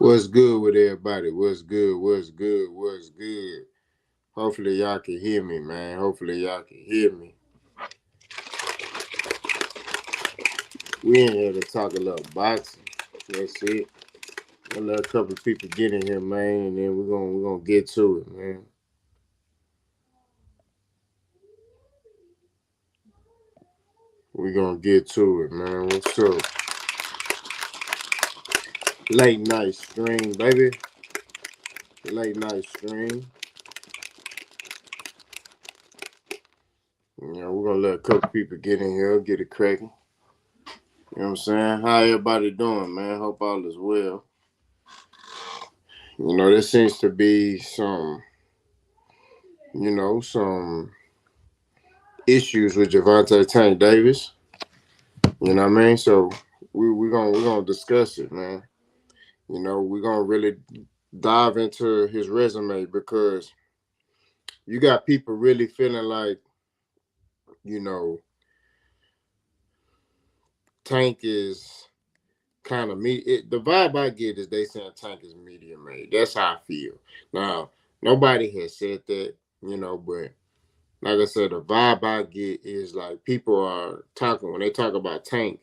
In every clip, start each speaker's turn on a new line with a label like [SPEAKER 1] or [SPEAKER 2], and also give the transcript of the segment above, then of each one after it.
[SPEAKER 1] What's good with everybody? What's good? What's good? What's good? Hopefully y'all can hear me, man. Hopefully y'all can hear me. We in here to talk a little boxing. That's it. I'll let a couple of people get in here, man, and then we're gonna get to it, man. We're gonna get to it, man. What's up? Late night stream, baby. Late night stream. We're gonna let a couple people get in here, get it cracking. You know what I'm saying? How everybody doing, man? Hope all is well. There seems to be some issues with Javante Tank Davis. You know what I mean? So we're gonna discuss it, man. We're gonna really dive into his resume because you got people really feeling like, you know, Tank is kind of the vibe I get is they saying Tank is media made. That's how I feel. Now, nobody has said that, but like I said, the vibe I get is like people are talking when they talk about Tank,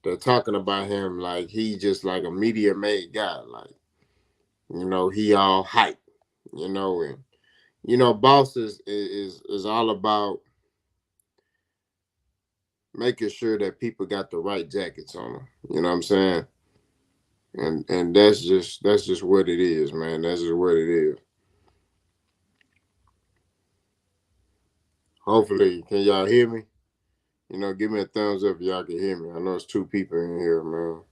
[SPEAKER 1] they're talking about him like he just like a media made guy. Like, he all hype, and boss is all about making sure that people got the right jackets on them. You know what I'm saying? And that's just what it is, man. That's just what it is. Hopefully, can y'all hear me? Give me a thumbs up if y'all can hear me. I know it's two people in here, man.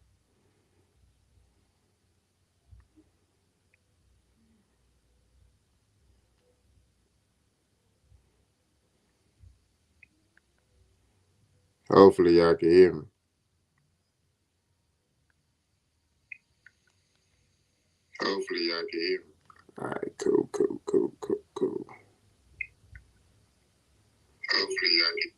[SPEAKER 1] Hopefully, y'all can hear me. Hopefully, y'all can hear me. All right, cool, cool, cool, cool, cool. Hopefully, y'all can.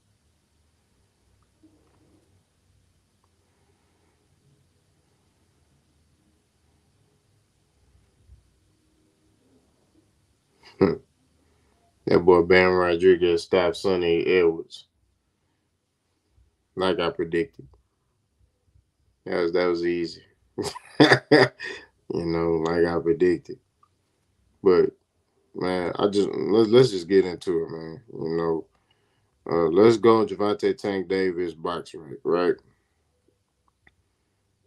[SPEAKER 1] That boy Bam Rodriguez stopped Sonny Edwards, like I predicted. That was easy. Like I predicted. But man, let's just get into it, man. Let's go Javante Tank Davis box rate, right?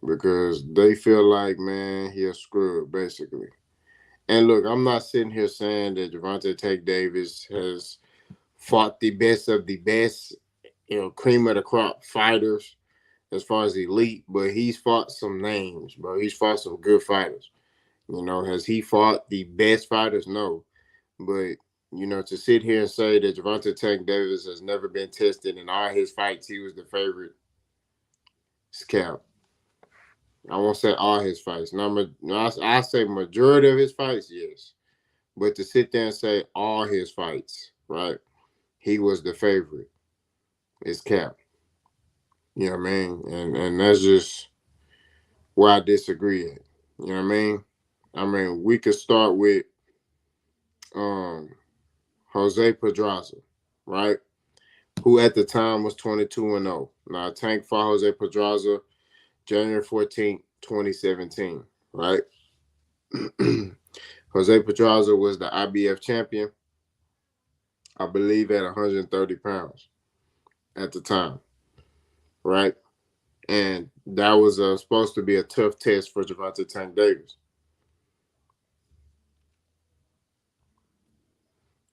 [SPEAKER 1] Because they feel like, man, he a scrub basically. And look, I'm not sitting here saying that Javante Tank Davis has fought the best of the best, cream of the crop fighters as far as elite, but he's fought some names, bro. He's fought some good fighters. Has he fought the best fighters? No. But, to sit here and say that Javante Tank Davis has never been tested in all his fights, he was the favorite, it's cap. I won't say all his fights. I say majority of his fights, yes. But to sit there and say all his fights, right? He was the favorite. It's cap. You know what I mean? And that's just where I disagree at. You know what I mean? We could start with um Jose Pedraza, right? Who at the time was 22-0. Now Tank fought Jose Pedraza January 14th, 2017, right? Jose Pedraza was the IBF champion, I believe, at 130 pounds at the time, right? And that was supposed to be a tough test for Javante Tank Davis,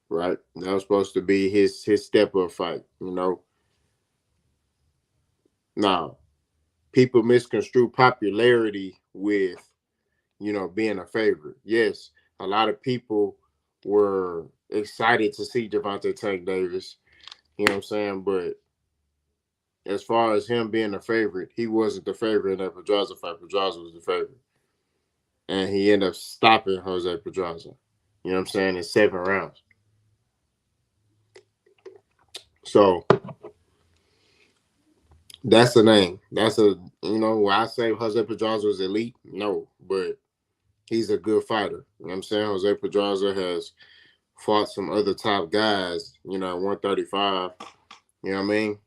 [SPEAKER 1] right? That was supposed to be his step up fight, Now, people misconstrue popularity with, being a favorite. Yes, a lot of people were excited to see Javante Tank Davis, you know what I'm saying? But as far as him being a favorite, he wasn't the favorite in that Pedraza fight. Pedraza was the favorite. And he ended up stopping Jose Pedraza, you know what I'm saying, in 7 rounds. So that's the name. That's why I say Jose Pedraza was elite. No, but he's a good fighter. You know what I'm saying? Jose Pedraza has fought some other top guys, at 135. You know what I mean?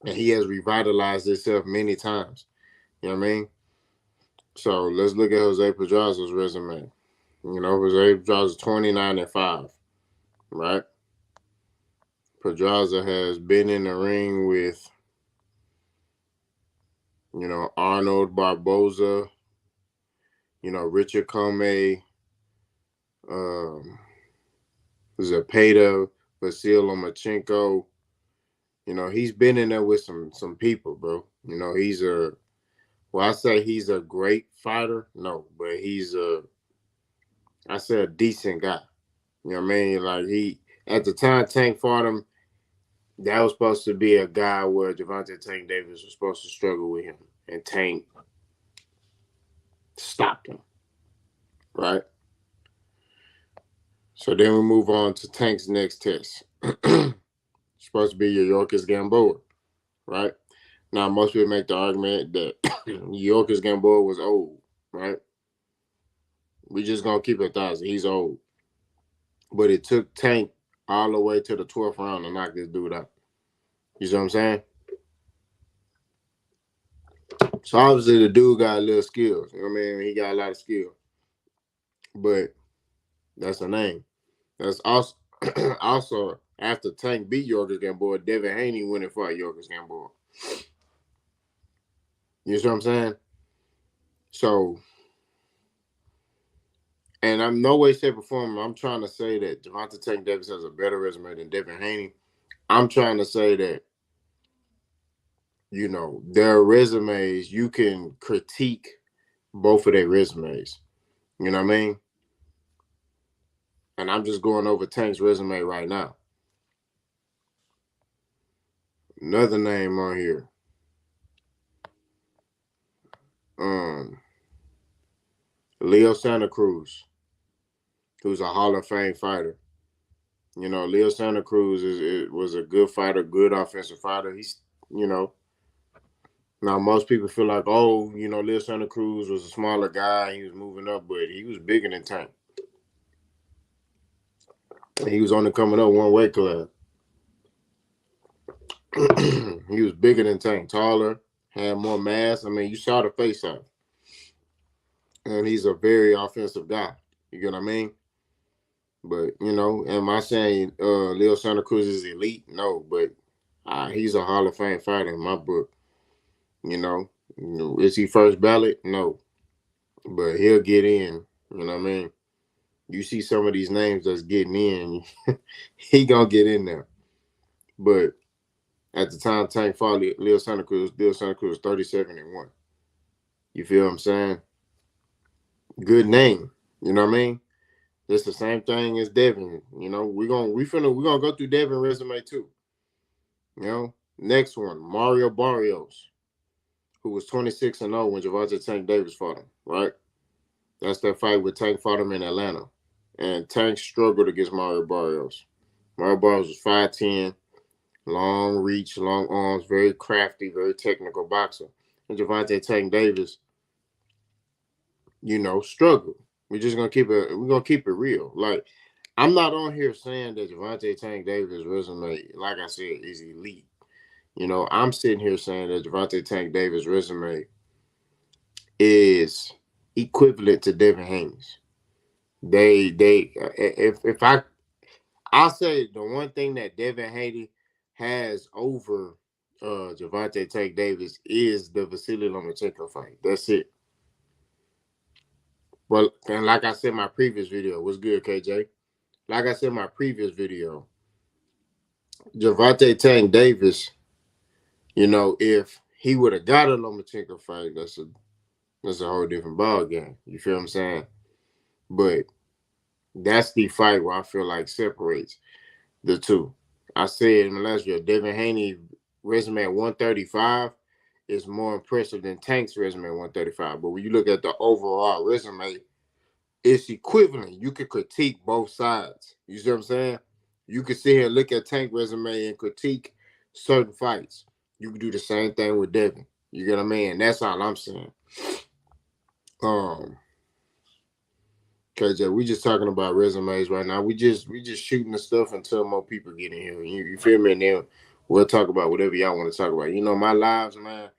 [SPEAKER 1] And he has revitalized himself many times. You know what I mean? So let's look at Jose Pedraza's resume. Jose Pedraza 29-5, right? Pedraza has been in the ring with, Arnold Barboza, Richard Comey, Zepeda, Vasil Lomachenko. He's been in there with some people, bro. I say he's a great fighter. No, but I say a decent guy. You know what I mean? Like at the time Tank fought him, that was supposed to be a guy where Gervonta Tank Davis was supposed to struggle with him. And Tank stopped him. Right? So then we move on to Tank's next test. Supposed to be your Yorkis Gamboa. Right? Now, most people make the argument that Yorkis Gamboa was old. Right? We just going to keep it 1,000. He's old. But it took Tank all the way to the 12th round to knock this dude out. You see what I'm saying? So obviously the dude got a little skills. You know what I mean? He got a lot of skill. But that's a name. That's also also after Tank beat Yorkis Gamboa, Devin Haney went and fought Yorkis Gamboa. You see what I'm saying? So, and I'm no way, shape, or form, I'm trying to say that Gervonta Tank Davis has a better resume than Devin Haney. I'm trying to say that, their resumes, you can critique both of their resumes. You know what I mean? And I'm just going over Tank's resume right now. Another name on here. Leo Santa Cruz, who's a Hall of Fame fighter. Leo Santa Cruz was a good fighter, good offensive fighter. He's, now most people feel like, Leo Santa Cruz was a smaller guy. He was moving up, but he was bigger than Tank. He was only coming up one weight class. He was bigger than Tank, taller, had more mass. I mean, you saw the face off. And he's a very offensive guy. You get what I mean? But, am I saying Leo Santa Cruz is elite? No, but he's a Hall of Fame fighter in my book. Is he first ballot? No. But he'll get in. You know what I mean? You see some of these names that's getting in, he gonna get in there. But at the time Tank fought Leo Santa Cruz 37-1. You feel what I'm saying? Good name. You know what I mean? It's the same thing as Devin. We're gonna go through Devin resume too. Next one, Mario Barrios, who was 26-0 when Gervonta Tank Davis fought him, right? That's that fight with Tank fought him in Atlanta. And Tank struggled against Mario Barrios. Mario Barrios was 5'10", long reach, long arms, very crafty, very technical boxer. And Gervonta Tank Davis, struggled. We're gonna keep it real. Like, I'm not on here saying that Gervonta Tank Davis' resume, like I said, is elite. I'm sitting here saying that Gervonta Tank Davis' resume is equivalent to Devin Haney's. I'll say the one thing that Devin Haney has over Gervonta Tank Davis is the Vasily Lomachenko fight. That's it. Well, and like I said in my previous video, what's good, KJ? Like I said in my previous video, Gervonta Tank Davis, if he would have got a Lomachenko fight, that's a whole different ball game. You feel what I'm saying? But that's the fight where I feel like separates the two. I said in the last video, Devin Haney resume at 135 is more impressive than Tank's resume at 135. But when you look at the overall resume, it's equivalent. You could critique both sides. You see what I'm saying? You could sit here and look at Tank resume and critique certain fights. You could do the same thing with Devin. You get what I mean? That's all I'm saying. KJ, we just talking about resumes right now. We just shooting the stuff until more people get in here. You feel me? And then we'll talk about whatever y'all want to talk about. My lives, man.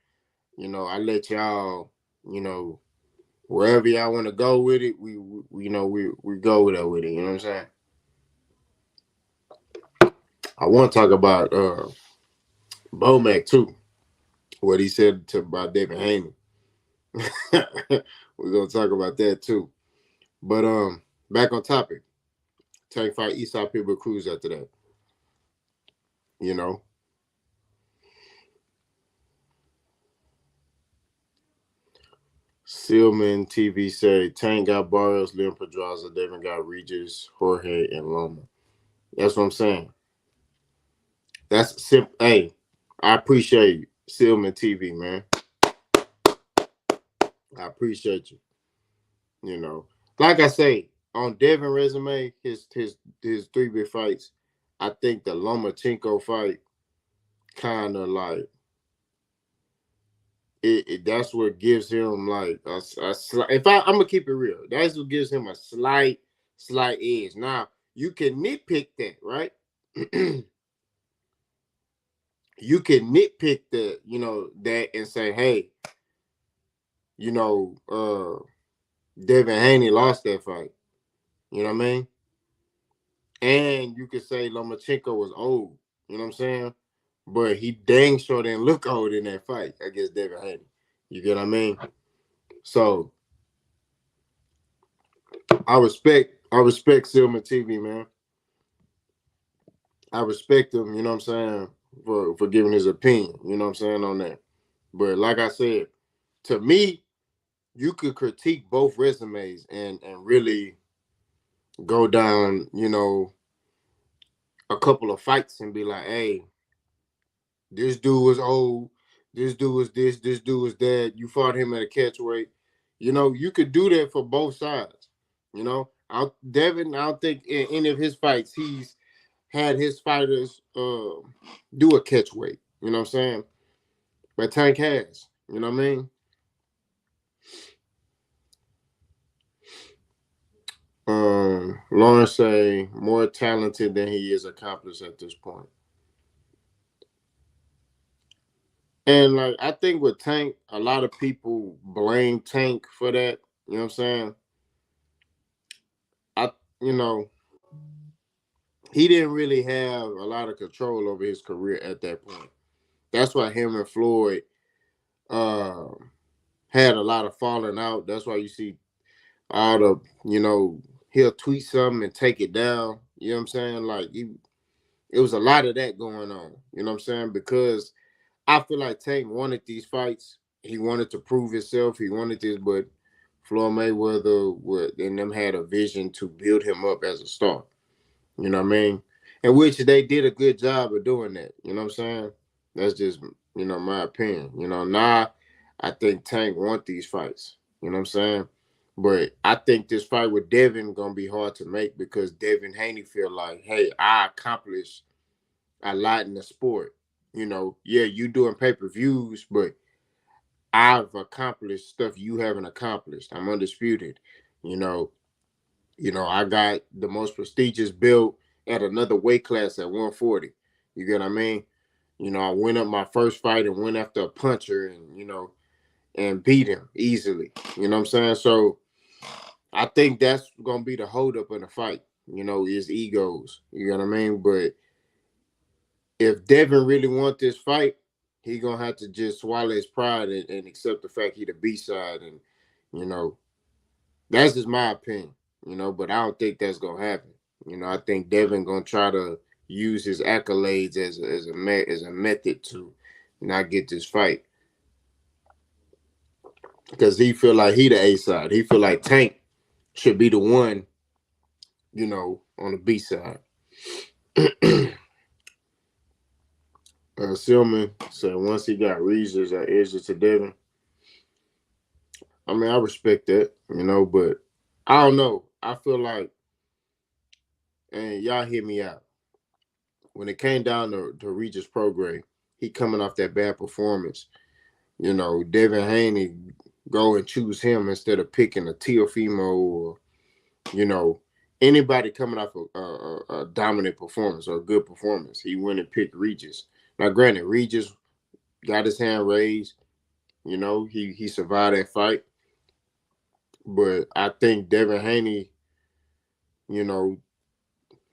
[SPEAKER 1] I let y'all, you know, wherever y'all want to go with it, we go with it. You know what I'm saying? I want to talk about Bomac too. What he said about Devin Haney. We're gonna talk about that too. But back on topic. Tank fight Eastside Pitbull Cruz after that. You know. Sealman TV said Tank got Barrios, Leon Pedraza, Devin got Regis, Jorge, and Loma. That's what I'm saying. That's simple. Hey, I appreciate Sealman TV, man. I appreciate you. Like I say, on Devin resume, his three big fights, I think the Lomachenko fight kind of like that's what gives him like a slight. I'm gonna keep it real, that's what gives him a slight edge. Now you can nitpick that, right? You can nitpick that and say, hey, Devin Haney lost that fight. You know what I mean? And you could say Lomachenko was old. You know what I'm saying? But he dang sure didn't look old in that fight against Devin Haney. You get what I mean? So I respect Silman TV, man. I respect him, you know what I'm saying, for giving his opinion, you know what I'm saying, on that. But like I said, to me, you could critique both resumes and really go down, a couple of fights and be like, hey, this dude was old, this dude was this dude was that. You fought him at a catchweight. You could do that for both sides. Devin, I don't think in any of his fights he's had his fighters do a catchweight. You know what I'm saying? But Tank has. You know what I mean? Lawrence say more talented than he is accomplished at this point. And like I think with Tank, a lot of people blame Tank for that. You know what I'm saying? I you know, he didn't really have a lot of control over his career at that point. That's why him and Floyd uh, had a lot of falling out. That's why you see all the, he'll tweet something and take it down. You know what I'm saying? Like it was a lot of that going on. You know what I'm saying? Because I feel like Tank wanted these fights. He wanted to prove himself. He wanted this, but Floyd Mayweather and them had a vision to build him up as a star. You know what I mean? In which they did a good job of doing that. You know what I'm saying? That's just, my opinion. Now I think Tank want these fights. You know what I'm saying? But I think this fight with Devin gonna be hard to make because Devin Haney feel like, hey, I accomplished a lot in the sport. Yeah, you doing pay-per-views, but I've accomplished stuff you haven't accomplished. I'm undisputed. You know, I got the most prestigious belt at another weight class at 140. You get what I mean? I went up my first fight and went after a puncher and beat him easily. You know what I'm saying? So I think that's gonna be the holdup in the fight, is egos. You know what I mean? But if Devin really want this fight, he gonna have to just swallow his pride and accept the fact he the B side, and you know that's just my opinion. But I don't think that's gonna happen. I think Devin gonna try to use his accolades as a method to not get this fight because he feel like he the A side. He feel like Tank should be the one, on the B side. Silman said once he got Regis or edges to Devin. I mean, I respect that, but I don't know. I feel like, and y'all hear me out. When it came down to Regis Prograis, he coming off that bad performance. Devin Haney go and choose him instead of picking a Teofimo you know, anybody coming off a dominant performance or a good performance, he went and picked Regis. Now, granted, Regis got his hand raised. You know, he survived that fight, but I think Devin Haney, you know,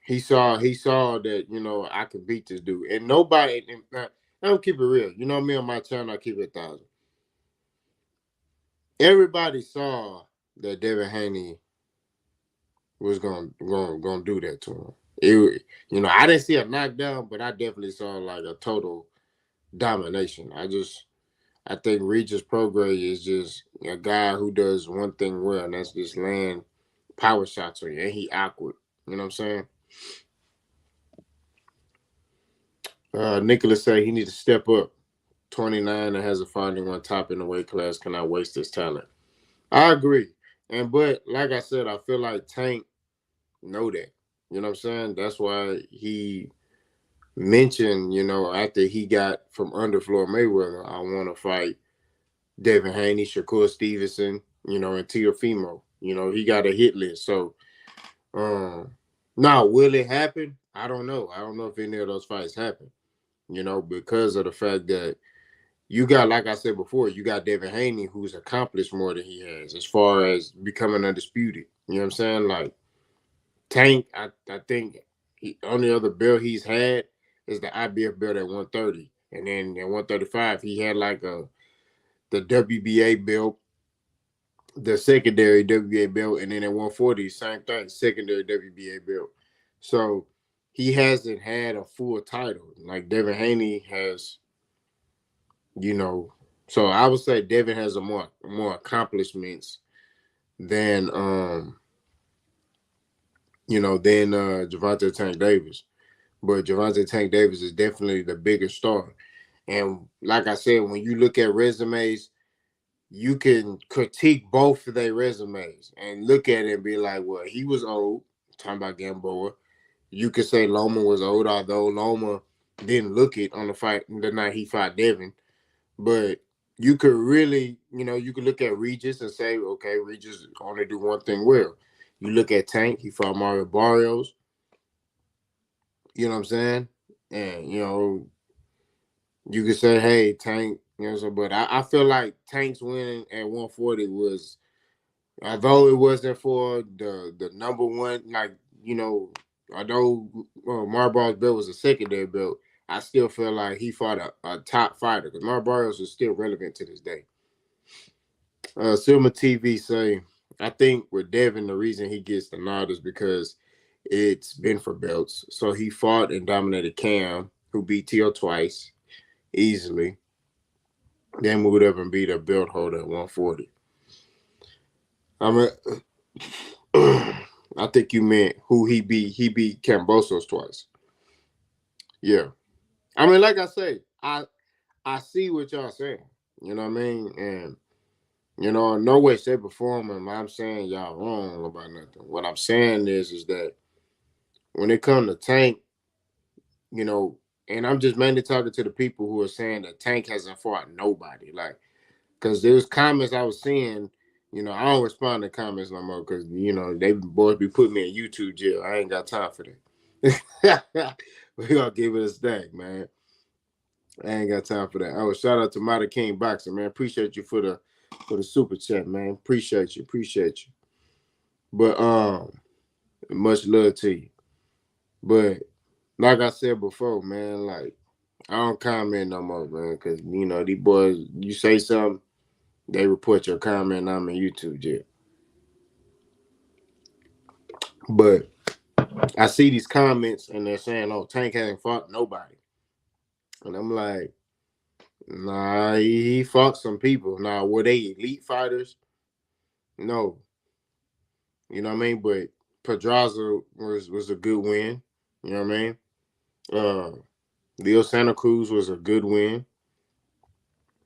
[SPEAKER 1] he saw that I could beat this dude, and nobody. And I don't keep it real. You know me on my channel, I keep it 1,000. Everybody saw that Devin Haney was gonna do that to him. I didn't see a knockdown, but I definitely saw like a total domination. I think Regis Prograis is just a guy who does one thing well, and that's just land power shots on you, and he awkward. You know what I'm saying? Nicholas said he needs to step up. 29 and has a fighting one top in the weight class cannot waste his talent. I agree, but like I said, I feel like Tank know that. You know what I'm saying? That's why he mentioned, after he got from under Floyd Mayweather, I want to fight Devin Haney, Shakur Stevenson, and Teofimo. He got a hit list. So, now will it happen? I don't know. I don't know if any of those fights happen. Because of the fact that you got, like I said before, you got Devin Haney, who's accomplished more than he has as far as becoming undisputed. You know what I'm saying? Like Tank, I think only other belt he's had is the IBF belt at 130, and then at 135 he had like the WBA belt, the secondary WBA belt, and then at 140 same thing, secondary WBA belt. So he hasn't had a full title like Devin Haney has. You know, so I would say Devin has a more accomplishments than than Gervonta Tank Davis. But Gervonta Tank Davis is definitely the bigger star. And like I said, when you look at resumes, you can critique both of their resumes and look at it and be like, well, he was old, talking about Gamboa. You could say Loma was old, although Loma didn't look it on the night he fought Devin. But you could really, you could look at Regis and say, okay, Regis only do one thing well. You look at Tank, he fought Mario Barrios. You know what I'm saying? And you could say, hey, Tank, so but I feel like Tank's winning at 140 was, although it wasn't for the number one, like, although Marbar's belt was a secondary belt, I still feel like he fought a top fighter because Mar Barrios is still relevant to this day. Silma TV say, I think with Devin, the reason he gets the nod is because it's been for belts. So he fought and dominated Cam, who beat Tio twice easily. Then moved up and beat a belt holder at 140. I mean, I think you meant who he beat. He beat Kambosos twice. Yeah. I mean, like I say, I see what y'all saying. You know what I mean? And no way, shape, or form am I'm saying y'all wrong about nothing. What I'm saying is that when it comes to Tank, you know, and I'm just mainly talking to the people who are saying that Tank hasn't fought nobody. Like, because there's comments I was seeing, I don't respond to comments no more because, they boys be putting me in YouTube jail. I ain't got time for that. We gonna give it a stack, man. I ain't got time for that. Oh, shout out to Mighty King Boxing, man. Appreciate you for the super chat, man. Appreciate you. But much love to you. But like I said before, man, like I don't comment no more, man, because these boys, you say something, they report your comment. I'm in YouTube jail. But I see these comments and they're saying, "Oh, Tank hasn't fought nobody," and I'm like, "Nah, he fought some people. Now, were they elite fighters? No, you know what I mean. But Pedraza was a good win. You know what I mean. Uh, Leo Santa Cruz was a good win.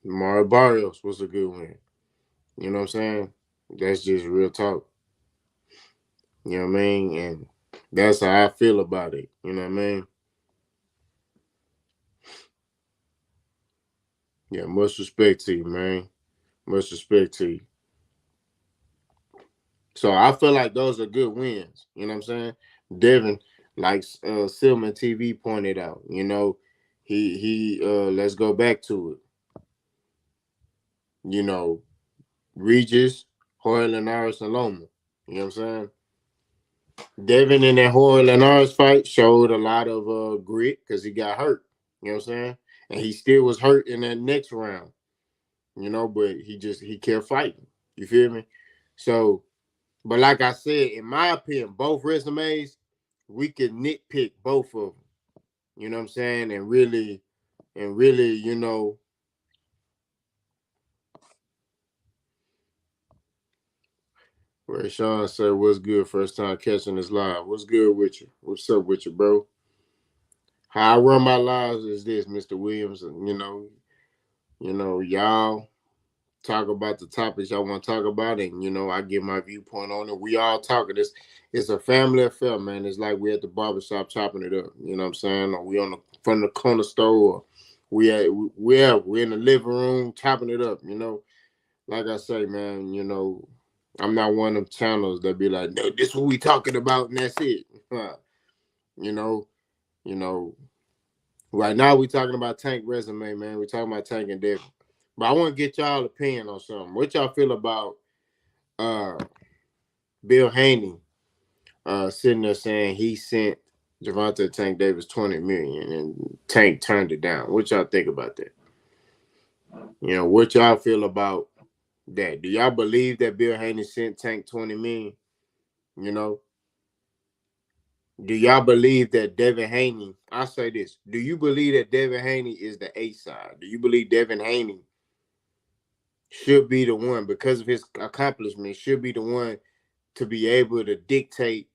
[SPEAKER 1] Mario Barrios was a good win. You know what I'm saying? That's just real talk. You know what I mean? And that's how I feel about it. You know what I mean? Yeah, much respect to you, man. Much respect to you. So I feel like those are good wins. You know what I'm saying? Devin, like Silman TV pointed out, he let's go back to it. You know, Regis, Hoyle and Aris and Loma. You know what I'm saying? Devin in that Hoyle and Aris fight showed a lot of grit because he got hurt. You know what I'm saying? And he still was hurt in that next round. But he kept fighting. You feel me? So, but like I said, in my opinion, both resumes, we could nitpick both of them. You know what I'm saying? And really, where Sean said, "What's good? First time catching this live. What's good with you? What's up with you, bro?" How I run my lives is this, Mr. Williams, and y'all talk about the topics y'all want to talk about, and I give my viewpoint on it. We all talking this. It's a family affair, man. It's like we at the barbershop chopping it up. You know what I'm saying? Or we on the front of the corner store, or we in the living room chopping it up. Like I say, man. I'm not one of them channels that be like, no, this is what we talking about, and that's it. you know, you know. Right now we talking about Tank resume, man. We talking about Tank and Devin. But I want to get y'all opinion on something. What y'all feel about uh Bill Haney sitting there saying he sent Gervonta Tank Davis 20 million and Tank turned it down? What y'all think about that? What y'all feel about that? Do y'all believe that Bill Haney sent Tank 20 million? You know, do y'all believe that Devin Haney? I say this. Do you believe that Devin Haney is the A side? Do you believe Devin Haney should be the one, because of his accomplishments, should be the one to be able to dictate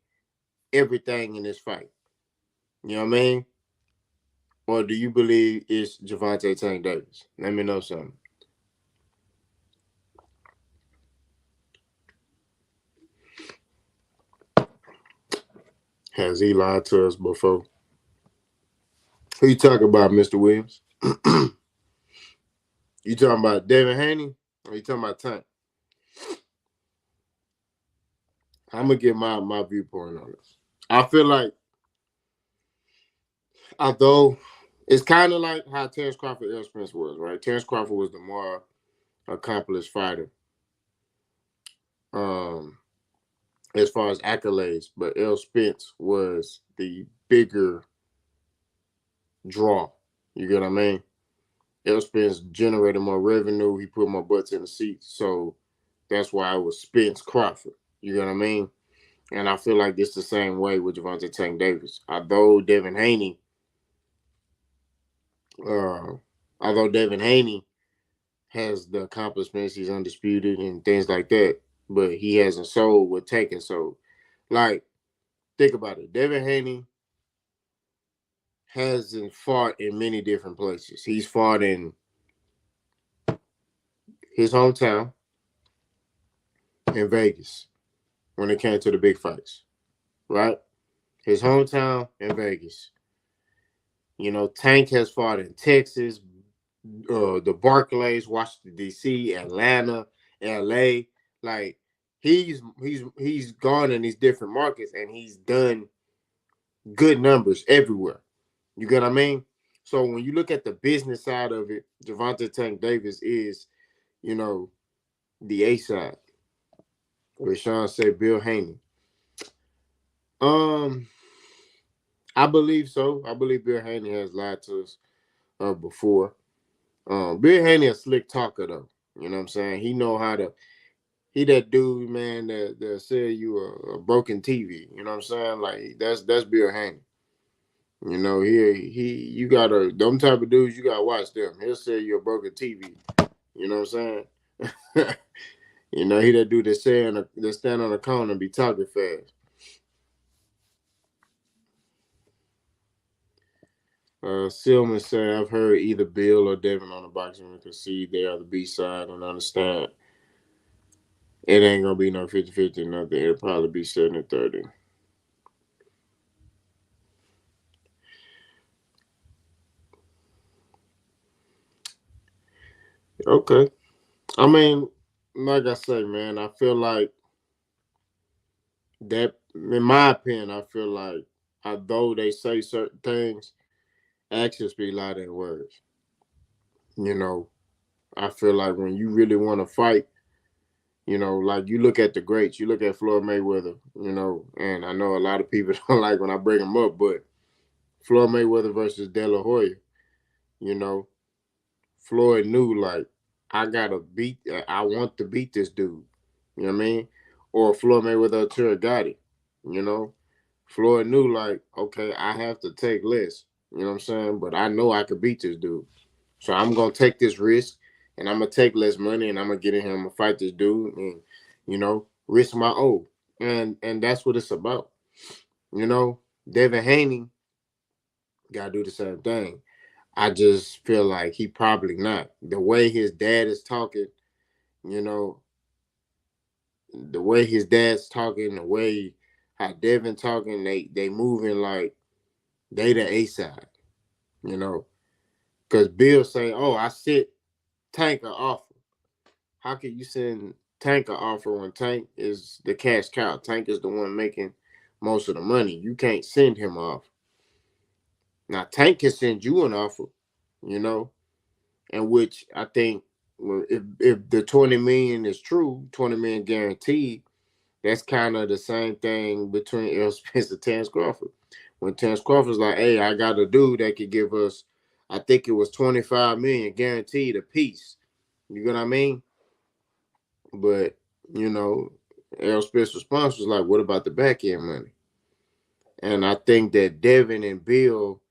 [SPEAKER 1] everything in this fight? You know what I mean? Or do you believe it's Gervonta Tank Davis? Let me know something. Has he lied to us before? Who you talking about, Mr. Williams? You talking about Devin Haney, or you talking about Tank? I'm gonna get my viewpoint on this. I feel like, although it's kind of like how Terrence Crawford, Errol Spence was, right? Terrence Crawford was the more accomplished fighter, um, as far as accolades, but Errol Spence was the bigger draw. You get what I mean? Errol Spence generated more revenue. He put more butts in the seats, so that's why it was Spence Crawford. You get what I mean? And I feel like it's the same way with Gervonta Tank Davis. Uh, although Devin Haney has the accomplishments, he's undisputed and things like that, but he hasn't sold what Tank has sold. Like, think about it. Devin Haney hasn't fought in many different places. He's fought in his hometown in Vegas when it came to the big fights, right? His hometown in Vegas. Tank has fought in Texas, the Barclays, Washington D.C., Atlanta, L.A. Like, he's gone in these different markets and he's done good numbers everywhere. You get what I mean? So when you look at the business side of it, Gervonta Tank Davis is, the A side. Where Sean said Bill Haney. Um, I believe so. I believe Bill Haney has lied to us before. Bill Haney a slick talker though. You know what I'm saying? He know how to. He that dude, man, that sell you a broken TV. You know what I'm saying? Like, that's Bill Haney. You gotta, them type of dudes, you gotta watch them. He'll sell you a broken TV. You know what I'm saying? He that dude that stand on the corner and be talking fast. Silman said, I've heard either Bill or Devin on the boxing ring concede they are the B side and understand it ain't gonna be no 50-50 nothing. It'll probably be 70-30. Okay. I mean, like I say, man, I feel like That, in my opinion, I feel like although they say certain things, actions speak louder than words. You know, I feel like when you really want to fight, like you look at the greats, you look at Floyd Mayweather, and I know a lot of people don't like when I bring him up, but Floyd Mayweather versus De La Hoya, you know, Floyd knew like I want to beat this dude. You know what I mean? Or Floyd Mayweather or Terry Gotti, you know. Floyd knew like, okay, I have to take less. You know what I'm saying? But I know I could beat this dude. So I'm gonna take this risk and I'm gonna take less money and I'm gonna get in here, I'm gonna fight this dude and, risk my O. And that's what it's about. You know, Devin Haney gotta do the same thing. I just feel like he probably not. The way his dad is talking, you know, the way his dad's talking, the way how Devin talking, they moving like they the A side, you know. Cause Bill say, "Oh, I sit Tank an offer." How can you send Tank an offer when Tank is the cash cow? Tank is the one making most of the money. You can't send him off. Now Tank can send you an offer, you know, and which I think, well, if the 20 million is true, 20 million guaranteed, that's kind of the same thing between Errol Spence and Terence Crawford. When Terence Crawford's like, "Hey, I got a dude that could give us, I think it was 25 million guaranteed a piece." You get what I mean? But you know, Errol Spence's response was like, "What about the back end money?" And I think that Devin and Bill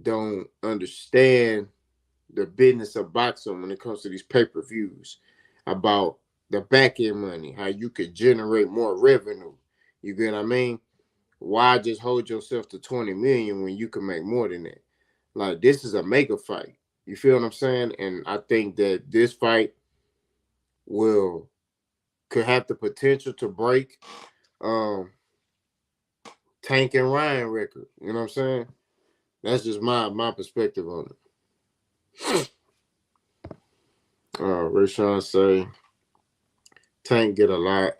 [SPEAKER 1] don't understand the business of boxing when it comes to these pay-per-views, about the back end money, how you could generate more revenue. You get what I mean? Why just hold yourself to 20 million when you can make more than that? Like, this is a mega fight. You feel what I'm saying? And I think that this fight will could have the potential to break um Tank and Ryan record. You know what I'm saying? That's just my perspective on it. Rashawn say Tank get a lot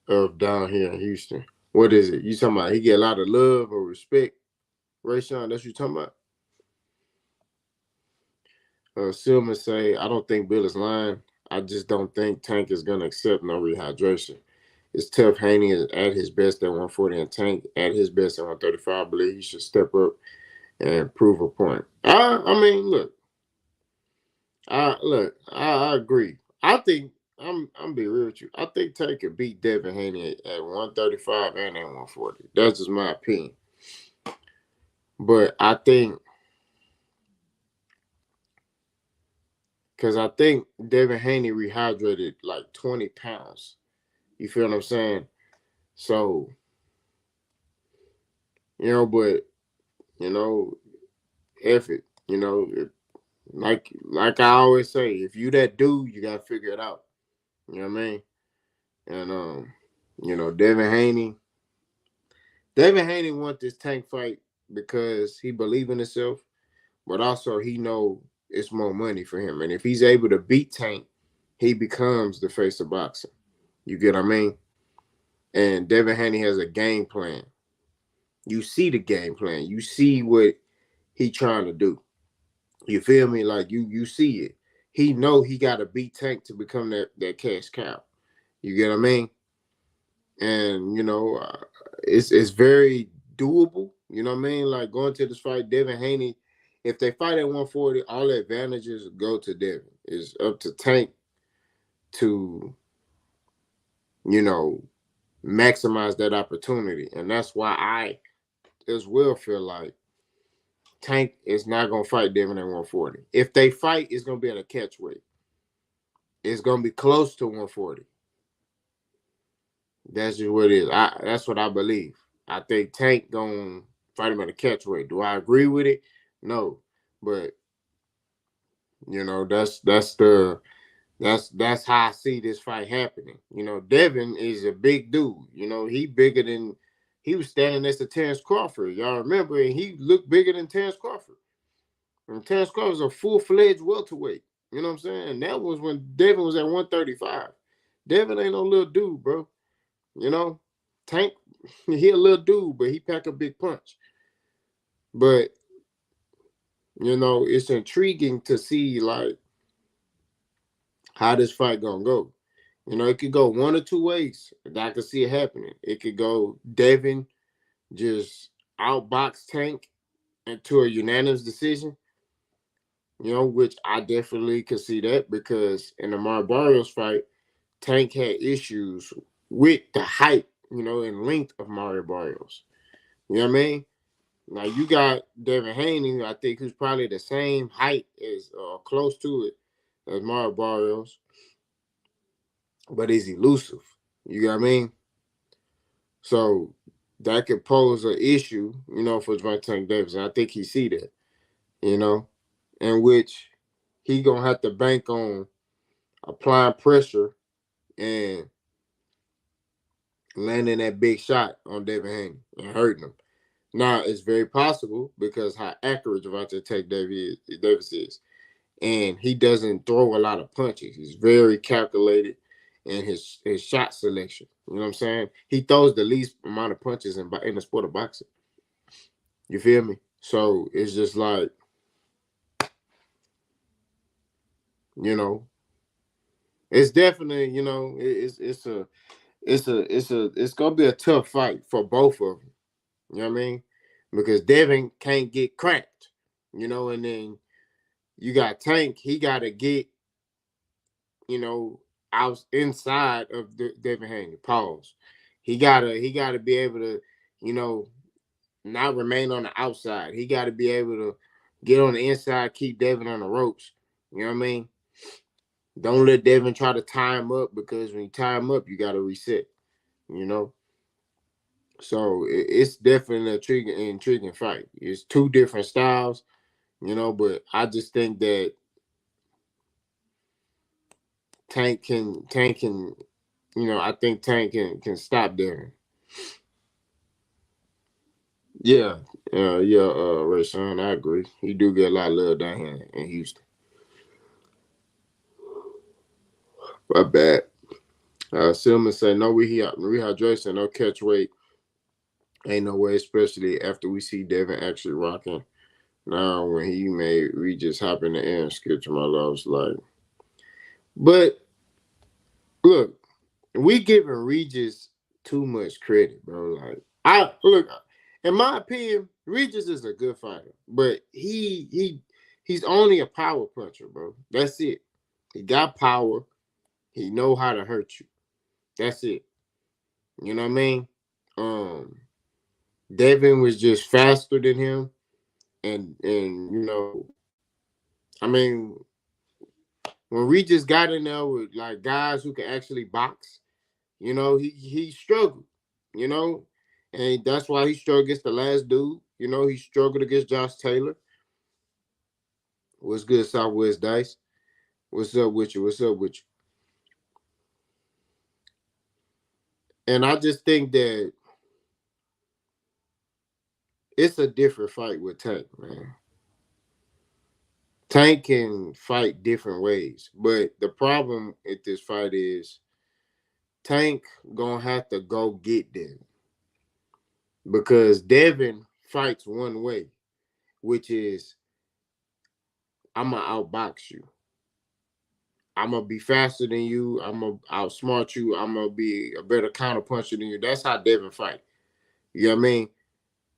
[SPEAKER 1] of down here in Houston. What is it? You talking about he get a lot of love or respect? Rashawn, that's what you talking about? Silman say, I don't think Bill is lying. I just don't think Tank is gonna accept no rehydration. It's tough. Haney is at his best at 140 and Tank at his best at 135. I believe he should step up and prove a point. I mean, I agree. I think I'm be real with you. I think Tank could beat Devin Haney at 135 and at 140. That's just my opinion. But I think because I think Devin Haney rehydrated like 20 pounds. You feel what I'm saying? So, but you know, if it, like I always say, if you that dude, you gotta figure it out. You know what I mean? And Devin Haney. Devin Haney want this Tank fight because he believe in himself, but also he know it's more money for him. And if he's able to beat Tank, he becomes the face of boxing. You get what I mean? And Devin Haney has a game plan. You see the game plan. You see what he trying to do. You feel me? Like you see it. He know he got to beat Tank to become that cash cow. You get what I mean? And it's very doable. You know what I mean? Like going to this fight, Devin Haney. If they fight at 140, all the advantages go to Devin. It's up to Tank to maximize that opportunity, and that's why I as well feel like Tank is not gonna fight Devin at 140. If they fight, it's gonna be at a catch weight. It's gonna be close to 140. That's just what it is. That's what I believe. I think Tank gonna fight him at a catch weight. Do I agree with it? No, but that's how I see this fight happening. Devin is a big dude. He was standing next to Terence Crawford. Y'all remember, and he looked bigger than Terence Crawford. And Terence Crawford was a full-fledged welterweight. You know what I'm saying? And that was when Devin was at 135. Devin ain't no little dude, bro. You know, Tank he a little dude, but he pack a big punch. But it's intriguing to see like how this fight gonna go. It could go one or two ways. I could see it happening. It could go Devin just outbox Tank into a unanimous decision. Which I definitely could see that because in the Mario Barrios fight, Tank had issues with the height, and length of Mario Barrios. You know what I mean? Now you got Devin Haney, I think, who's probably the same height as close to it as Mario Barrios, but is elusive. You know what I mean? So that could pose an issue, for Gervonta Tank Davis. And I think he see that, in which he gonna have to bank on applying pressure and landing that big shot on Devin Haney and hurting him. Now it's very possible because how accurate Gervonta Tank Davis is, and he doesn't throw a lot of punches. He's very calculated in his shot selection. You know what I'm saying? He throws the least amount of punches in the sport of boxing. You feel me? So it's just like, it's definitely, it's gonna be a tough fight for both of them. You know what I mean? Because Devin can't get cracked, and then you got Tank. He got to get, out inside of Devin Haney. Pause. He gotta be able to, not remain on the outside. He got to be able to get on the inside, keep Devin on the ropes. You know what I mean? Don't let Devin try to tie him up because when you tie him up, you got to reset. So it's definitely an intriguing fight. It's two different styles, but I just think that Tank can, I think Tank can stop Devin. Yeah, Ray Sean, I agree. He do get a lot of love down here in Houston. My bad. Silman say no rehydration, no catch weight. Ain't no way, especially after we see Devin actually rocking. Now when he made Regis hop in the air and skip to my loves, like. But look, we giving Regis too much credit, bro. Like in my opinion, Regis is a good fighter, but he's only a power puncher, bro. That's it. He got power. He know how to hurt you. That's it. You know what I mean? Devin was just faster than him, and I mean, when Regis got in there with like guys who can actually box, he struggled, and that's why he struggled against the last dude. He struggled against Josh Taylor. What's good, Southwest Dice? What's up with you? What's up with you? And I just think that it's a different fight with Tank, man. Tank can fight different ways, but the problem with this fight is Tank gonna have to go get Devin because Devin fights one way, which is I'm gonna outbox you. I'm gonna be faster than you. I'm gonna outsmart you. I'm gonna be a better counterpuncher than you. That's how Devin fight. You know what I mean?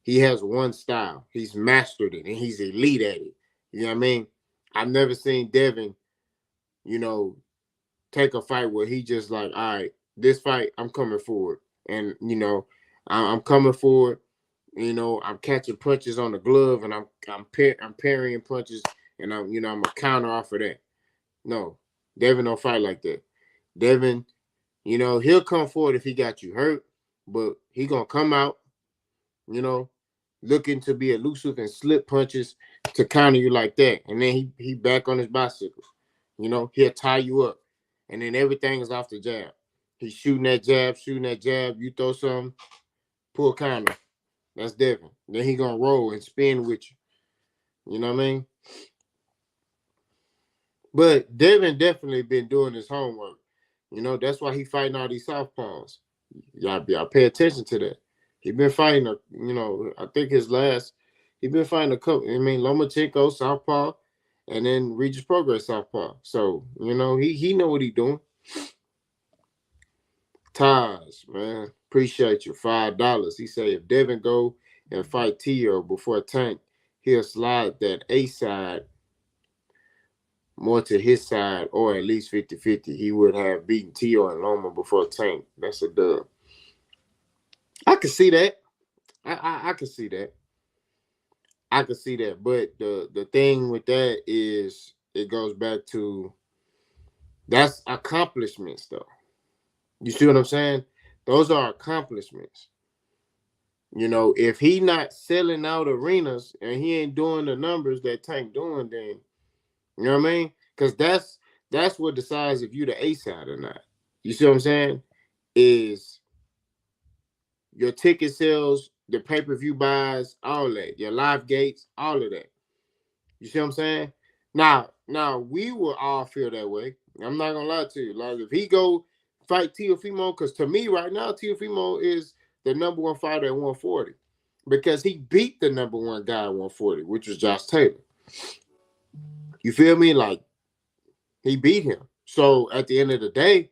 [SPEAKER 1] He has one style. He's mastered it and he's elite at it. You know what I mean? I've never seen Devin, take a fight where he just like, all right, this fight, I'm coming forward. And, I'm coming forward. I'm catching punches on the glove and I'm parrying punches and I'm a counter off of that. No, Devin don't fight like that. Devin, he'll come forward if he got you hurt, but he gonna come out, looking to be elusive and slip punches to counter you like that. And then he back on his bicycle. He'll tie you up. And then everything is off the jab. He's shooting that jab. You throw something, pull counter. That's Devin. Then he gonna roll and spin with you. You know what I mean? But Devin definitely been doing his homework. That's why he fighting all these southpaws. Y'all pay attention to that. He been fighting I think he been fighting a couple. I mean, Lomachenko Southpaw, and then Regis Progress Southpaw. So he know what he doing. Taj, man, appreciate you. $5. He say if Devin go and fight Tio before Tank, he'll slide that A side more to his side, or at least 50-50. He would have beaten Tio and Loma before Tank. That's a dub. I can see that. I can see that. I can see that. But the thing with that is it goes back to that's accomplishments though. You see what I'm saying? Those are accomplishments. If he not selling out arenas and he ain't doing the numbers that Tank doing, then you know what I mean? Because that's what decides if you the A side or not. You see what I'm saying? Is your ticket sales, the pay-per-view buys, all that, your live gates, all of that. You see what I'm saying? Now we will all feel that way. I'm not gonna lie to you. Like if he go fight Teofimo, because to me right now, Teofimo is the number one fighter at 140. Because he beat the number one guy at 140, which was Josh Taylor. You feel me? Like he beat him. So at the end of the day,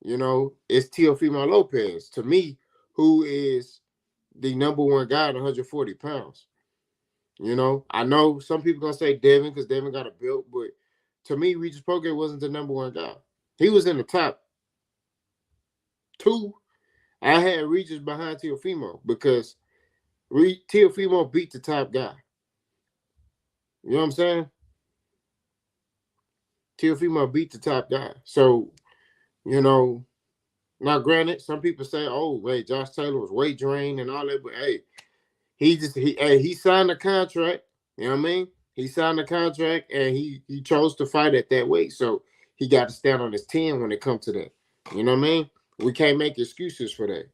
[SPEAKER 1] it's Teofimo Lopez to me, who is the number one guy at 140 pounds. I know some people gonna say Devin because Devin got a belt, but to me, Regis Prograis wasn't the number one guy. He was in the top two. I had Regis behind Teofimo because Teofimo beat the top guy. You know what I'm saying? Teofimo beat the top guy. So, now granted, some people say, oh, wait, Josh Taylor was weight drained and all that, but hey, he signed a contract. You know what I mean? He signed a contract and he chose to fight at that weight. So he got to stand on his 10 when it comes to that. You know what I mean? We can't make excuses for that.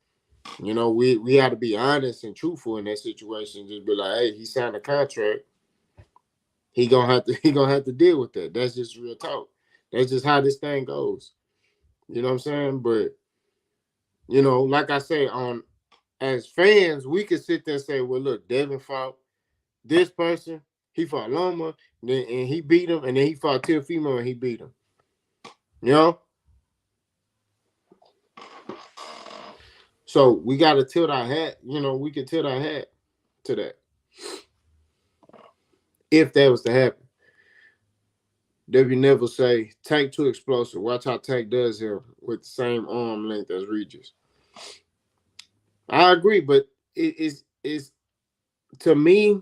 [SPEAKER 1] We have to be honest and truthful in that situation. Just be like, hey, he signed a contract. He gonna have to deal with that. That's just real talk. That's just how this thing goes. You know what I'm saying? But like I say, as fans, we could sit there and say, well, look, Devin fought this person, he fought Loma, and he beat him, and then he fought Teofimo and he beat him. So we got to tilt our hat. We can tilt our hat to that. If that was to happen. W never say, Tank too explosive. Watch how Tank does him with the same arm length as Regis. I agree, but it's to me,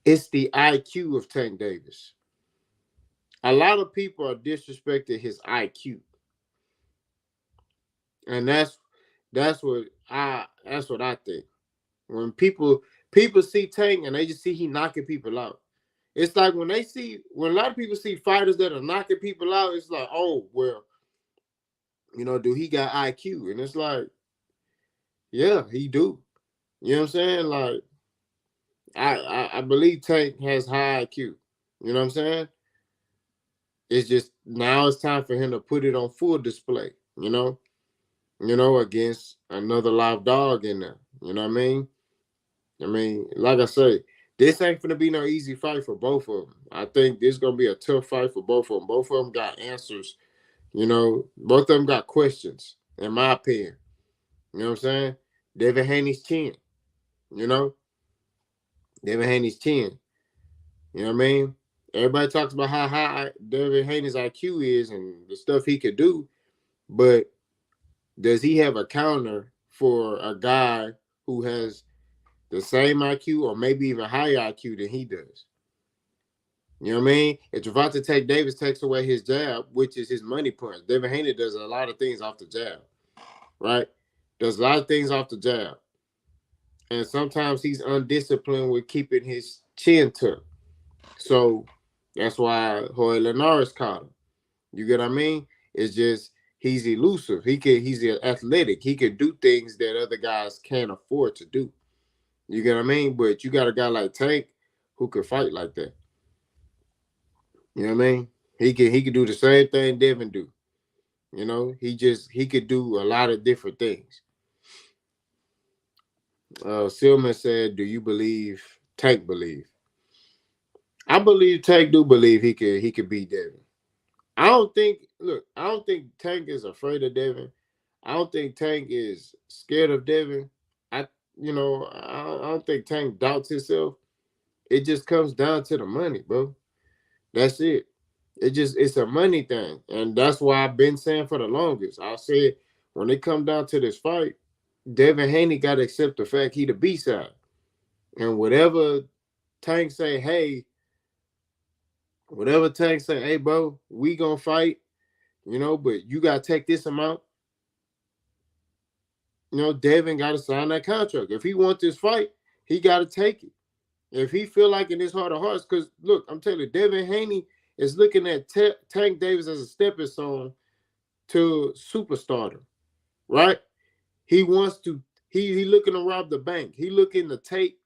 [SPEAKER 1] it's the IQ of Tank Davis. A lot of people are disrespecting his IQ. And that's what I think. When people see Tank and they just see he knocking people out. It's like when a lot of people see fighters that are knocking people out, it's like, oh, well, do he got IQ? And it's like, yeah, he do. You know what I'm saying? Like, I believe Tank has high IQ. You know what I'm saying? It's just now it's time for him to put it on full display, against another live dog in there. You know what I mean? Like I say, this ain't gonna be no easy fight for both of them. I think this is gonna be a tough fight for both of them. Both of them got answers. Both of them got questions, in my opinion. You know what I'm saying? Devin Haney's chin. Devin Haney's chin. You know what I mean? Everybody talks about how high Devin Haney's IQ is and the stuff he could do, but does he have a counter for a guy who has the same IQ or maybe even higher IQ than he does? You know what I mean? If Gervonta Tank Davis takes away his jab, which is his money punch, Devin Haney does a lot of things off the jab, right? Does a lot of things off the jab. And sometimes he's undisciplined with keeping his chin tucked. So that's why Jorge Linares caught him. You get what I mean? It's just he's elusive. He's athletic. He can do things that other guys can't afford to do. You get what I mean? But you got a guy like Tank who could fight like that. You know what I mean? He could do the same thing Devin do. He could do a lot of different things. Silman said, "Do you believe Tank believe?" I believe Tank do believe he could beat Devin. I don't think. Look, I don't think Tank is afraid of Devin. I don't think Tank is scared of Devin. I, I don't think Tank doubts himself. It just comes down to the money, bro. That's it. It's a money thing, and that's why I've been saying for the longest. I said when it come down to this fight, Devin Haney got to accept the fact he the B side, and Tank say, hey, whatever Tank say, hey, bro, we gonna fight, but you gotta take this amount. Devin got to sign that contract. If he wants this fight, he got to take it. If he feel like in his heart of hearts, because look, I'm telling you, Devin Haney is looking at Tank Davis as a stepping stone to superstardom, right? He wants to. He looking to rob the bank. He looking to take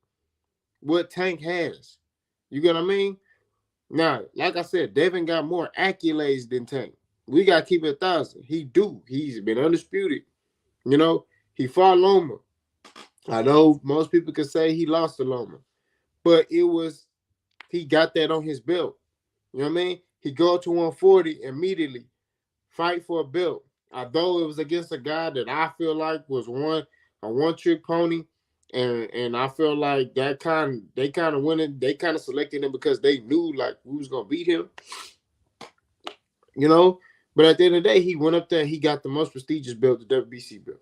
[SPEAKER 1] what Tank has. You get what I mean? Now, like I said, Devin got more accolades than Tank. We gotta keep it 1,000. He do. He's been undisputed. He fought Loma. I know most people could say he lost to Loma, but he got that on his belt. You know what I mean? He go to 140 immediately, fight for a belt. Although it was against a guy that I feel like was a one trick pony, and I feel like they kind of went in, they kind of selected him because they knew like who was gonna beat him, you know. But at the end of the day, he went up there, he got the most prestigious belt, the WBC belt.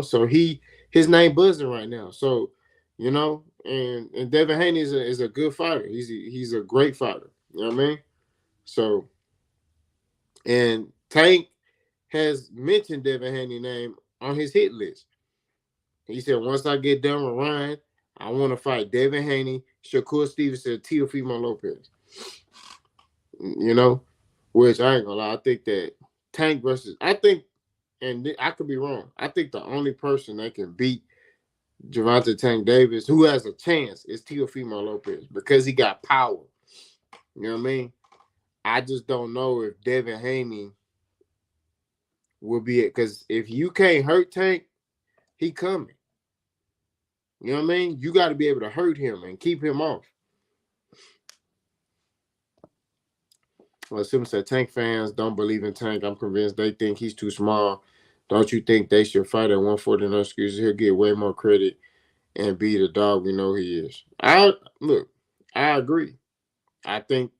[SPEAKER 1] So his name buzzing right now. So, and Devin Haney is a good fighter. He's a great fighter. You know what I mean? So, and Tank has mentioned Devin Haney's name on his hit list. He said, once I get done with Ryan, I want to fight Devin Haney, Shakur Stevenson, Teofimo Lopez. Which I ain't gonna lie. I think that and I could be wrong. I think the only person that can beat Gervonta Tank Davis, who has a chance, is Teofimo Lopez because he got power. You know what I mean? I just don't know if Devin Haney will be it. Because if you can't hurt Tank, he coming. You know what I mean? You got to be able to hurt him and keep him off. Well, Simon said, Tank fans don't believe in Tank. I'm convinced they think he's too small. Don't you think they should fight at 140? No excuses. He'll get way more credit and be the dog we know he is. I agree. I think,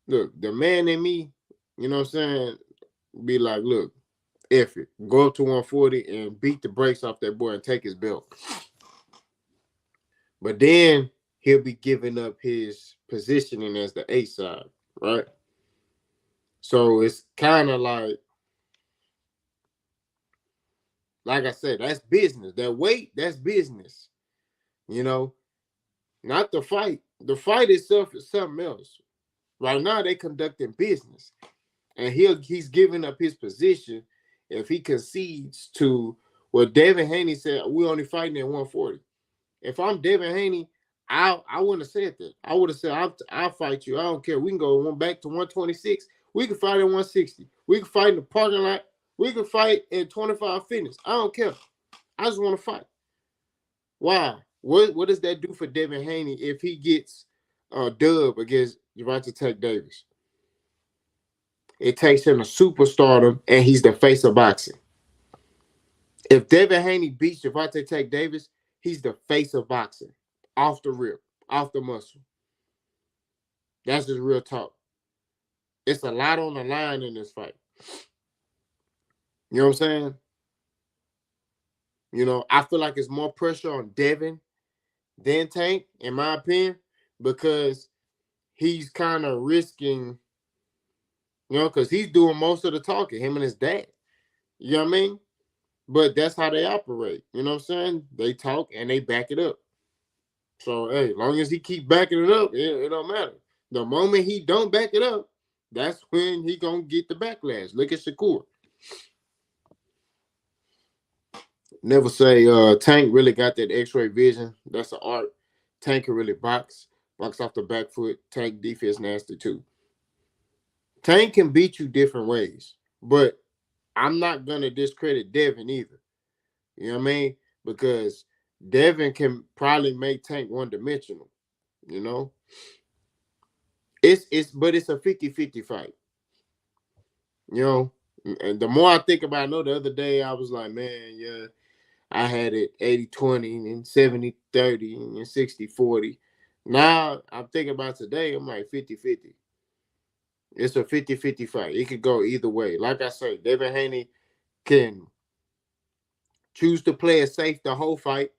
[SPEAKER 1] look, the man in me, you know what I'm saying, be like, look, F it. Go up to 140 and beat the brakes off that boy and take his belt. But then he'll be giving up his positioning as the A side, right? So it's kind of like I said, that's business. That weight, that's business. Not the fight. The fight itself is something else. Right now, they conducting business, and he's giving up his position if he concedes to what Devin Haney said. We're only fighting at 140. If I'm Devin Haney, I wouldn't have said that. I would have said I'll fight you. I don't care. We can go back to 126. We can fight at 160. We can fight in the parking lot. We can fight at 25 fitness. I don't care. I just want to fight. Why? What does that do for Devin Haney if he gets a dub against Gervonta Tank Davis? It takes him to superstardom, and he's the face of boxing. If Devin Haney beats Gervonta Tank Davis, he's the face of boxing. Off the rip, off the muscle. That's just real talk. It's a lot on the line in this fight. You know what I'm saying? I feel like it's more pressure on Devin than Tank, in my opinion, because he's kind of risking, because he's doing most of the talking, him and his dad. You know what I mean? But that's how they operate. You know what I'm saying? They talk and they back it up. So, hey, as long as he keep backing it up, it don't matter. The moment he don't back it up, that's when he gonna get the backlash. Look at Shakur. Never say Tank really got that X-ray vision. That's an art. Tank can really box off the back foot. Tank defense nasty too. Tank can beat you different ways, but I'm not gonna discredit Devin either. You know what I mean? Because Devin can probably make Tank one dimensional. You know, but it's a 50-50 fight. You know, and the more I think about it, I know the other day I was like, man, yeah, I had it 80-20 and 70-30 and 60-40. Now I'm thinking about today, I'm like 50-50. It's a 50-50 fight. It could go either way. Like I say, Devin Haney can choose to play it safe the whole fight,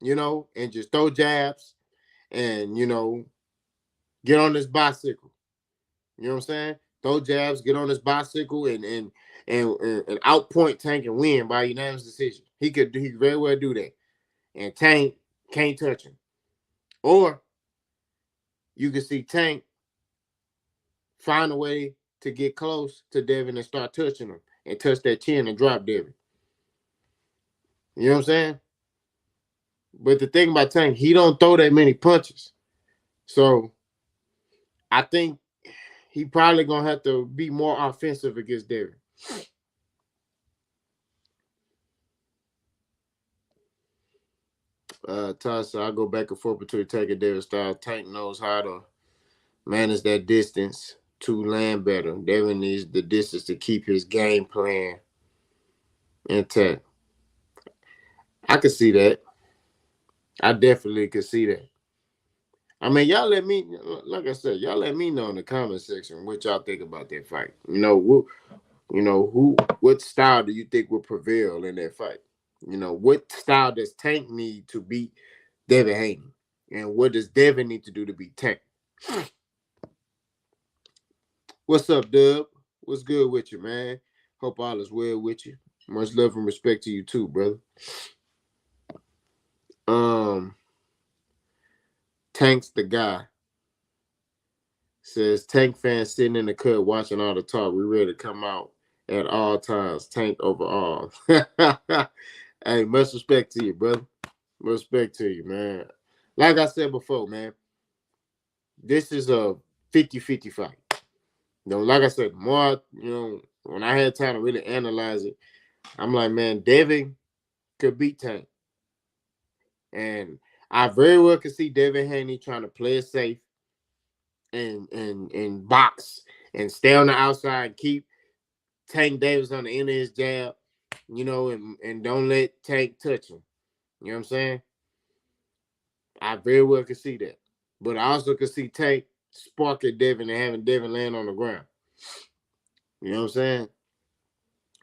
[SPEAKER 1] you know, and just throw jabs and, you know, get on this bicycle. You know what I'm saying? Throw jabs, get on this bicycle and outpoint Tank and win by unanimous decision. He could very well do that. And Tank can't touch him. Or you can see Tank find a way to get close to Devin and start touching him and touch that chin and drop Devin. You know what I'm saying? But the thing about Tank, he don't throw that many punches. So I think he probably gonna have to be more offensive against Devin. Toss, I'll go back and forth between Tank and Devin style. Tank knows how to manage that distance to land better. Devin needs the distance to keep his game plan intact. I could see that. I definitely could see that. I mean, y'all let me, like I said, y'all let me know in the comment section what y'all think about that fight. What style do you think will prevail in that fight? You know, what style does Tank need to beat Devin Haney? And what does Devin need to do to beat Tank? What's up, Dub? What's good with you, man? Hope all is well with you. Much love and respect to you too, brother. Tank's the guy. Says Tank fans sitting in the cut watching all the talk. We ready to come out at all times. Tank overall. Hey, much respect to you, brother. Much respect to you, man. Like I said before, man, this is a 50-50 fight. You know, like I said, more, when I had time to really analyze it, I'm like, man, Devin could beat Tank. And I very well could see Devin Haney trying to play it safe and box and stay on the outside and keep Tank Davis on the end of his jab, and don't let Tank touch him. You know what I'm saying? I very well could see that. But I also could see Tank spark at Devin and having Devin land on the ground. You know what I'm saying?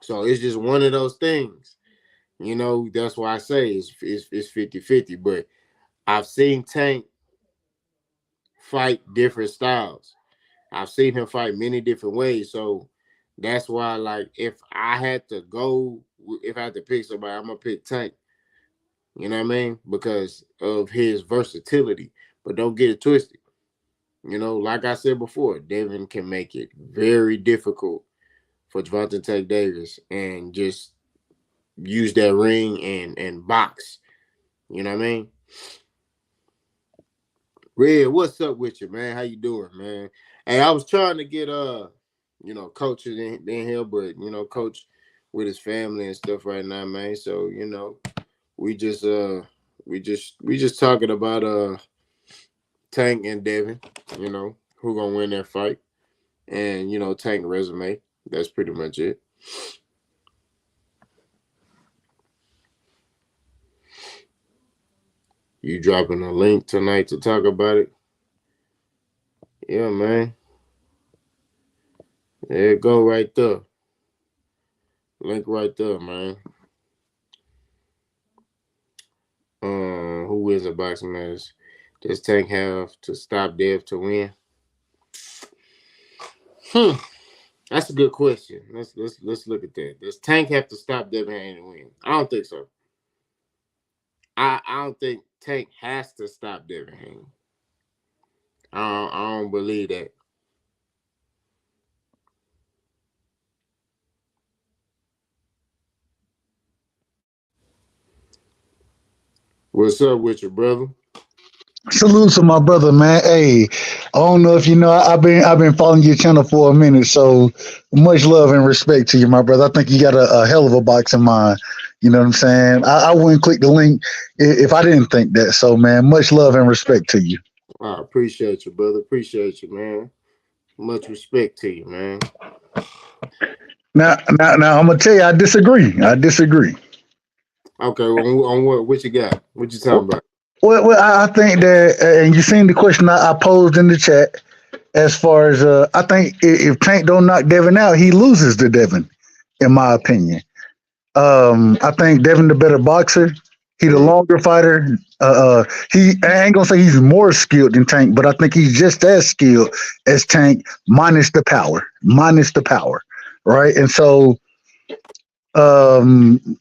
[SPEAKER 1] So it's just one of those things. That's why I say it's 50-50. But I've seen Tank fight different styles. I've seen him fight many different ways. So that's why, like, if I had to pick somebody, I'm going to pick Tank. You know what I mean? Because of his versatility. But don't get it twisted. Like I said before, Devin can make it very difficult for Gervonta Tank Davis and just use that ring and box. You know what I mean? Red, what's up with you, man? How you doing, man? Hey, I was trying to get coaches in here, but coach with his family and stuff right now, man. So, we just talking about Tank and Devin, who gonna win that fight. And Tank resume. That's pretty much it. You dropping a link tonight to talk about it? Yeah, man. There it go right there. Link right there, man. Who wins a boxing match? Does Tank have to stop Dev to win? That's a good question. Let's look at that. Does Tank have to stop Devin Haney to win? I don't think so. I don't think Tank has to stop Devin Haney. I don't believe that. What's up with you, brother?
[SPEAKER 2] Salute to my brother, man. Hey, I don't know if you know, I've been following your channel for a minute, so much love and respect to you, my brother. I think you got a hell of a boxing mind. You know what I'm saying? I wouldn't click the link if I didn't think that. So, man, much love and respect to you.
[SPEAKER 1] I appreciate you, brother. Appreciate you, man. Much respect to you, man.
[SPEAKER 2] Now, I'm gonna tell you, I disagree. I disagree.
[SPEAKER 1] Okay, well, on what you got? What you talking about?
[SPEAKER 2] Well, I think that, and you seen the question I posed in the chat. As far as I think if Tank don't knock Devin out, he loses to Devin, in my opinion. I think Devin the better boxer. He the longer fighter. I ain't gonna say he's more skilled than Tank, but I think he's just as skilled as Tank, minus the power, right? And so, um,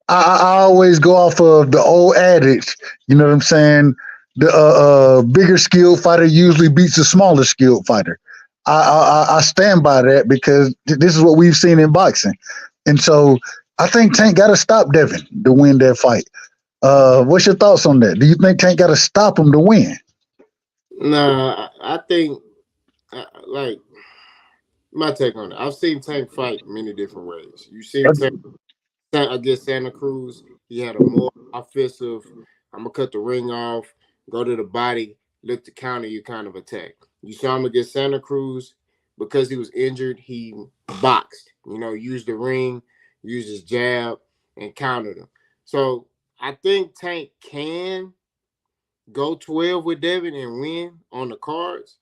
[SPEAKER 2] I always go off of the old adage. You know what I'm saying? The bigger skilled fighter usually beats the smaller skilled fighter. I stand by that because this is what we've seen in boxing, and so I think Tank got to stop Devin to win that fight. What's your thoughts on that? Do you think Tank got to stop him to win?
[SPEAKER 1] Nah, I think like my take on it. I've seen Tank fight many different ways. You seen Tank against Santa Cruz. He had a more offensive. I'm gonna cut the ring off, go to the body, look to counter you kind of attack. You saw him against Santa Cruz because he was injured. He boxed. Used the ring, used his jab, and countered him. So I think Tank can go 12 with Devin and win on the cards,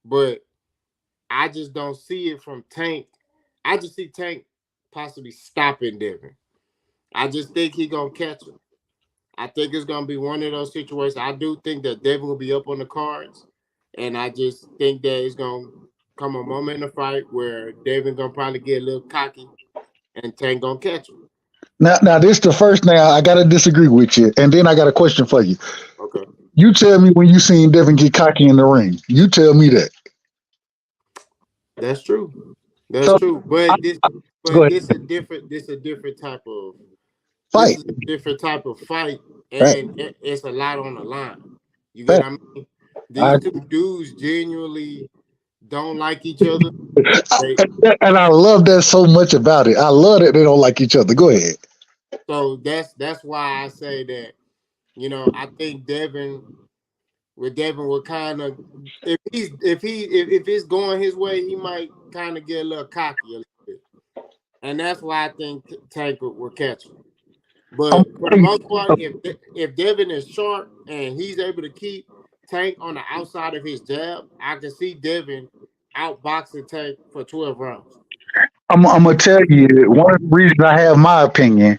[SPEAKER 1] but I just don't see it from Tank. I just see Tank possibly stopping Devin. I just think he's going to catch him. I think it's going to be one of those situations. I do think that Devin will be up on the cards, and I just think that it's going to come a moment in the fight where Devin going to probably get a little cocky, and Tank going to catch him.
[SPEAKER 2] Now, this is the first thing I got to disagree with you, and then I got a question for you.
[SPEAKER 1] Okay.
[SPEAKER 2] You tell me when you seen Devin get cocky in the ring. You tell me that.
[SPEAKER 1] That's true. That's true. But this a different type of
[SPEAKER 2] fight.
[SPEAKER 1] This is a different type of fight, and
[SPEAKER 2] right.
[SPEAKER 1] It's a lot on the line. You get what I mean? These two dudes genuinely don't like each other.
[SPEAKER 2] And I love that so much about it. I love that they don't like each other. Go ahead.
[SPEAKER 1] So that's why I say that, I think Devin will kind of, if it's going his way, he might kind of get a little cocky a little bit. And that's why I think Tank will catch him. But for the most part, if Devin is sharp and he's able to keep Tank on the outside of his jab, I can see Devin outboxing Tank for 12 rounds.
[SPEAKER 2] I'm gonna tell you one of the reasons I have my opinion,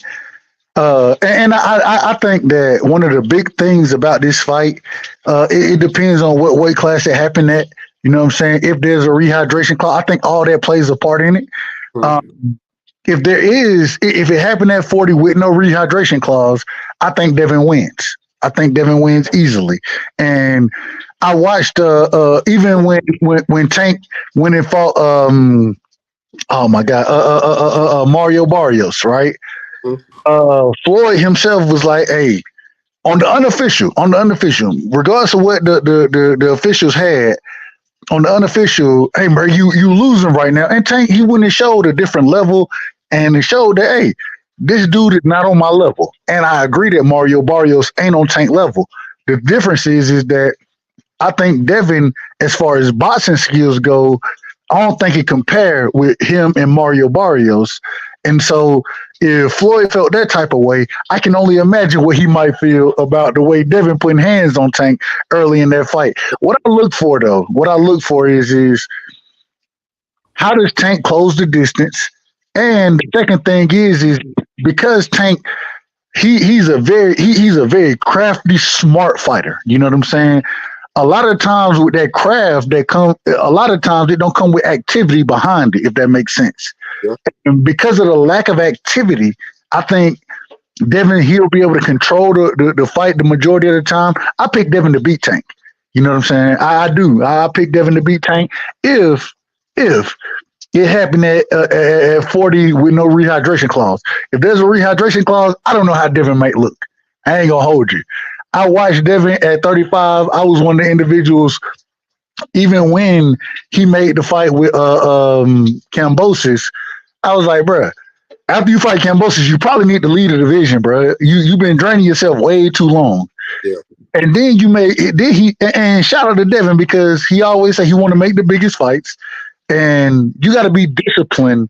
[SPEAKER 2] and I think that one of the big things about this fight, it depends on what weight class it happened at. You know what I'm saying? If there's a rehydration clause, I think all that plays a part in it. If it happened at 40 with no rehydration clause, I think Devin wins. I think Devin wins easily. And I watched even when Tank when it fought oh my God, Mario Barrios, right? Floyd himself was like, hey, on the unofficial, regardless of what the officials had, on the unofficial, hey, bro, you losing right now. And Tank, he went and showed a different level, and it showed that, hey, this dude is not on my level. And I agree that Mario Barrios ain't on Tank level. The difference is that I think Devin, as far as boxing skills go, I don't think it compared with him and Mario Barrios. And so if Floyd felt that type of way, I can only imagine what he might feel about the way Devin putting hands on Tank early in that fight. What I look for, though, is how does Tank close the distance? And the second thing is because Tank, he's a very crafty, smart fighter. You know what I'm saying? A lot of times with that craft, a lot of times it don't come with activity behind it, if that makes sense. Yeah. And because of the lack of activity, I think Devin, he'll be able to control the fight the majority of the time. I pick Devin to beat Tank. You know what I'm saying? I do. I pick Devin to beat Tank if it happened at 40 with no rehydration clause. If there's a rehydration clause, I don't know how Devin might look. I ain't gonna hold you. I watched Devin at 35. I was one of the individuals, even when he made the fight with Kambosos, I was like, bruh, after you fight Kambosos, you probably need to lead the division, bro. You've been draining yourself way too long.
[SPEAKER 1] Yeah.
[SPEAKER 2] And then and shout out to Devin because he always say he want to make the biggest fights, and you got to be disciplined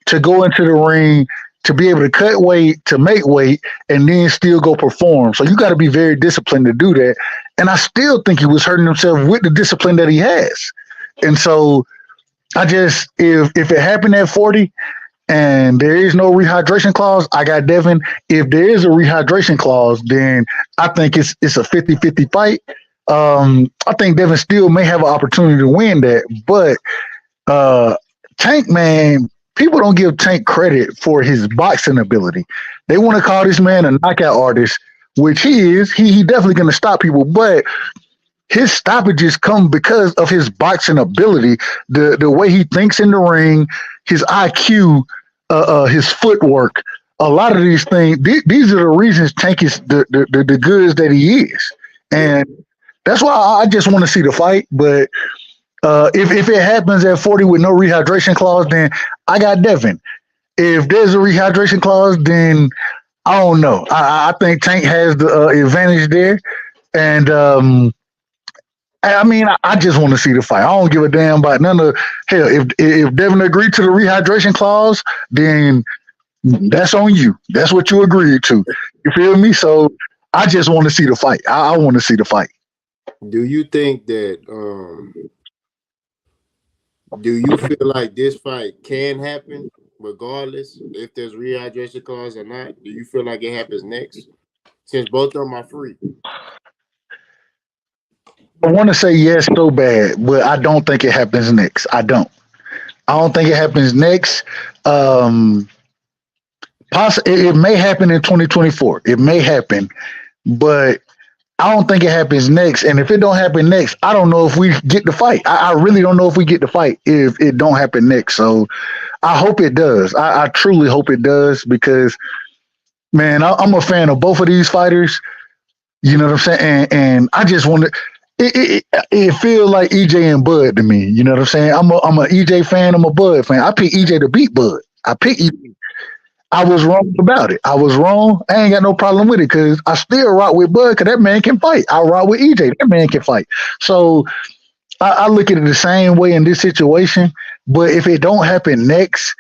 [SPEAKER 2] to go into the ring to be able to cut weight, to make weight, and then still go perform. So you got to be very disciplined to do that. And I still think he was hurting himself with the discipline that he has. And so I just, if it happened at 40 and there is no rehydration clause, I got Devin. If there is a rehydration clause, then I think it's a 50-50 fight. I think Devin still may have an opportunity to win that, but Tank, man, people don't give Tank credit for his boxing ability. They want to call this man a knockout artist, which he is. He definitely going to stop people, but his stoppages come because of his boxing ability, the way he thinks in the ring, his IQ, his footwork. A lot of these things, these are the reasons Tank is the goods that he is. And that's why I just want to see the fight. But if it happens at 40 with no rehydration clause, then I got Devin. If there's a rehydration clause, then I don't know. I think Tank has the advantage there. And I mean, I just want to see the fight. I don't give a damn about none of hell. If Devin agreed to the rehydration clause, then that's on you. That's what you agreed to. You feel me? So I just want to see the fight. I want to see the fight.
[SPEAKER 1] Do you think that? Do you feel like this fight can happen regardless if there's rehydration clause or not? Do you feel like it happens next? Since both of them are free.
[SPEAKER 2] I want to say yes so bad, but I don't think it happens next. I don't think it happens next. It may happen in 2024. It may happen, but I don't think it happens next. And if it don't happen next, I don't know if we get the fight. I really don't know if we get the fight if it don't happen next. So I hope it does. I truly hope it does because, man, I'm a fan of both of these fighters. You know what I'm saying? And I just want to. It feels like EJ and Bud to me. You know what I'm saying? I'm a EJ fan. I'm a Bud fan. I picked EJ to beat Bud. I picked EJ. I was wrong about it. I was wrong. I ain't got no problem with it because I still rock with Bud because that man can fight. I rock with EJ. That man can fight. So I look at it the same way in this situation. But if it don't happen next,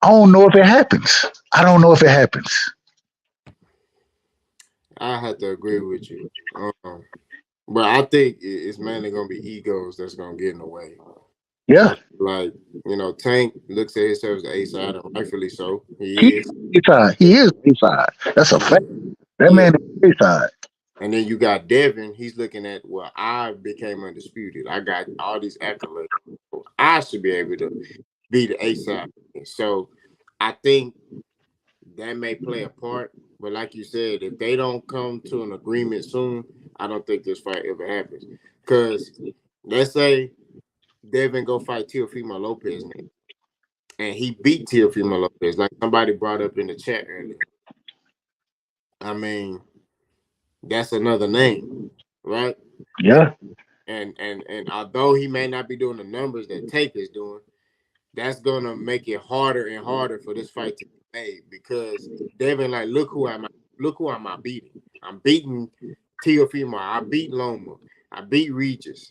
[SPEAKER 2] I don't know if it happens. I don't know if it happens.
[SPEAKER 1] I have to agree with you. But I think it's mainly going to be egos that's going to get in the way.
[SPEAKER 2] Yeah.
[SPEAKER 1] Like, Tank looks at himself as the A-side, and rightfully so. He is.
[SPEAKER 2] A-side. He is A-side. That's a fact. That man is A-side.
[SPEAKER 1] And then you got Devin. He's looking at, well, I became undisputed. I got all these accolades. I should be able to be the A-side. So I think that may play a part. But like you said, if they don't come to an agreement soon, I don't think this fight ever happens. Because let's say Devin go fight Teofimo Lopez now, and he beat Teofimo Lopez, like somebody brought up in the chat earlier. I mean, that's another name, right?
[SPEAKER 2] Yeah.
[SPEAKER 1] And although he may not be doing the numbers that Tank is doing, that's gonna make it harder and harder for this fight to be made because Devin, like, look who am I beating? I'm beating Teofimo. I beat Loma. I beat Regis.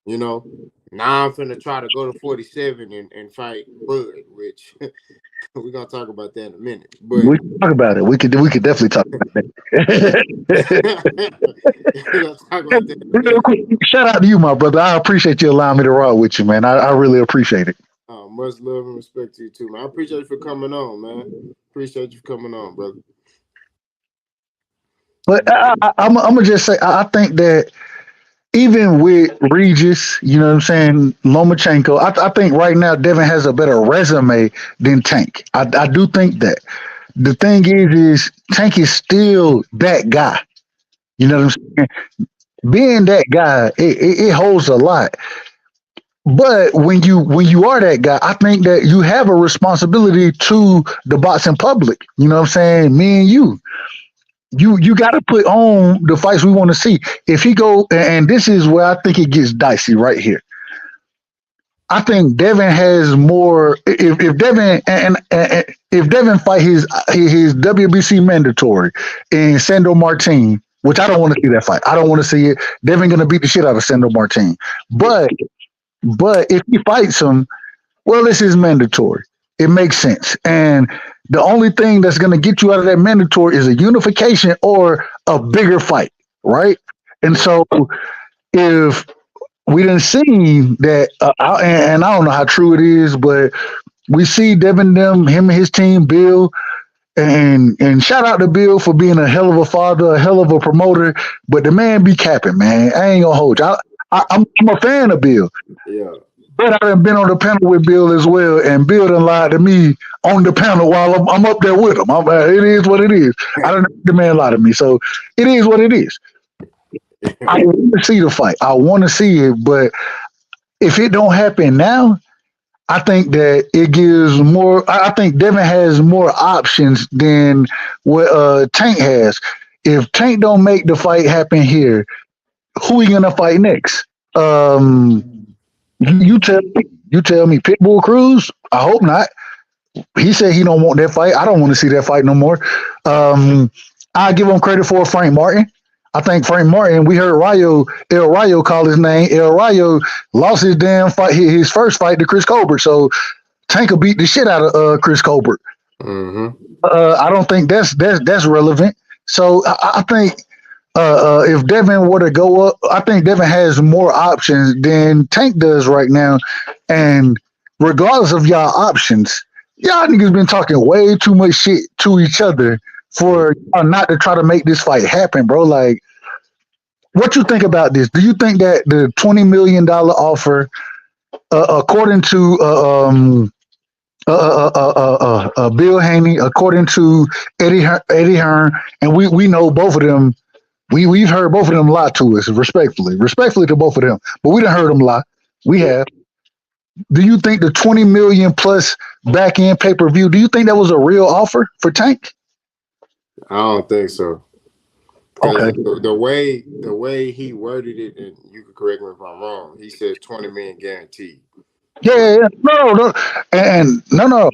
[SPEAKER 1] Now I'm finna try to go to 47 and fight Bud, which we're gonna talk about that in a minute. But
[SPEAKER 2] we can talk about it. We could definitely talk about that.
[SPEAKER 1] talk about that.
[SPEAKER 2] Real quick, shout out to you, my brother. I appreciate you allowing me to rock with you, man. I really appreciate it.
[SPEAKER 1] Much love and respect to you too, man. I appreciate you for coming on, man. Appreciate you for coming on, brother.
[SPEAKER 2] But I'm gonna just say I think that even with Regis, you know what I'm saying, Lomachenko, I think right now Devin has a better resume than Tank. I do think that. The thing is Tank is still that guy. You know what I'm saying? Being that guy, it holds a lot. But when you are that guy, I think that you have a responsibility to the boxing public. You know what I'm saying? Me and you. You got to put on the fights we want to see. If he go, and this is where I think it gets dicey right here. I think Devin has more. If Devin and if Devin fight his WBC mandatory and Sandor Martin, which I don't want to see that fight. I don't want to see it. Devin gonna beat the shit out of Sandor Martin.
[SPEAKER 1] Yeah.
[SPEAKER 2] But if he fights him, well, this is mandatory. It makes sense. And the only thing that's going to get you out of that mandatory is a unification or a bigger fight, right? And so if we didn't see that, and I don't know how true it is, but we see Devin them, him and his team, Bill, and shout out to Bill for being a hell of a father, a hell of a promoter. But the man be capping, man. I ain't gonna hold you. I'm a fan of Bill.
[SPEAKER 1] Yeah.
[SPEAKER 2] But I done been on the panel with Bill as well, and Bill done lied to me on the panel while I'm up there with him. It is what it is. I don't the man lie to me, so it is what it is. I want to see the fight. I want to see it, but if it don't happen now, I think that it gives more. I think Devin has more options than what Tank has. If Tank don't make the fight happen here, who he gonna fight next? You tell me, Pitbull Cruz. I hope not. He said he don't want that fight. I don't want to see that fight no more. I give him credit for Frank Martin. I think Frank Martin. We heard El Rayo call his name. El Rayo lost his damn fight, his first fight to Chris Colbert. So Tank will beat the shit out of Chris Colbert.
[SPEAKER 1] Mm-hmm.
[SPEAKER 2] I don't think that's relevant. So I think if Devin were to go up, I think Devin has more options than Tank does right now. And regardless of y'all options, y'all niggas been talking way too much shit to each other for y'all not to try to make this fight happen, bro. Like, what you think about this? Do you think that the $20 million offer, according to Bill Haney, according to Eddie Hearn, and we know both of them. We've heard both of them lie to us, respectfully to both of them, but we didn't heard them lie. We have. Do you think the 20 million plus back end pay per view? Do you think that was a real offer for Tank?
[SPEAKER 1] I don't think so.
[SPEAKER 2] Okay.
[SPEAKER 1] The way he worded it, and you can correct me if I'm wrong. He says 20 million guaranteed.
[SPEAKER 2] Yeah. No. And no.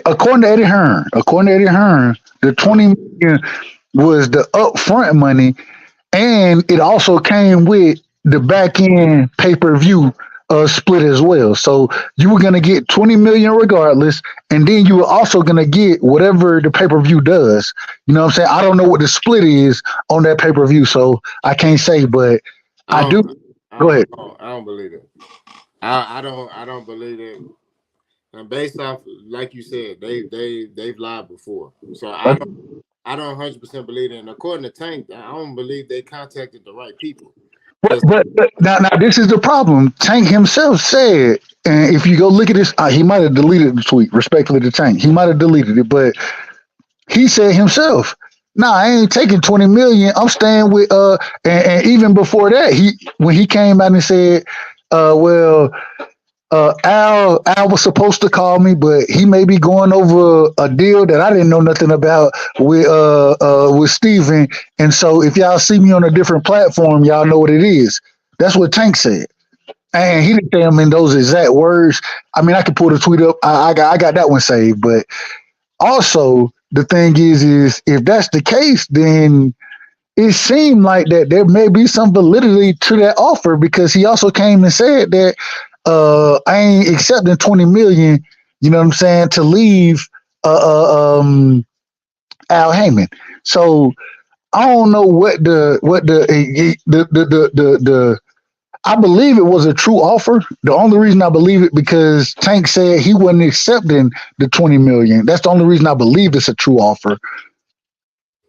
[SPEAKER 2] According to Eddie Hearn, the 20 million was the upfront money, and it also came with the back end pay per view split as well. So you were gonna get 20 million regardless, and then you were also gonna get whatever the pay per view does. You know what I'm saying? I don't know what the split is on that pay per view, so I can't say, but I do. Go ahead.
[SPEAKER 1] I don't believe it. I don't believe it. And based off, like you said, they've lied before. So I don't 100% believe it. And according to Tank, I don't believe they contacted the right people.
[SPEAKER 2] But now this is the problem. Tank himself said, and if you go look at this, he might have deleted the tweet. Respectfully to Tank, he might have deleted it, but he said himself, "Nah, I ain't taking 20 million. I'm staying with." And even before that, when he came out and said, "Well, Al was supposed to call me, but he may be going over a deal that I didn't know nothing about with Steven. And so if y'all see me on a different platform, y'all know what it is." That's what Tank said. And he didn't say them in those exact words. I mean, I could pull the tweet up. I got that one saved. But also the thing is if that's the case, then it seemed like that there may be some validity to that offer, because he also came and said that I ain't accepting 20 million, you know what I'm saying, to leave Al Heyman. So I don't know what the I believe it was a true offer. The only reason I believe it because Tank said he wasn't accepting the 20 million. That's the only reason I believe it's a true offer.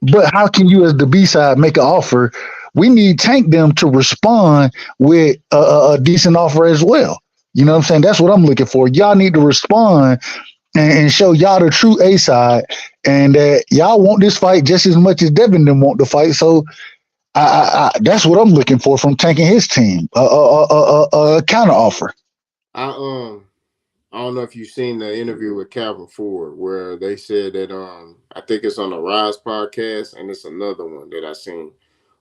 [SPEAKER 2] But how can you, as the B side, make an offer? We need Tank them to respond with a decent offer as well. You know what I'm saying? That's what I'm looking for. Y'all need to respond and show y'all the true A side, and that y'all want this fight just as much as Devin them want the fight. So I that's what I'm looking for from Tank and his team. A counter offer.
[SPEAKER 1] I don't know if you've seen the interview with Calvin Ford where they said that I think it's on the Rise podcast, and it's another one that I seen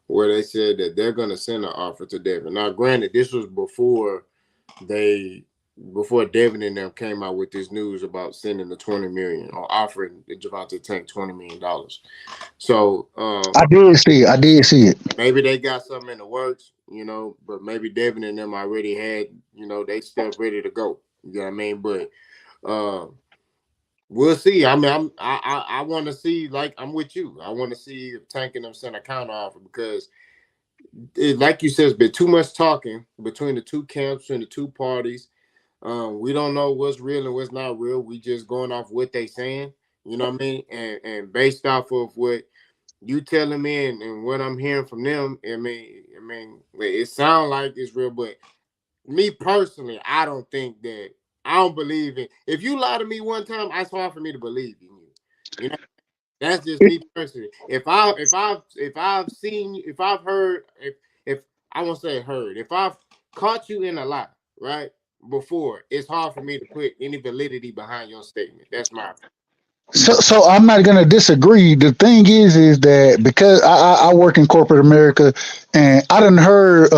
[SPEAKER 1] where they said that they're gonna send an offer to Devin. Now, granted, this was before they before Devin and them came out with this news about sending the 20 million or offering the Javante Tank $20 million. So
[SPEAKER 2] I did see it. I did see it.
[SPEAKER 1] maybe they got something in the works, but maybe Devin and them already had, they stuff ready to go. You know what I mean? But we'll see. I mean, I want to see, like, I'm with you. I want to see if Tank and them send a counter offer because, like you said, it's been too much talking between the two camps and the two parties. We don't know what's real and what's not real. We just going off what they saying. You know what I mean? And based off of what you telling me and what I'm hearing from them, I mean, it sounds like it's real, but me personally, I don't believe in. If you lie to me one time, it's hard for me to believe in you. You know, that's just me personally. If I've caught you in a lie, right? Before, it's hard for me to put any validity behind your statement. That's my opinion.
[SPEAKER 2] So I'm not gonna disagree. The thing is that because I work in corporate America, and I done heard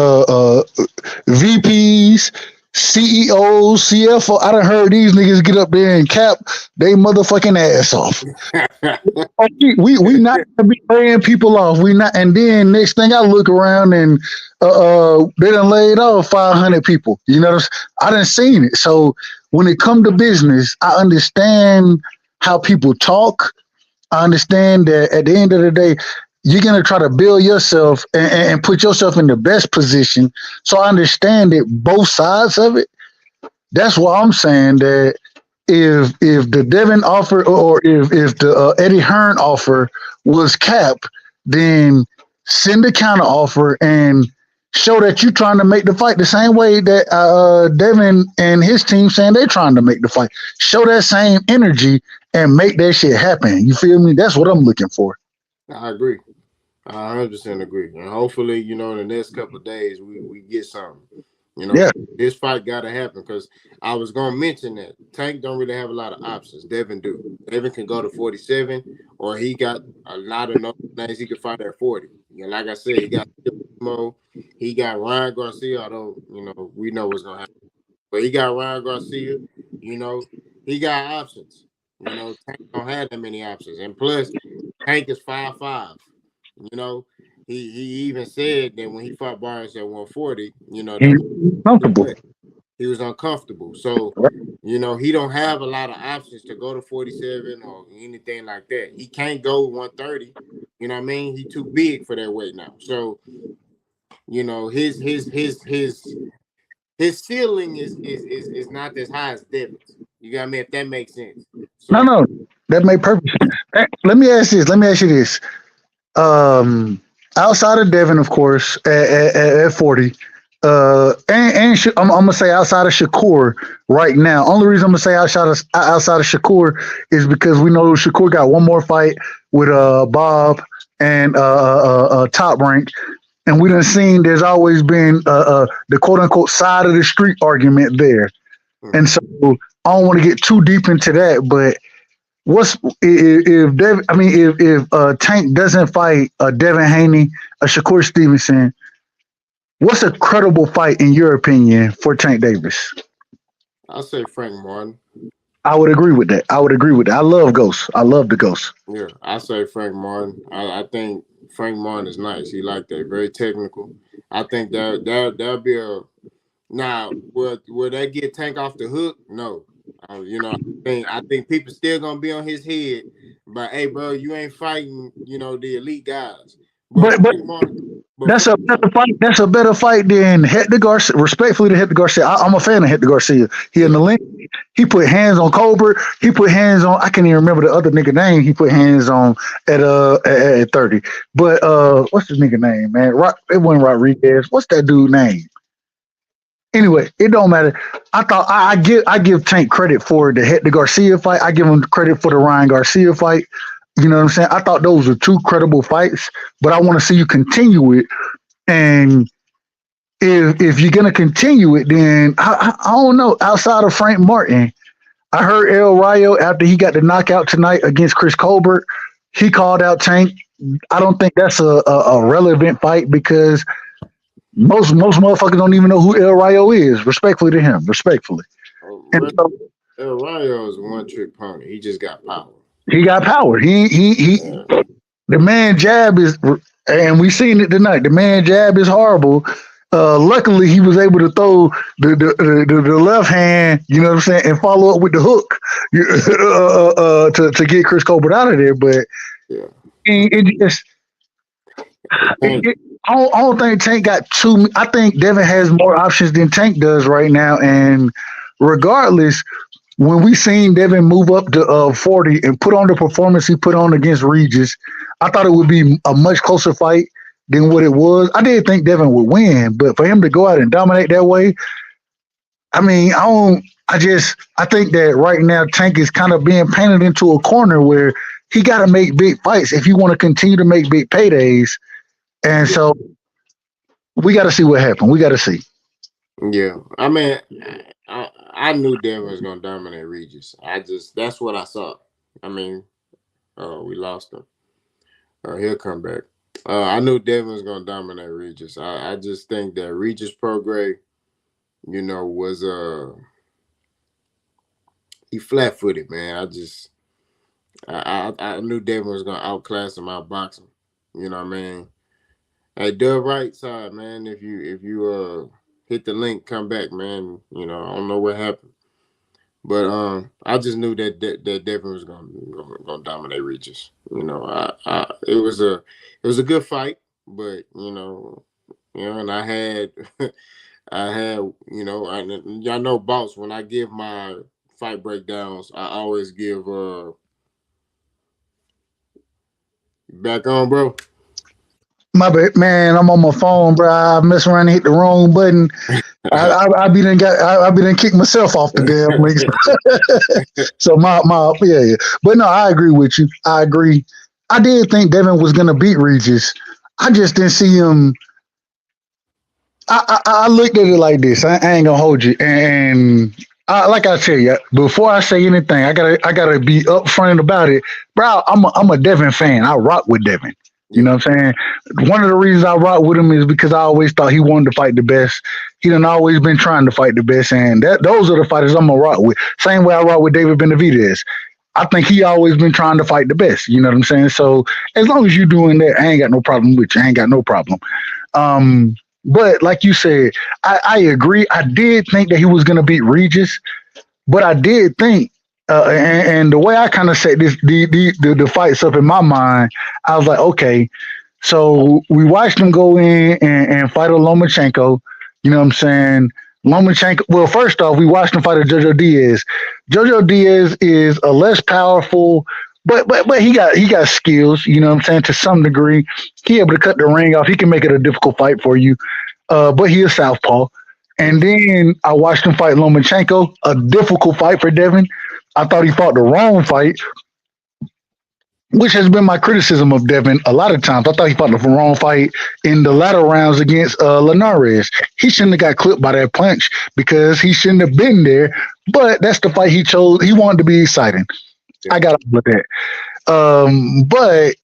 [SPEAKER 2] VPs, CEOs, CFO. I done heard these niggas get up there and cap they motherfucking ass off. we not gonna be paying people off. We not, and then next thing I look around and they done laid off 500 people. You know, I done seen it. So when it come to business, I understand how people talk. I understand that at the end of the day, you're gonna try to build yourself and put yourself in the best position. So I understand it, both sides of it. That's why I'm saying that if the Devin offer or if the Eddie Hearn offer was capped, then send a counter offer and show that you're trying to make the fight the same way that Devin and his team saying they're trying to make the fight. Show that same energy and make that shit happen. You feel me? That's what I'm looking for.
[SPEAKER 1] I agree. I 100% agree. And hopefully, in the next couple of days, we get something. This fight got to happen because I was going to mention that Tank don't really have a lot of options. Devin do. Devin can go to 47, or he got a lot of names he could fight at 40. Like I said, he got Mo, he got Ryan Garcia, although, we know what's going to happen. But he got Ryan Garcia, he got options. Tank don't have that many options. And plus, Tank is 5'5". He even said that when he fought Barnes at 140, he was uncomfortable. So, he don't have a lot of options to go to 47 or anything like that. He can't go 130. You know what I mean? He's too big for that weight now. So, his ceiling is not as high as Devin's. You got me? If that makes sense. So,
[SPEAKER 2] no, that made perfect sense. Let me ask you this. Outside of Devin, of course, at 40, and I'm gonna say outside of Shakur right now. Only reason I'm gonna say outside of Shakur is because we know Shakur got one more fight with Bob and Top Rank. And we done seen there's always been the quote unquote side of the street argument there. And so I don't want to get too deep into that, but if Tank doesn't fight Devin Haney, Shakur Stevenson, what's a credible fight in your opinion for Tank Davis?
[SPEAKER 1] I'll say Frank Martin.
[SPEAKER 2] I would agree with that. I love Ghost. I love the Ghost.
[SPEAKER 1] Yeah, I say Frank Martin. I think Frank Martin is nice. He like that. Very technical. I think that'll be a. Now, will that get Tank off the hook? No. I think people still gonna be on his head. But hey, bro, you ain't fighting. The elite guys.
[SPEAKER 2] But that's a better fight. That's a better fight than Hector Garcia. Respectfully to Hector Garcia, I'm a fan of Hector Garcia. He in the link. He put hands on Colbert. He put hands on. I can't even remember the other nigga name. He put hands on at 30. But what's his nigga name, man? It wasn't Rodriguez. What's that dude name? Anyway, it don't matter. I thought I give Tank credit for the Hector Garcia fight. I give him credit for the Ryan Garcia fight. You know what I'm saying? I thought those were two credible fights, but I want to see you continue it. And if you're gonna continue it, then I don't know. Outside of Frank Martin, I heard El Rayo after he got the knockout tonight against Chris Colbert, he called out Tank. I don't think that's a relevant fight because most motherfuckers don't even know who El Rayo is. Respectfully to him, respectfully. And so
[SPEAKER 1] El Rayo is a one trick pony. He just got power.
[SPEAKER 2] he got power.
[SPEAKER 1] Yeah.
[SPEAKER 2] The man jab is, and we seen it tonight. The man jab is horrible. Luckily, he was able to throw the left hand, you know what I'm saying, and follow up with the hook to get Chris Colbert out of there. But
[SPEAKER 1] Yeah.
[SPEAKER 2] it just, I don't think Tank got too. I think Devin has more options than Tank does right now. And regardless, when we seen Devin move up to 40 and put on the performance he put on against Regis, I thought it would be a much closer fight than what it was. I didn't think Devin would win, but for him to go out and dominate that way, I mean, I think that right now Tank is kind of being painted into a corner where he got to make big fights if you want to continue to make big paydays. And so we got to see what happens. We got to see.
[SPEAKER 1] Yeah. I mean, I knew Devin was gonna dominate Regis. That's what I saw. I mean, we lost him. He'll come back. I knew Devin was gonna dominate Regis. I just think that Regis Prograis, was he flat footed, man. I knew Devin was gonna outclass him, outbox him. You know what I mean? Hey, Dub right side, man. If you hit the link, come back, man. I don't know what happened. But I just knew that Devin was gonna dominate Regis. It was a good fight, but and I had y'all know, boss. When I give my fight breakdowns, I always give back on, bro.
[SPEAKER 2] My bad, man. I'm on my phone, bro. I mess around and hit the wrong button. I be done kicked myself off the damn link. So my yeah. But no, I agree with you. I agree. I did think Devin was gonna beat Regis. I just didn't see him. I looked at it like this. I ain't gonna hold you. And like I tell you, before I say anything, I gotta be upfront about it, bro. I'm a Devin fan. I rock with Devin. You know what I'm saying? One of the reasons I rock with him is because I always thought he wanted to fight the best. He done always been trying to fight the best, and those are the fighters I'm gonna rock with. Same way I rock with David Benavidez. I think he always been trying to fight the best. You know what I'm saying? So as long as you're doing that, I ain't got no problem with you. I ain't got no problem. But like you said, I agree. I did think that he was gonna beat Regis, but I did think. And the way I kind of set the fights up in my mind, I was like, okay, so we watched him go in and fight a Lomachenko. You know what I'm saying? Lomachenko. Well, first off, we watched him fight a Jojo Diaz. Jojo Diaz is a less powerful, but he got skills. You know what I'm saying? To some degree, he able to cut the ring off. He can make it a difficult fight for you. But he is southpaw. And then I watched him fight Lomachenko, a difficult fight for Devin. I thought he fought the wrong fight, which has been my criticism of Devin a lot of times. I thought he fought the wrong fight in the latter rounds against Linares. He shouldn't have got clipped by that punch because he shouldn't have been there. But that's the fight he chose. He wanted to be exciting. Yeah. I got up with that. But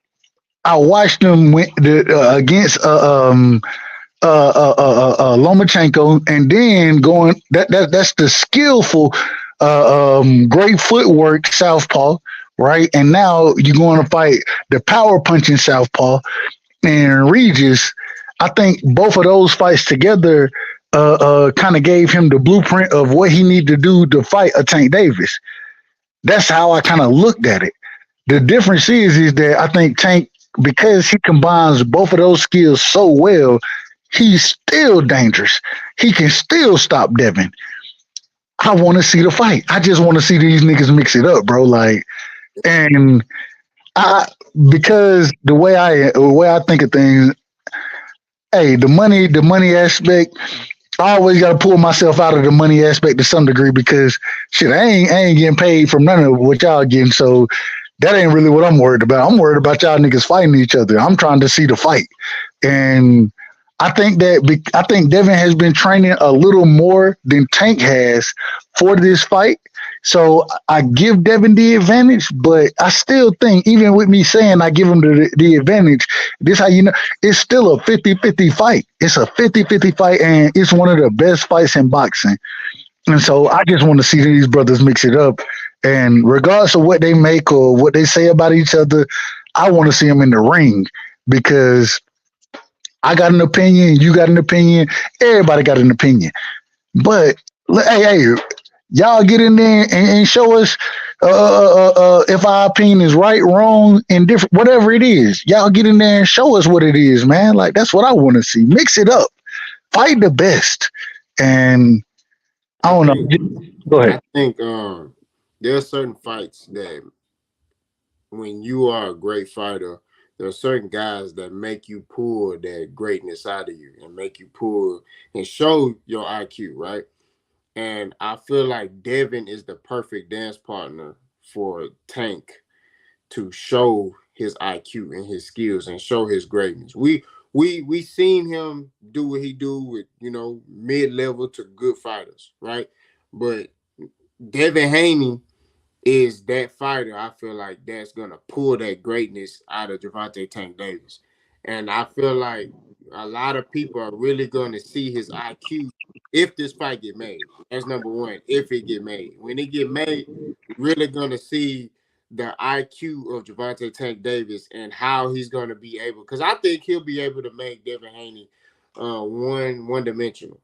[SPEAKER 2] I watched him against Lomachenko, and then going that's the skillful. Great footwork southpaw, right? And now you're going to fight the power punching southpaw and Regis. I think both of those fights together kind of gave him the blueprint of what he needed to do to fight a Tank Davis. That's how I kind of looked at it. The difference is that I think Tank, because he combines both of those skills so well, he's still dangerous. He can still stop Devin. I want to see the fight. I just want to see these niggas mix it up, bro. And because the way I think of things, hey, the money aspect, I always got to pull myself out of the money aspect to some degree because shit, I ain't getting paid from none of what y'all getting. So that ain't really what I'm worried about. I'm worried about y'all niggas fighting each other. I'm trying to see the fight, and I think Devin has been training a little more than Tank has for this fight. So I give Devin the advantage, but I still think, even with me saying I give him the advantage, this how you know it's still a 50-50 fight. It's a 50-50 fight, and it's one of the best fights in boxing. And so I just want to see these brothers mix it up. And regardless of what they make or what they say about each other, I want to see them in the ring because I got an opinion, you got an opinion, everybody got an opinion. But hey, y'all get in there and show us if our opinion is right, wrong, and different, whatever it is. Y'all get in there and show us what it is, man. Like that's what I want to see. Mix it up, fight the best, and I
[SPEAKER 1] I
[SPEAKER 2] don't know.
[SPEAKER 1] think
[SPEAKER 2] Go ahead.
[SPEAKER 1] I think there are certain fights that when you are a great fighter, there are certain guys that make you pull that greatness out of you and make you pull and show your IQ, right? And I feel like Devin is the perfect dance partner for Tank to show his IQ and his skills and show his greatness. We seen him do what he do with mid level to good fighters, right? But Devin Haney is that fighter. I feel like that's gonna pull that greatness out of Gervonta Tank Davis, and I feel like a lot of people are really gonna see his IQ if this fight get made. That's number one. If it get made, when it get made, really gonna see the IQ of Gervonta Tank Davis and how he's gonna be able. Because I think he'll be able to make Devin Haney one dimensional.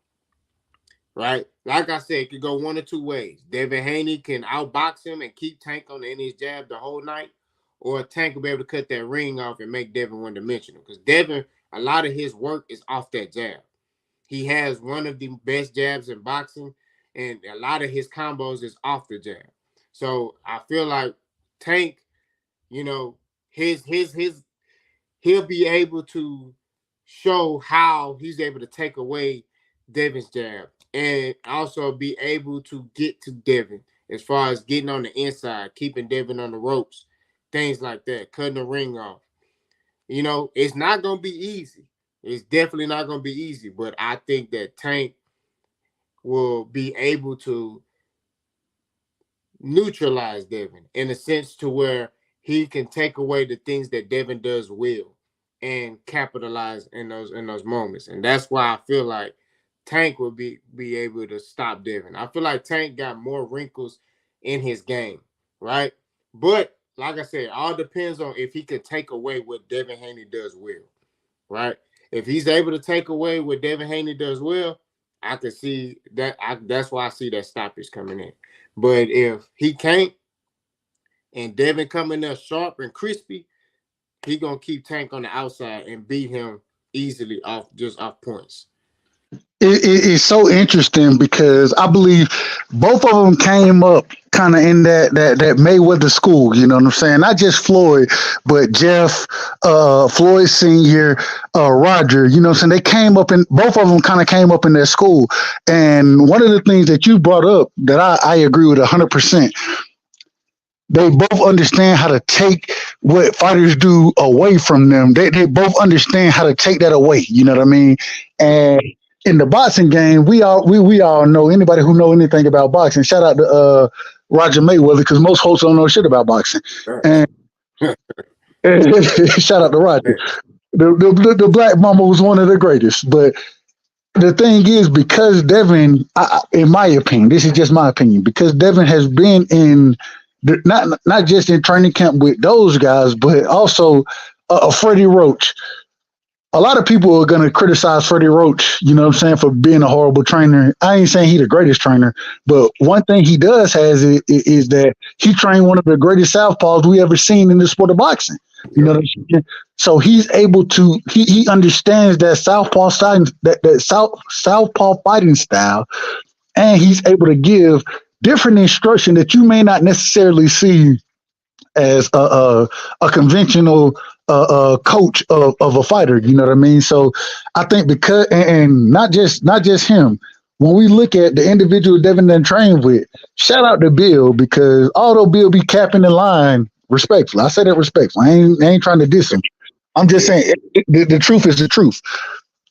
[SPEAKER 1] Right? Like I said, it could go one or two ways. Devin Haney can outbox him and keep Tank on the end of his jab the whole night, or Tank will be able to cut that ring off and make Devin one dimensional. Because Devin, a lot of his work is off that jab. He has one of the best jabs in boxing, and a lot of his combos is off the jab. So I feel like Tank, you know, his he'll be able to show how he's able to take away Devin's jab and also be able to get to Devin as far as getting on the inside, keeping Devin on the ropes, things like that, cutting the ring off. It's not going to be easy. It's definitely not going to be easy, but I think that Tank will be able to neutralize Devin in a sense to where he can take away the things that Devin does well and capitalize in those moments. And that's why I feel like Tank will be able to stop Devin. I feel like Tank got more wrinkles in his game, right? But like I said, all depends on if he could take away what Devin Haney does well, right? If he's able to take away what Devin Haney does well, I can see that. That's why I see that stoppage coming in. But if he can't, and Devin coming there sharp and crispy, he gonna keep Tank on the outside and beat him easily off points.
[SPEAKER 2] It's so interesting because I believe both of them came up kind of in that Mayweather school. You know what I'm saying? Not just Floyd, but Jeff, Floyd Senior, Roger. You know what I'm saying? They came up in both of them kind of came up in their school. And one of the things that you brought up that I agree with 100%. They both understand how to take what fighters do away from them. They both understand how to take that away. You know what I mean? And in the boxing game, we all know, anybody who know anything about boxing. Shout out to Roger Mayweather because most hosts don't know shit about boxing. And shout out to Roger. The Black Mamba was one of the greatest. But the thing is, because Devin, in my opinion, this is just my opinion, because Devin has been in not just in training camp with those guys, but also Freddie Roach. A lot of people are going to criticize Freddie Roach, you know what I'm saying, for being a horrible trainer. I ain't saying he's the greatest trainer, but one thing he does has is that he trained one of the greatest southpaws we ever seen in the sport of boxing. You know what I'm saying? So he's able to, he understands that southpaw style, that southpaw fighting style, and he's able to give different instruction that you may not necessarily see as a conventional coach of a fighter. You know what I mean? So I think because and not just him. When we look at the individual Devin done trained with, shout out to Bill, because although Bill be capping the line respectfully, I say that respectfully. I ain't trying to diss him. I'm just saying the truth is the truth.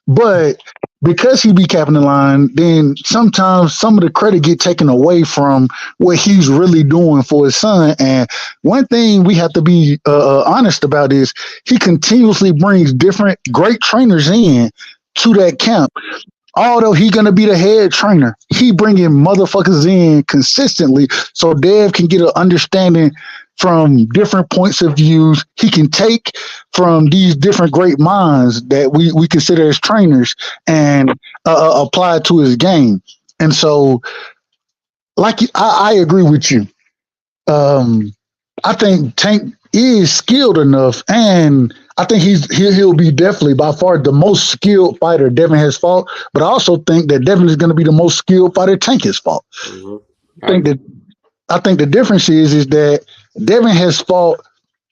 [SPEAKER 2] But because he be capping the line, then sometimes some of the credit get taken away from what he's really doing for his son. And one thing we have to be honest about is he continuously brings different great trainers in to that camp. Although he gonna be the head trainer, he bringing motherfuckers in consistently so Dev can get an understanding from different points of views. He can take from these different great minds that we consider as trainers and apply it to his game. And so, I agree with you. Um, I think Tank is skilled enough, and I think he'll be definitely by far the most skilled fighter Devin has fought. But I also think that Devin is going to be the most skilled fighter Tank has fought.
[SPEAKER 1] Mm-hmm.
[SPEAKER 2] I think the difference is that Devin has fought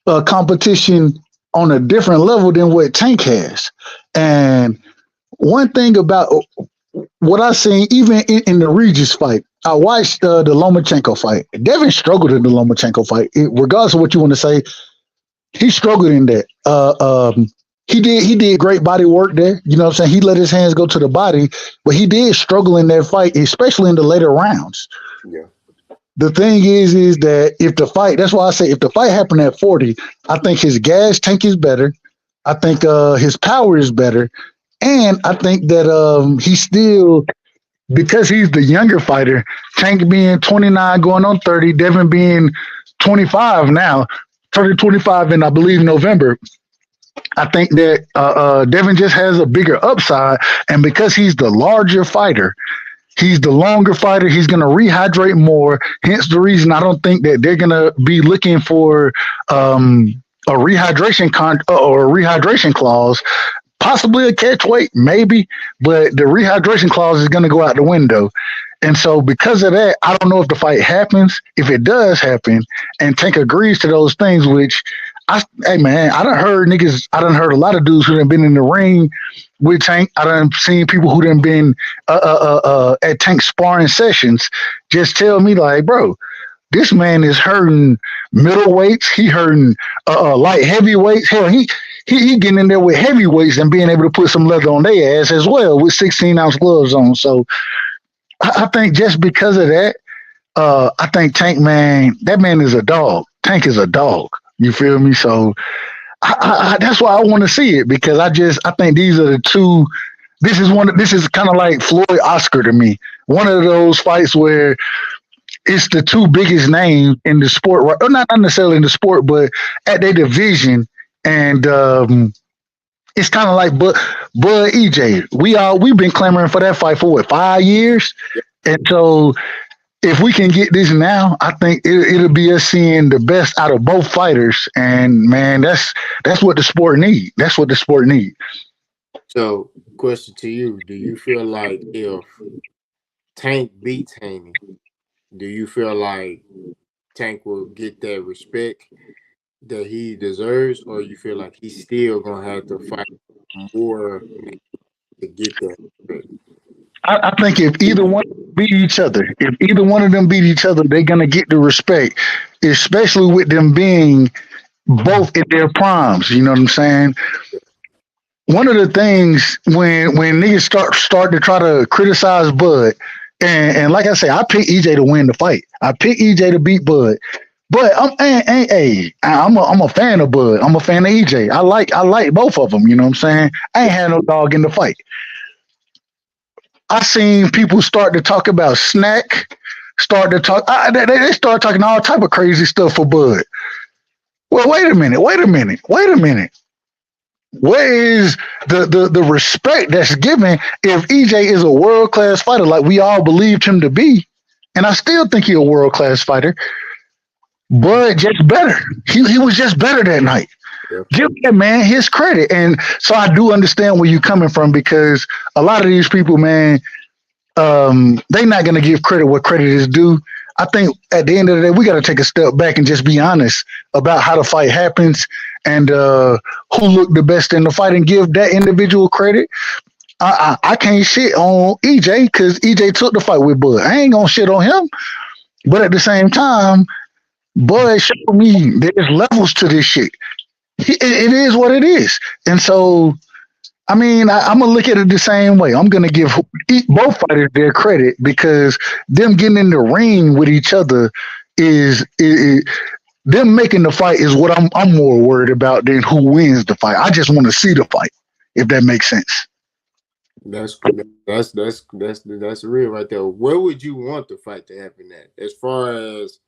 [SPEAKER 2] a competition on a different level than what Tank has. And one thing about what I seen, even in the Regis fight, I watched the Lomachenko fight. Devin struggled in the Lomachenko fight. Regardless of what you want to say, he struggled in that. He did great body work there. You know what I'm saying? He let his hands go to the body, but he did struggle in that fight, especially in the later rounds.
[SPEAKER 1] Yeah.
[SPEAKER 2] The thing is that that's why I say if the fight happened at 40, I think his gas tank is better. I think his power is better. And I think that he's still, because he's the younger fighter, Tank being 29 going on 30, Devin being 25 now, 25 in, I believe, November. I think that Devin just has a bigger upside. And because he's the larger fighter, he's the longer fighter, he's going to rehydrate more. Hence the reason I don't think that they're going to be looking for a rehydration or a rehydration clause. Possibly a catch weight, maybe, but the rehydration clause is going to go out the window. And so because of that, I don't know if the fight happens. If it does happen and Tank agrees to those things, which I done heard a lot of dudes who done been in the ring with Tank. I done seen people who done been at Tank sparring sessions just tell me like, bro, this man is hurting middleweights. He hurting light heavyweights. Hell, he getting in there with heavyweights and being able to put some leather on their ass as well with 16-ounce gloves on. So I think just because of that, I think Tank, man, that man is a dog. Tank is a dog. You feel me? So that's why I want to see it, because I think these are the two. This is kind of like Floyd Oscar to me. One of those fights where it's the two biggest names in the sport, right? Or not necessarily in the sport, but at their division. And it's kind of like Bud EJ. We've been clamoring for that fight for 5 years, and so if we can get this now, I think it'll be us seeing the best out of both fighters. And man, that's what the sport needs. That's what the sport needs.
[SPEAKER 1] So, question to you: do you feel like if Tank beats Haney, do you feel like Tank will get that respect that he deserves, or you feel like he's still gonna have to fight more to get that respect?
[SPEAKER 2] I think if either one beat each other, they're gonna get the respect, especially with them being both in their primes. You know what I'm saying? One of the things when niggas start to try to criticize Bud, and like I say, I picked EJ to win the fight. I picked EJ to beat Bud. But I'm a fan of Bud. I'm a fan of EJ. I like both of them. You know what I'm saying? I ain't had no dog in the fight. I seen people start to talk about Snack. They start talking all type of crazy stuff for Bud. Well, wait a minute. Where is the respect that's given if EJ is a world class fighter like we all believed him to be? And I still think he's a world class fighter. Bud just better. He was just better that night. Yeah. Give that man his credit. And so I do understand where you're coming from, because a lot of these people, man, they're not going to give credit where credit is due. I think at the end of the day, we got to take a step back and just be honest about how the fight happens and who looked the best in the fight and give that individual credit. I can't shit on EJ because EJ took the fight with Bud. I ain't going to shit on him. But at the same time, Bud showed me there's levels to this shit. It is what it is. And so, I mean, I'm going to look at it the same way. I'm going to give both fighters their credit, because them getting in the ring with each other is them making the fight is what I'm more worried about than who wins the fight. I just want to see the fight, if that makes sense.
[SPEAKER 1] That's that's real right there. Where would you want the fight to happen at? As far as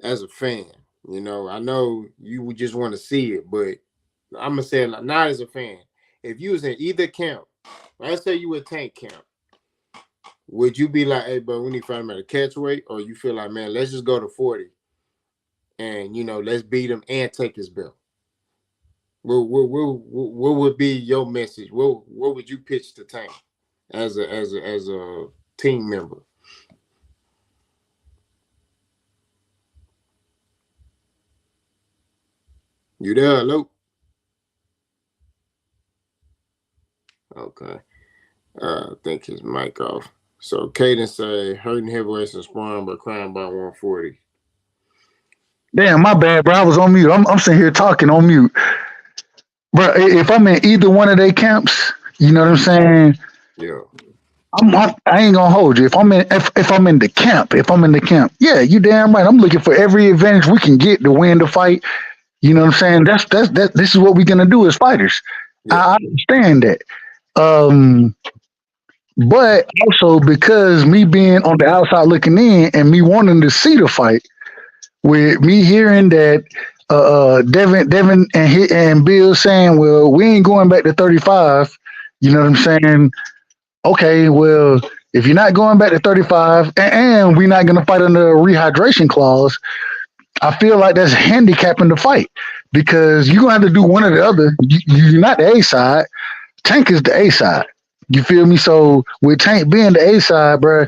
[SPEAKER 1] a fan, I know you would just want to see it, but I'm gonna say it like, not as a fan. If you was in either camp, let's say you were Tank camp, would you be like, hey, bro, we need to fight him at a catch weight, or you feel like, man, let's just go to 40 and let's beat him and take his belt? What would be your message? What would you pitch to Tank as a team member? You there, hello? Okay. I think his mic off. So Caden say hurting heavyweights and sparring but crying about 140.
[SPEAKER 2] Damn, my bad, bro. I was on mute. I'm sitting here talking on mute. Bro, if I'm in either one of their camps, you know what I'm saying?
[SPEAKER 1] Yeah.
[SPEAKER 2] I ain't gonna hold you. If I'm in the camp, yeah, you damn right. I'm looking for every advantage we can get to win the fight. You know what I'm saying? That's this is what we're gonna do as fighters. Yeah. I understand that. But also because me being on the outside looking in and me wanting to see the fight, with me hearing that Devin and Bill saying, well, we ain't going back to 35. You know what I'm saying? Okay, well, if you're not going back to 35 and we're not going to fight under a rehydration clause, I feel like that's handicapping the fight because you're going to have to do one or the other. You're not the A side. Tank is the A side. You feel me? So with Tank being the A side, bro,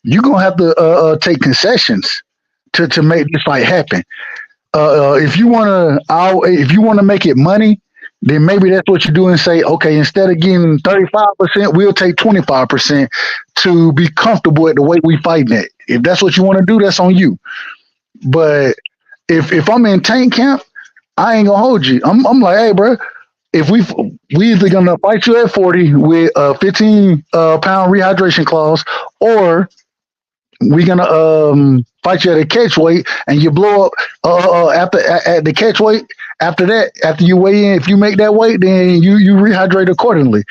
[SPEAKER 2] you're going to have to take concessions to make this fight happen. If you want to make it money, then maybe that's what you do and say, okay, instead of getting 35%, we'll take 25% to be comfortable at the way we fighting it. If that's what you want to do, that's on you. But if I'm in Tank camp, I ain't gonna hold you. I'm like, hey, bro, if we either gonna fight you at 40 with a 15 pound rehydration clause, or we gonna fight you at a catch weight and you blow up at the catch weight. After that, after you weigh in, if you make that weight, then you rehydrate accordingly.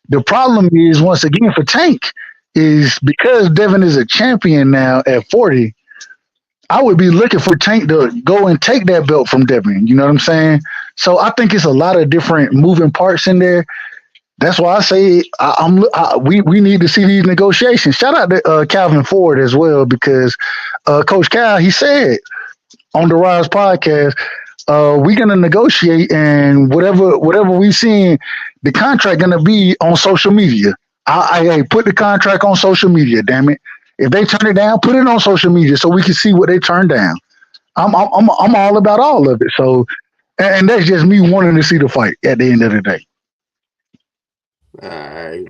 [SPEAKER 2] The problem is, once again, for Tank, is because Devin is a champion now at 40, I would be looking for Tank to go and take that belt from Devin. You know what I'm saying? So I think it's a lot of different moving parts in there. That's why I say we need to see these negotiations. Shout out to Calvin Ford as well, because Coach Cal, he said on the Rise podcast, we're gonna negotiate, and whatever we seeing, the contract gonna be on social media. I put the contract on social media. Damn it! If they turn it down, put it on social media so we can see what they turn down. I'm all about all of it. So, and that's just me wanting to see the fight at the end of the day.
[SPEAKER 1] All right.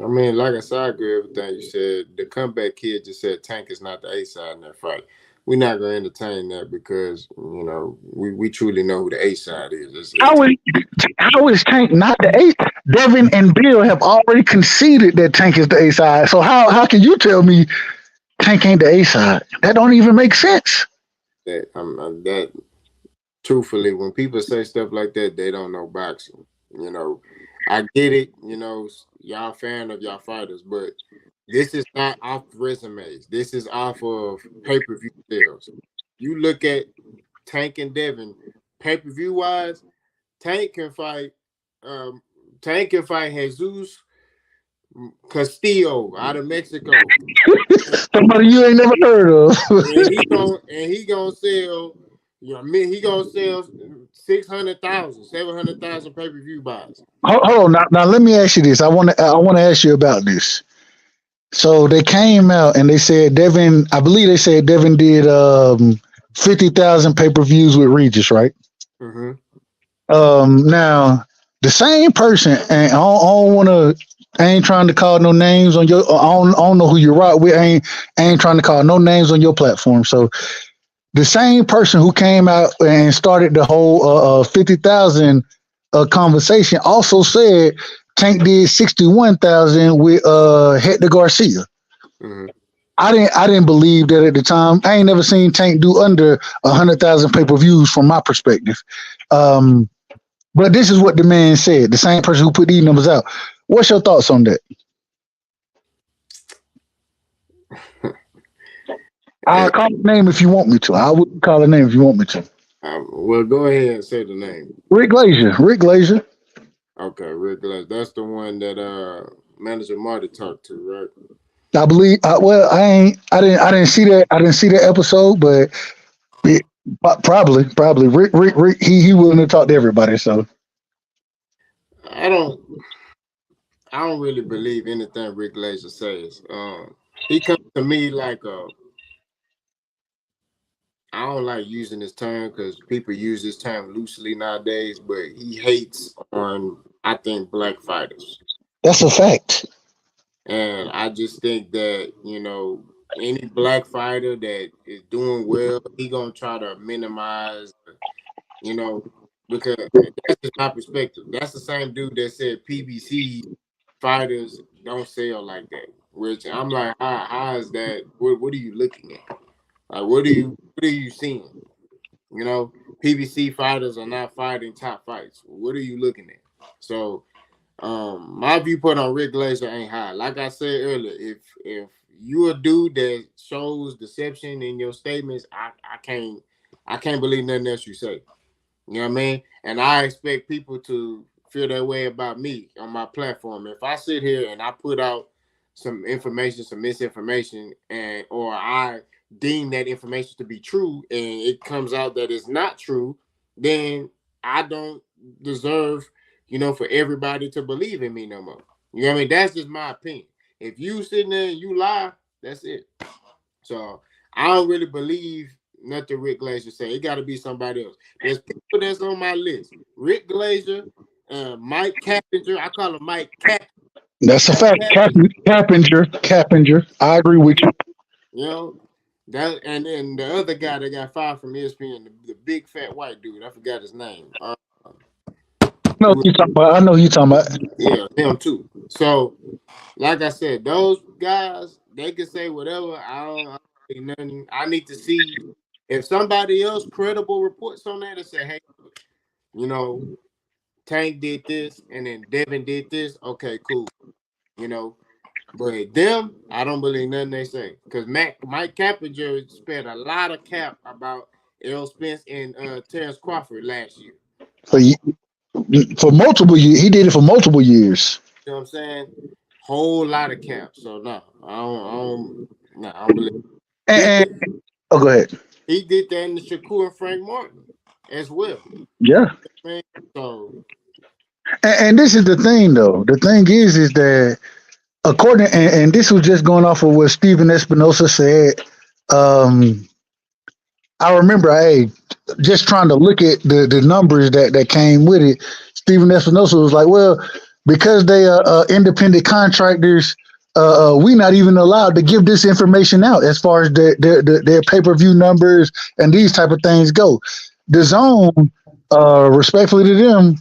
[SPEAKER 1] I mean, like I said, I agree with everything you said. The comeback kid just said Tank is not the A side in that fight. We're not going to entertain that because, we truly know who the A side is.
[SPEAKER 2] How is Tank not the A? Devin and Bill have already conceded that Tank is the A side. So how can you tell me Tank ain't the A side? That don't even make sense.
[SPEAKER 1] That truthfully, when people say stuff like that, they don't know boxing. I get it, y'all fan of y'all fighters, but this is not off resumes. This is off of pay-per-view sales. You look at Tank and Devin, pay-per-view wise, Tank can fight Jesus Castillo out of Mexico.
[SPEAKER 2] Somebody you ain't never heard of.
[SPEAKER 1] and he gonna sell, he gonna sell 600,000, 700,000 pay-per-view buys.
[SPEAKER 2] Hold on. Now let me ask you this. I want to ask you about this. So they came out and they said Devin, I believe they said Devin did 50,000 pay-per-views with Regis, right?
[SPEAKER 1] Mm-hmm.
[SPEAKER 2] Now the same person, and I ain't trying to call no names on your. I don't know who you rock with. I ain't trying to call no names on your platform. So the same person who came out and started the whole 50,000 conversation also said Tank did 61,000 with Hector Garcia.
[SPEAKER 1] Mm-hmm.
[SPEAKER 2] I didn't believe that at the time. I ain't never seen Tank do under 100,000 pay-per-views from my perspective. But this is what the man said, the same person who put these numbers out. What's your thoughts on that? I'll call the name if you want me to. I would call the name if you want me to.
[SPEAKER 1] Well, go ahead and say the name.
[SPEAKER 2] Rick Glazier. Rick Glazier.
[SPEAKER 1] Okay, Rick Glass. That's the one that manager Marty talked to, right?
[SPEAKER 2] I believe. Well, I ain't. I didn't see that. I didn't see that episode, but it, probably. Rick. He willing to talk to everybody. So
[SPEAKER 1] I don't I don't really believe anything Rick Glazer says. He comes to me like I don't like using this term because people use this term loosely nowadays, but he hates on I think black fighters.
[SPEAKER 2] that's a fact.
[SPEAKER 1] And I just think that, any black fighter that is doing well, he gonna try to minimize, you know, because that's just my perspective. That's the same dude that said PBC fighters don't sell like that. Which I'm like, how is that? What are you looking at? Like, what are you seeing? PBC fighters are not fighting top fights. What are you looking at? So, my viewpoint on Rick Glazer ain't high. Like I said earlier, if you a dude that shows deception in your statements, I can't believe nothing else you say. You know what I mean? And I expect people to feel that way about me on my platform. If I sit here and I put out some information, some misinformation, and or I deem that information to be true and it comes out that it's not true, then I don't deserve, for everybody to believe in me no more. You know what I mean? That's just my opinion. If you sitting there and you lie, that's it. So I don't really believe nothing Rick Glazer say. It got to be somebody else. There's people that's on my list. Rick Glazer, Mike Cappinger. I call him Mike Cap.
[SPEAKER 2] That's a
[SPEAKER 1] Mike
[SPEAKER 2] fact. Cappinger. I agree with you.
[SPEAKER 1] You know that, and then the other guy that got fired from ESPN, the big fat white dude. I forgot his name.
[SPEAKER 2] I know you talking about.
[SPEAKER 1] Yeah, him too. So, like I said, those guys they can say whatever. I don't think nothing. I need to see if somebody else credible reports on that and say, hey, you know, Tank did this and then Devin did this. Okay, cool. You know, but them, I don't believe nothing they say because Mike Cappinger spent a lot of cap about Errol Spence and Terrence Crawford last year.
[SPEAKER 2] For for multiple years, he did it for multiple years.
[SPEAKER 1] You know what I'm saying? Whole lot of cap. So no, I don't believe. He
[SPEAKER 2] And,
[SPEAKER 1] did,
[SPEAKER 2] oh, go ahead.
[SPEAKER 1] he did that in the Shakur and Frank Martin as well.
[SPEAKER 2] Yeah.
[SPEAKER 1] Man. So
[SPEAKER 2] And this is the thing, though. The thing is that according and this was just going off of what Stephen Espinosa said. Um, I remember, just trying to look at the numbers that came with it. Stephen Espinosa was like, well, because they are independent contractors, we not even allowed to give this information out as far as their pay-per-view numbers and these type of things go. The zone, respectfully to them,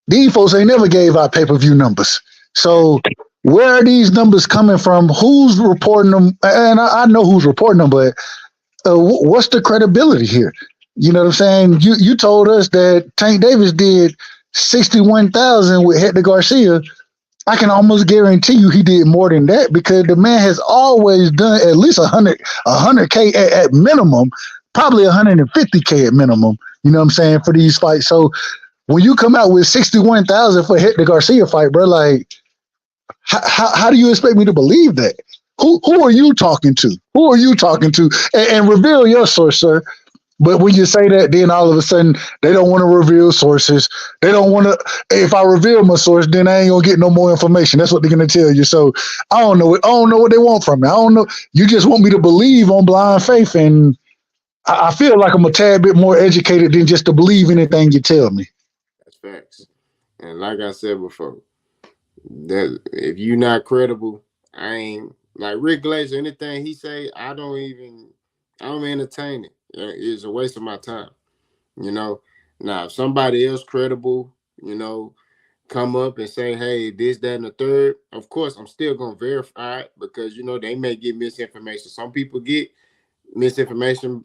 [SPEAKER 2] these folks ain't never gave out pay-per-view numbers. So where are these numbers coming from? Who's reporting them? And I know who's reporting them, but what's the credibility here? You know what I'm saying? You told us that Tank Davis did 61,000 with Hector Garcia. I can almost guarantee you he did more than that because the man has always done at least 100K at minimum, probably 150K at minimum. You know what I'm saying, for these fights. So when you come out with 61,000 for Hector Garcia fight, bro, like how do you expect me to believe that? Who are you talking to? Who are you talking to? And reveal your source, sir. But when you say that, then all of a sudden they don't want to reveal sources. They don't want to. If I reveal my source, then I ain't gonna get no more information. That's what they're gonna tell you. So I don't know. I don't know what they want from me. I don't know. You just want me to believe on blind faith, and I feel like I'm a tad bit more educated than just to believe anything you tell me.
[SPEAKER 1] that's facts. And like I said before, that if you not credible, I ain't like Rick Glazer. Anything he say, I don't entertain it. It's a waste of my time. You know. Now, if somebody else credible, come up and say, hey, this, that, and the third, of course, I'm still gonna verify it because they may get misinformation. Some people get misinformation.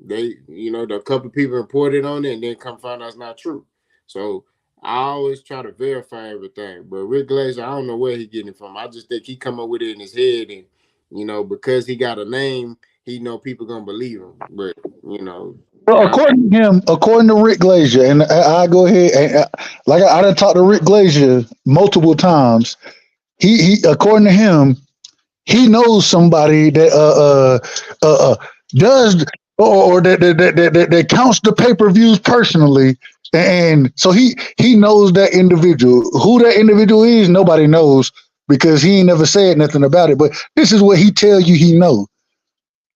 [SPEAKER 1] The couple people reported on it and then come find out it's not true. So I always try to verify everything, but Rick Glazer, I don't know where he getting it from. I just think he come up with it in his head, and because he got a name, he know people gonna believe him. But
[SPEAKER 2] Well,
[SPEAKER 1] I,
[SPEAKER 2] according to Rick Glazier, and I go ahead and like I done talked to Rick Glazier multiple times. According to him, he knows somebody that does or that counts the pay-per-views personally, and so he knows that individual. Who that individual is, nobody knows because he ain't never said nothing about it. But this is what he tell you he know.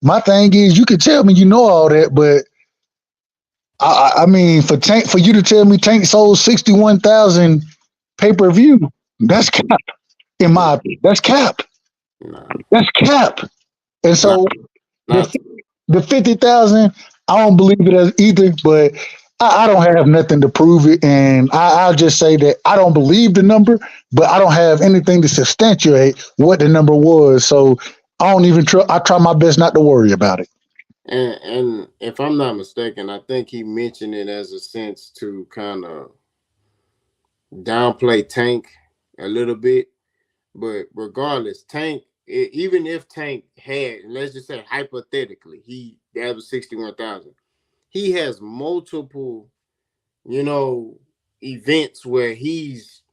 [SPEAKER 2] My thing is, you can tell me you know all that, but I mean, for you to tell me Tank sold 61,000 pay-per-view, that's cap. In my
[SPEAKER 1] nah,
[SPEAKER 2] opinion, that's cap.
[SPEAKER 1] nah,
[SPEAKER 2] That's cap. And
[SPEAKER 1] nah,
[SPEAKER 2] so
[SPEAKER 1] nah.
[SPEAKER 2] the 50,000, I don't believe it as either, but I don't have nothing to prove it. And I'll just say that I don't believe the number, but I don't have anything to substantiate what the number was. So I don't even try. I try my best not to worry about it.
[SPEAKER 1] And if I'm not mistaken, I think he mentioned it as a sense to kind of downplay Tank a little bit. But regardless, Tank, even if Tank had, let's just say hypothetically, that was 61,000. He has multiple, you know, events where he's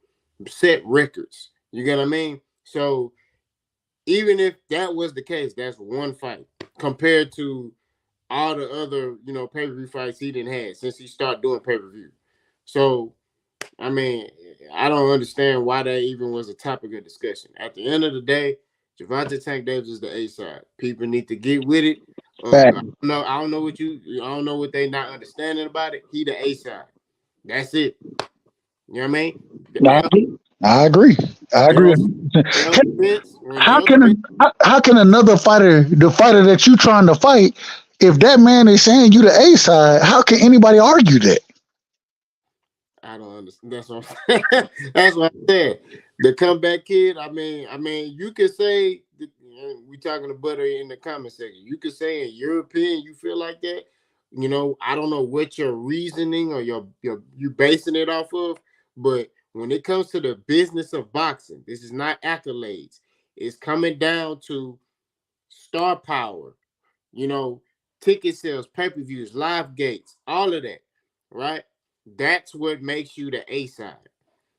[SPEAKER 1] set records. You get what I mean? So even if that was the case, that's one fight compared to all the other, pay-per-view fights he didn't have since he started doing pay-per-view. So I mean, I don't understand why that even was a topic of discussion. At the end of the day, Gervonta Tank Davis is the A side. People need to get with it.
[SPEAKER 2] Fact.
[SPEAKER 1] I don't know I don't know what they not understanding about it. He the A side. That's it. You know what I mean?
[SPEAKER 2] I agree. I agree. How can another fighter, the fighter that you trying to fight, if that man is saying you the A side, how can anybody argue that?
[SPEAKER 1] I don't understand. That's what I'm saying. That's what I said. The comeback kid. I mean, you could say we talking to Butter in the comment section. You could say in your opinion you feel like that. I don't know what your reasoning or your you basing it off of, but when it comes to the business of boxing, this is not accolades. It's coming down to star power. Ticket sales, pay-per-views, live gates, all of that, right? That's what makes you the A side,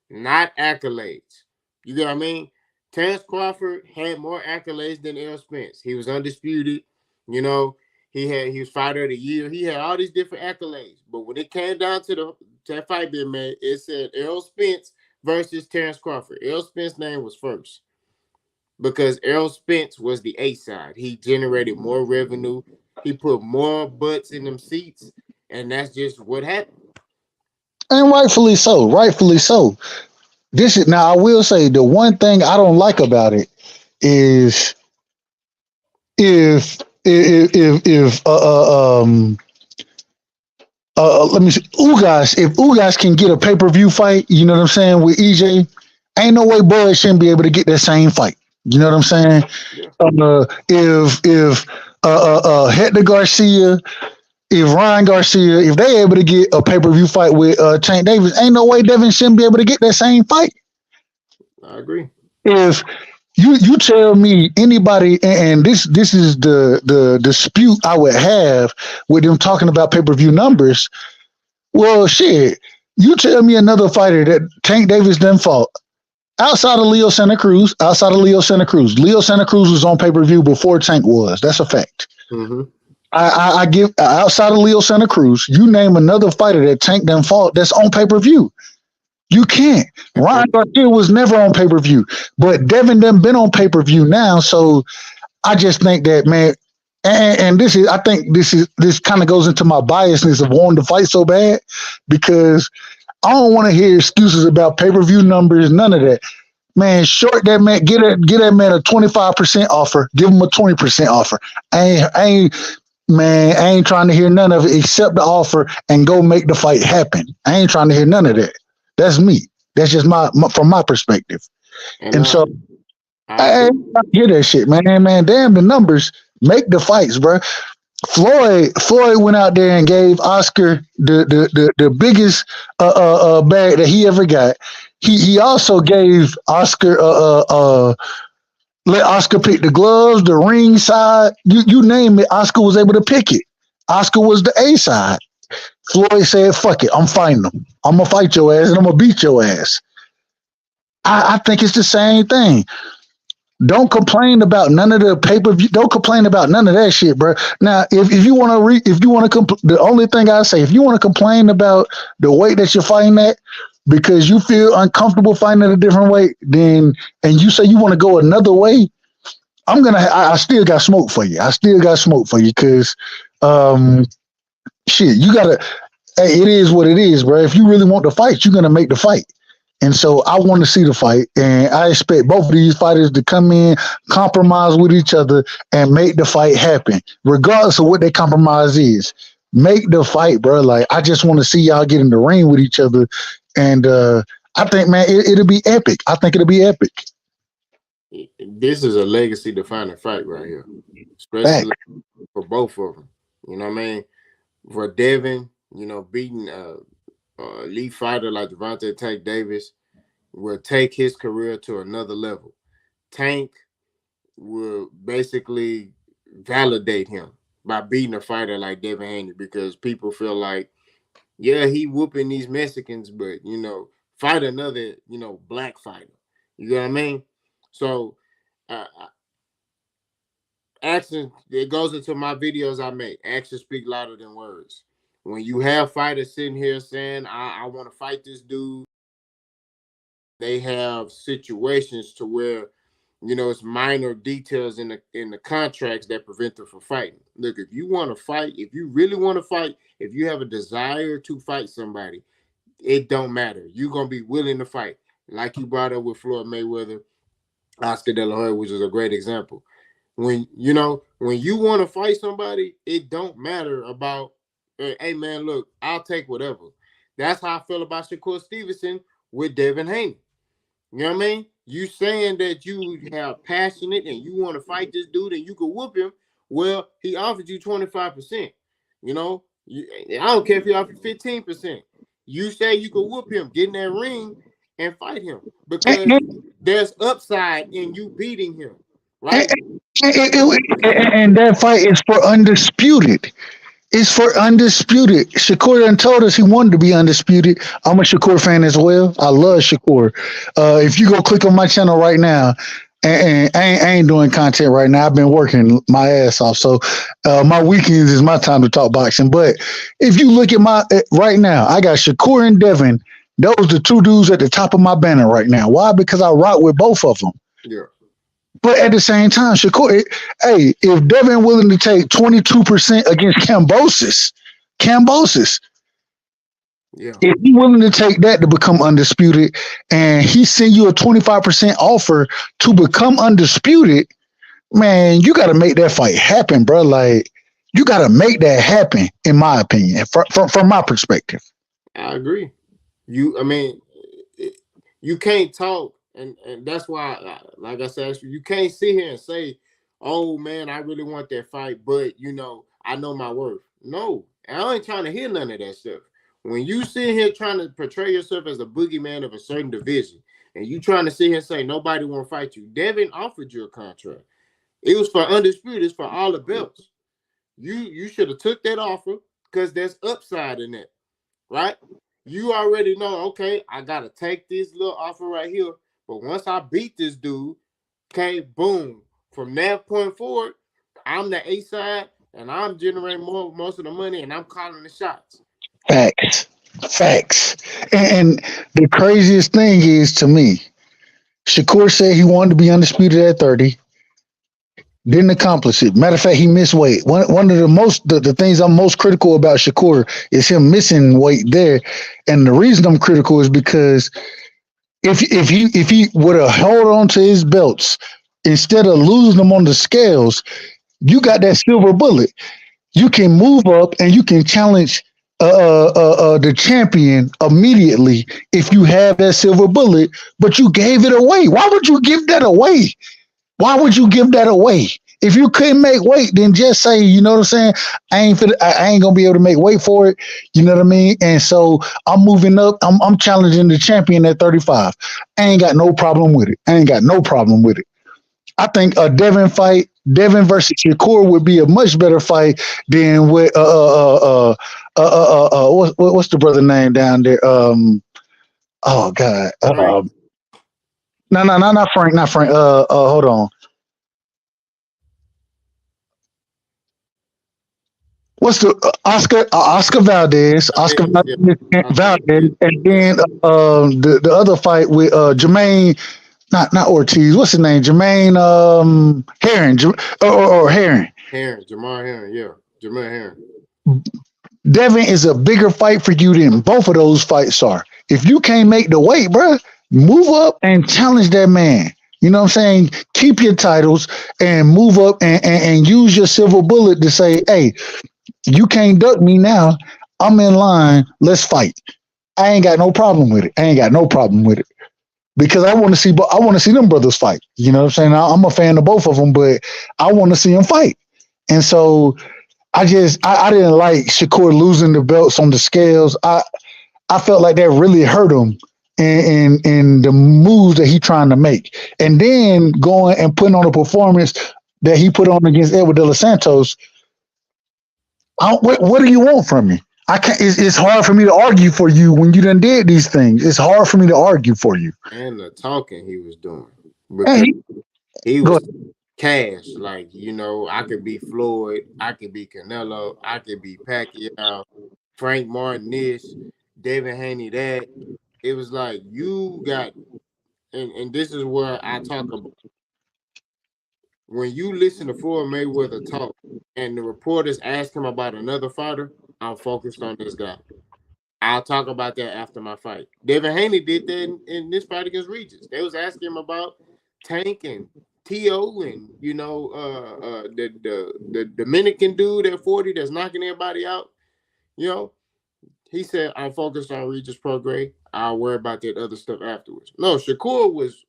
[SPEAKER 1] not accolades. You get what I mean? Terrence Crawford had more accolades than Errol Spence. He was undisputed. You know, he was fighter of the year. He had all these different accolades. But when it came down to that fight being made, it said Errol Spence versus Terrence Crawford. Errol Spence's name was first because Errol Spence was the A side. He generated more revenue. He put more butts in them seats, and that's just what happened.
[SPEAKER 2] And rightfully so. Rightfully so. This is now. I will say the one thing I don't like about it is if let me see Ugas, if Ugas can get a pay-per-view fight, you know what I'm saying, with EJ, ain't no way Bud shouldn't be able to get that same fight. You know what I'm saying?
[SPEAKER 1] Yeah.
[SPEAKER 2] If Hector Garcia, if Ryan Garcia, if they able to get a pay-per-view fight with Tank Davis, ain't no way Devin shouldn't be able to get that same fight.
[SPEAKER 1] I agree.
[SPEAKER 2] If you tell me anybody, and this is the dispute I would have with them talking about pay-per-view numbers. Well, shit, you tell me another fighter that Tank Davis done fought outside of Leo Santa Cruz. Leo Santa Cruz was on pay-per-view before Tank was. That's a fact.
[SPEAKER 1] Mm-hmm.
[SPEAKER 2] I give outside of Leo Santa Cruz, you name another fighter that Tank done fought that's on pay-per-view. You can't. Ryan Garcia was never on pay-per-view, but Devin done been on pay-per-view now. So I just think that, man, and this kind of goes into my biasness of wanting to fight so bad, because I don't want to hear excuses about pay-per-view numbers, none of that. Man, short that man, get that man a 25% offer, give him a 20% offer. I ain't trying to hear none of it except the offer and go make the fight happen. I ain't trying to hear none of that. That's me. That's just from my perspective. And so I hear that shit, man. Man, damn the numbers. Make the fights, bro. Floyd went out there and gave Oscar the biggest bag that he ever got. He also gave Oscar let Oscar pick the gloves, the ring side, you name it. Oscar was able to pick it. Oscar was the A side. Floyd said, "Fuck it, I'm fighting them. I'm gonna fight your ass and I'm gonna beat your ass." I think it's the same thing. Don't complain about none of the pay per view. Don't complain about none of that shit, bro. Now, if you want to, if you want to, the only thing I say, if you want to complain about the weight that you're fighting at because you feel uncomfortable fighting at a different weight, then and you say you want to go another way, I still got smoke for you. I still got smoke for you because, shit, you gotta. Hey, it is what it is, bro. If you really want to fight, you're gonna make the fight. And so I want to see the fight, and I expect both of these fighters to come in, compromise with each other, and make the fight happen, regardless of what their compromise is. Make the fight, bro. Like I just want to see y'all get in the ring with each other, and I think, man, it'll be epic. I think it'll be epic.
[SPEAKER 1] This is a legacy defining fight right here, especially for both of them. You know what I mean? For Devin, you know, beating elite fighter like Gervonta Tank Davis will take his career to another level. Tank will basically validate him by beating a fighter like Devin Haney because people feel like, yeah, he whooping these Mexicans, but, you know, fight another, you know, black fighter. You know what I mean? So, action, it goes into my videos I make. Actions speak louder than words. When you have fighters sitting here saying, I want to fight this dude, they have situations to where, you know, it's minor details in the contracts that prevent them from fighting. Look, if you want to fight, if you really want to fight, if you have a desire to fight somebody, it don't matter. You're going to be willing to fight. Like you brought up with Floyd Mayweather, Oscar De La Hoya, which is a great example. When, you know, when you want to fight somebody, it don't matter about, hey, man, look, I'll take whatever. That's how I feel about Shakur Stevenson with Devin Haney. You know what I mean? You saying that you have passionate and you want to fight this dude and you could whoop him. Well, he offered you 25%. You know, I don't care if he offered 15%. You say you could whoop him, get in that ring and fight him because there's upside in you beating him, right?
[SPEAKER 2] And that fight is for undisputed. It's for undisputed. Shakur done told us he wanted to be undisputed. I'm a Shakur fan as well. I love Shakur. If you go click on my channel right now, and I ain't doing content right now. I've been working my ass off. So my weekends is my time to talk boxing. But if you look at right now, I got Shakur and Devin. Those are the two dudes at the top of my banner right now. Why? Because I rock with both of them.
[SPEAKER 1] Yeah.
[SPEAKER 2] But at the same time, Shakur, hey, if Devin willing to take 22% against Kambosos,
[SPEAKER 1] yeah,
[SPEAKER 2] if he's willing to take that to become undisputed, and he send you a 25% offer to become undisputed, man, you got to make that fight happen, bro. Like, you got to make that happen, in my opinion, from my perspective.
[SPEAKER 1] I agree. You can't talk. And that's why, like I said, you can't sit here and say, oh, man, I really want that fight, but, you know, I know my worth. No, I ain't trying to hear none of that stuff. When you sit here trying to portray yourself as a boogeyman of a certain division, and you trying to sit here and say nobody want to fight you, Devin offered you a contract. It was for undisputed. It's for all the belts. You should have took that offer because there's upside in that, right? You already know, okay, I got to take this little offer right here. But once I beat this dude, okay, boom. From that point forward, I'm the A side, and I'm generating most of the money, and I'm calling the shots.
[SPEAKER 2] Facts. And the craziest thing is, to me, Shakur said he wanted to be undisputed at 30. Didn't accomplish it. Matter of fact, he missed weight. One of the things I'm most critical about Shakur is him missing weight there. And the reason I'm critical is because if he would have held on to his belts instead of losing them on the scales, you got that silver bullet. You can move up and you can challenge the champion immediately if you have that silver bullet, but you gave it away. Why would you give that away? Why would you give that away If you couldn't make weight, then just say, you know what I'm saying? I ain't gonna be able to make weight for it. You know what I mean? And so I'm moving up. I'm challenging the champion at 35. I ain't got no problem with it. I ain't got no problem with it. I think a Devin versus Shakur would be a much better fight than with what's the brother name down there? Oh God,
[SPEAKER 1] Frank,
[SPEAKER 2] no, not Frank, not Frank. Hold on. What's the Oscar Valdez? Oscar
[SPEAKER 1] Valdez, yeah.
[SPEAKER 2] Valdez, and then the other fight with Jermaine, not Ortiz. What's his name? Jermaine Herring or Herring.
[SPEAKER 1] Herring, Jamar Herring, yeah. Jamar Herring.
[SPEAKER 2] Devin is a bigger fight for you than both of those fights are. If you can't make the weight, bro, move up and challenge that man. You know what I'm saying? Keep your titles and move up and use your silver bullet to say, hey, you can't duck me now. I'm in line. Let's fight. I ain't got no problem with it. Because I want to see them brothers fight. You know what I'm saying? I'm a fan of both of them, but I want to see them fight. And so I didn't like Shakur losing the belts on the scales. I felt like that really hurt him in the moves that he trying to make. And then going and putting on a performance that he put on against Edward De Los Santos. What do you want from me? I can't. It's hard for me to argue for you when you done did these things. It's hard for me to argue for you.
[SPEAKER 1] And the talking he was doing. Because he was cash. Like, I could be Floyd. I could be Canelo. I could be Pacquiao. Frank Martin this. David Haney that. It was like you got, and this is where I talk about. When you listen to Floyd Mayweather talk and the reporters ask him about another fighter, I'm focused on this guy. I'll talk about that after my fight. David Haney did that in this fight against Regis. They was asking him about Tank and T.O. and, the Dominican dude at 40 that's knocking everybody out. He said, I'm focused on Regis Prograis. I'll worry about that other stuff afterwards. No, Shakur was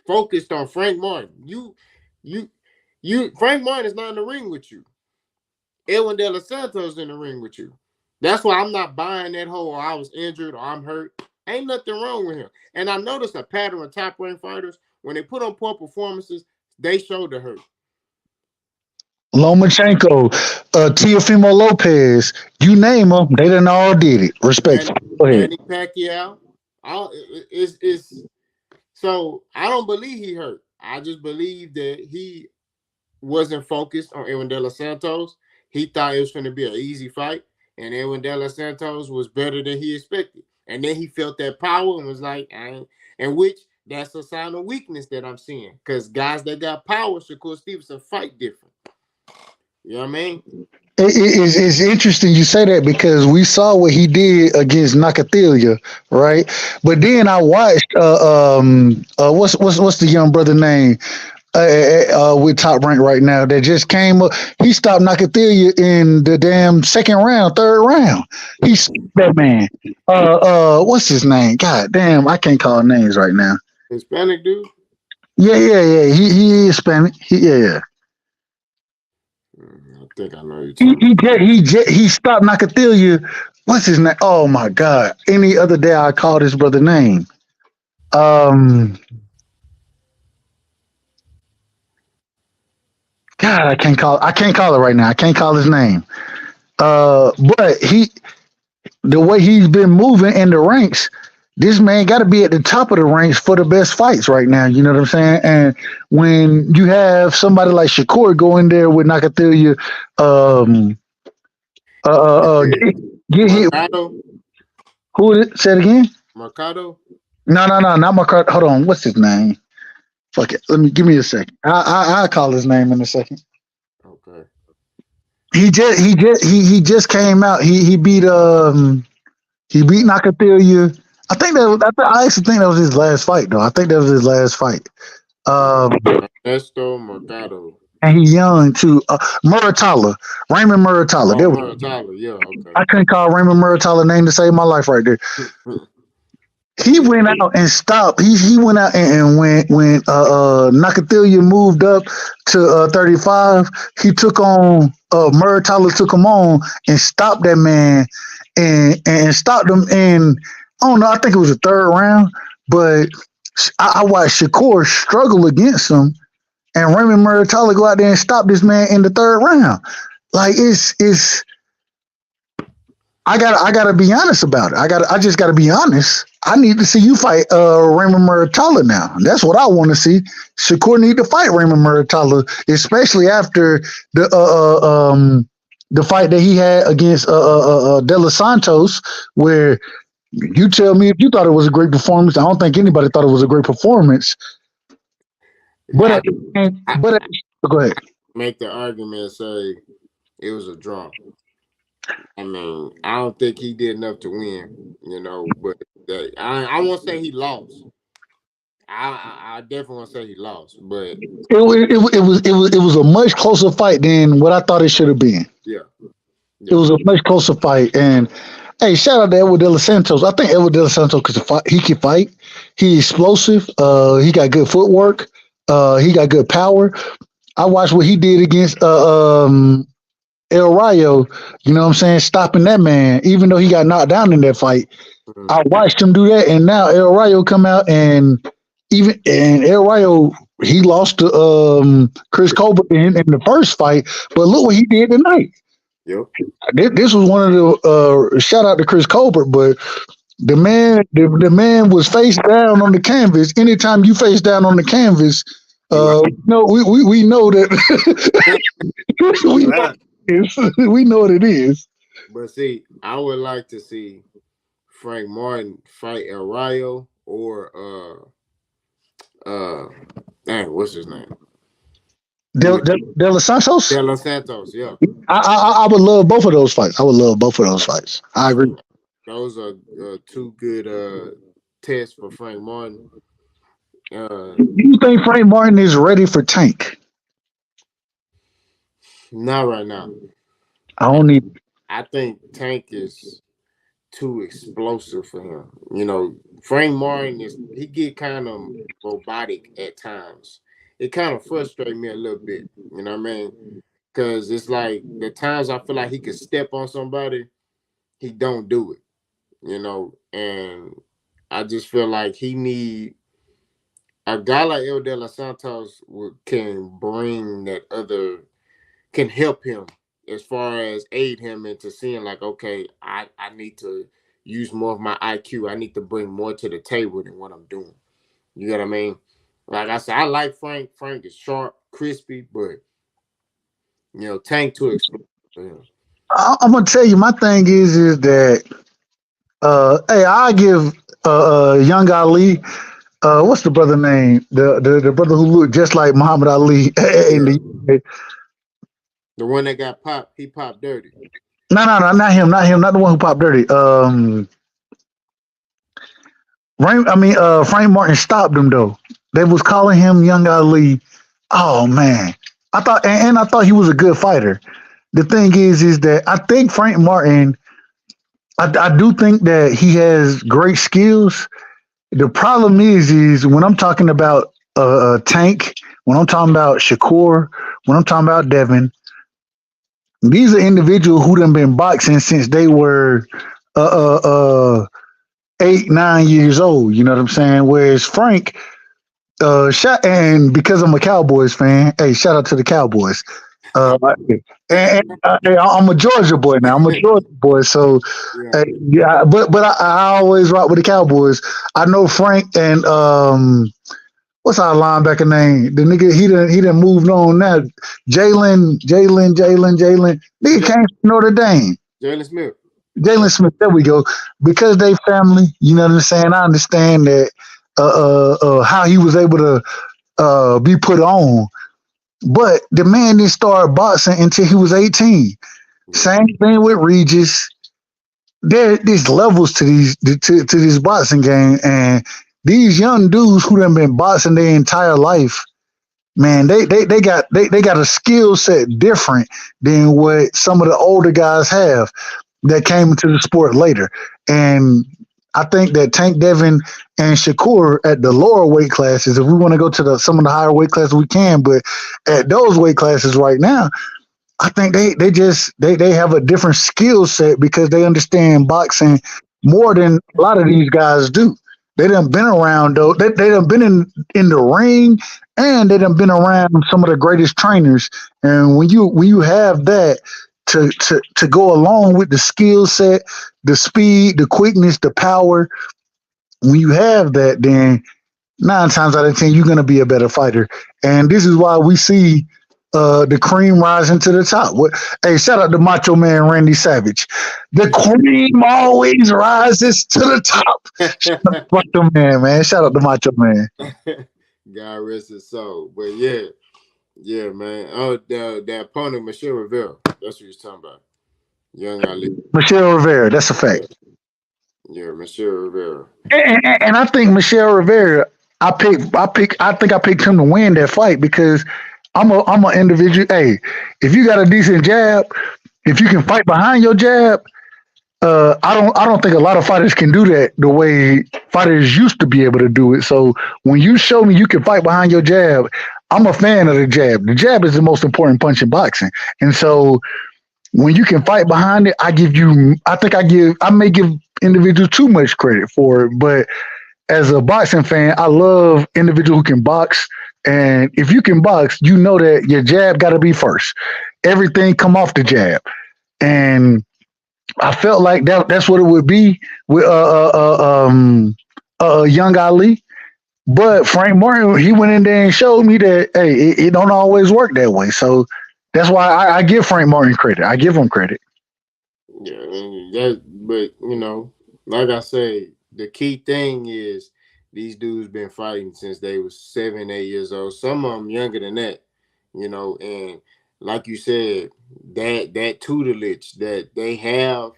[SPEAKER 1] focused on Frank Martin. Frank Martin is not in the ring with you. Edwin De Los Santos in the ring with you. That's why I'm not buying that whole I was injured or I'm hurt. Ain't nothing wrong with him. And I noticed a pattern of top-ranked fighters. When they put on poor performances, they show the hurt.
[SPEAKER 2] Lomachenko, Teofimo Lopez, you name them, they done all did it. Respectful. Go ahead.
[SPEAKER 1] Manny Pacquiao. So I don't believe he hurt. I just believe that he wasn't focused on Edwin De Los Santos. He thought it was going to be an easy fight, and Edwin De Los Santos was better than he expected. And then he felt that power and was like, that's a sign of weakness that I'm seeing. Because guys that got power, Shakur Stevenson, fight different. You know what I mean?
[SPEAKER 2] It's interesting you say that because we saw what he did against Nakathila, right? But then I watched what's the young brother name with Top Rank right now that just came up. He stopped Nakathila in the damn third round. He stopped that man. What's his name? God damn, I can't call names right now.
[SPEAKER 1] Hispanic dude?
[SPEAKER 2] Yeah. He is Hispanic. Yeah.
[SPEAKER 1] I think I know you.
[SPEAKER 2] He stopped Nakathila. What's his name? Oh my God! Any other day I call this brother name. God, I can't call it right now. I can't call his name. But the way he's been moving in the ranks, this man got to be at the top of the ranks for the best fights right now. You know what I'm saying? And when you have somebody like Shakur go in there with Nakathila, get hit. Who is it? Say it again.
[SPEAKER 1] Mercado?
[SPEAKER 2] No, not Mercado. Hold on. What's his name? Fuck it. Give me a second. I'll call his name in a second.
[SPEAKER 1] Okay.
[SPEAKER 2] He just came out. He beat Nakathila. I actually think that was his last fight, though. I think that was his last fight.
[SPEAKER 1] Ernesto Mercado.
[SPEAKER 2] And he's young too. Muratalla, Raymond Muratalla.
[SPEAKER 1] Muratalla, yeah. Okay.
[SPEAKER 2] I couldn't call Raymond Muratalla name to save my life right there. he went out and stopped. He went out and when Nakathila moved up to 35, he took on Muratalla took him on and stopped that man and stopped him in I don't know, I think it was the third round, but I watched Shakur struggle against him and Raymond Muratalla go out there and stop this man in the third round. Like it's I gotta be honest about it. I just gotta be honest. I need to see you fight Raymond Muratalla now. That's what I want to see. Shakur need to fight Raymond Muratalla, especially after the fight that he had against De Los Santos, where you tell me if you thought it was a great performance. I don't think anybody thought it was a great performance. But
[SPEAKER 1] I,
[SPEAKER 2] at the end,
[SPEAKER 1] I
[SPEAKER 2] go ahead.
[SPEAKER 1] make the argument and say it was a draw. I mean, I don't think he did enough to win, but I won't say he lost. I definitely want to say he lost, but
[SPEAKER 2] It was a much closer fight than what I thought it should have been.
[SPEAKER 1] yeah.
[SPEAKER 2] It was a much closer fight. And hey, shout out to Edward De Los Santos. I think Edward De Los Santos he can fight. He's explosive. He got good footwork. He got good power. I watched what he did against El Rayo. You know what I'm saying? Stopping that man, even though he got knocked down in that fight.
[SPEAKER 1] Mhm.
[SPEAKER 2] I watched him do that, and now El Rayo come out and El Rayo he lost to Chris Colbert in the first fight, but look what he did tonight.
[SPEAKER 1] Yep.
[SPEAKER 2] This was one of the shout out to Chris Colbert, but the man was face down on the canvas. Anytime you face down on the canvas, no, we know that we know what it is.
[SPEAKER 1] But see, I would like to see Frank Martin fight El Rayo or what's his name?
[SPEAKER 2] De Los Santos?
[SPEAKER 1] De Los Santos, yeah.
[SPEAKER 2] I would love both of those fights. I agree.
[SPEAKER 1] Those are two good tests for Frank Martin.
[SPEAKER 2] Do you think Frank Martin is ready for Tank?
[SPEAKER 1] Not right now.
[SPEAKER 2] I
[SPEAKER 1] think Tank is too explosive for him. Frank Martin he get kind of robotic at times. It kind of frustrates me a little bit. You know what I mean? Because it's like the times I feel like he could step on somebody, he don't do it. And I just feel like he need a guy like El De Los Santos can bring that can help him as far as aid him into seeing like, okay, I need to use more of my IQ. I need to bring more to the table than what I'm doing. You get what I mean? Like I said, I like Frank. Frank is sharp, crispy, but Tank too explosive.
[SPEAKER 2] I'm gonna tell you, my thing is that hey, I give Young Ali. What's the brother name? The brother who looked just like Muhammad Ali in the
[SPEAKER 1] The one that got popped, he popped dirty.
[SPEAKER 2] No, not him, not the one who popped dirty. Frank Martin stopped him though. They was calling him Young Ali. Oh man, I thought he was a good fighter. The thing is that I think Frank Martin. I do think that he has great skills. The problem is when I'm talking about Tank, when I'm talking about Shakur, when I'm talking about Devin, these are individuals who done been boxing since they were 8, 9 years old. You know what I'm saying? Whereas Frank, and because I'm a Cowboys fan, hey, shout out to the Cowboys. And I'm a Georgia boy now. I'm a Georgia boy, so but I always rock with the Cowboys. I know Frank and what's our linebacker name? The nigga he done moved on now. Jalen. Nigga came from Notre Dame. Jalen Smith. There we go. Because they family, you know what I'm saying. I understand that how he was able to be put on. But the man didn't start boxing until he was 18. Same thing with Regis. There's levels to this boxing game, and these young dudes who done been boxing their entire life, man, they got a skill set different than what some of the older guys have that came into the sport later. And I think that Tank Devin and Shakur at the lower weight classes, if we want to go to some of the higher weight classes, we can. But at those weight classes right now, I think they have a different skill set because they understand boxing more than a lot of these guys do. They done been around though. They done been in the ring, and they done been around some of the greatest trainers. And when you have that to go along with the skill set, the speed, the quickness, the power, when you have that, then 9 times out of 10 you're gonna be a better fighter. And this is why we see the cream rising to the top. Hey, shout out to Macho Man Randy Savage. The cream always rises to the top. Shout out to Macho Man. Shout out to Macho Man.
[SPEAKER 1] God rest his soul. But yeah, man. Oh, the opponent, Michelle Rivera. That's what you're talking about. Young Ali.
[SPEAKER 2] Michelle Rivera. That's a fact.
[SPEAKER 1] Yeah, Michelle Rivera.
[SPEAKER 2] And I think Michelle Rivera, I think I picked him to win that fight because I'm an individual. Hey, if you got a decent jab, if you can fight behind your jab, I don't think a lot of fighters can do that the way fighters used to be able to do it. So when you show me you can fight behind your jab, I'm a fan of the jab. The jab is the most important punch in boxing. And so when you can fight behind it, I may give individuals too much credit for it. But as a boxing fan, I love individuals who can box. And if you can box, you know that your jab got to be first. Everything come off the jab. And I felt like that's what it would be with young Ali. But Frank Martin, he went in there and showed me that, hey, it don't always work that way. So that's why I give Frank Martin credit. I give him credit.
[SPEAKER 1] Yeah, but like I say, the key thing is these dudes been fighting since they was 7, 8 years old. Some of them younger than that, and like you said, that tutelage that they have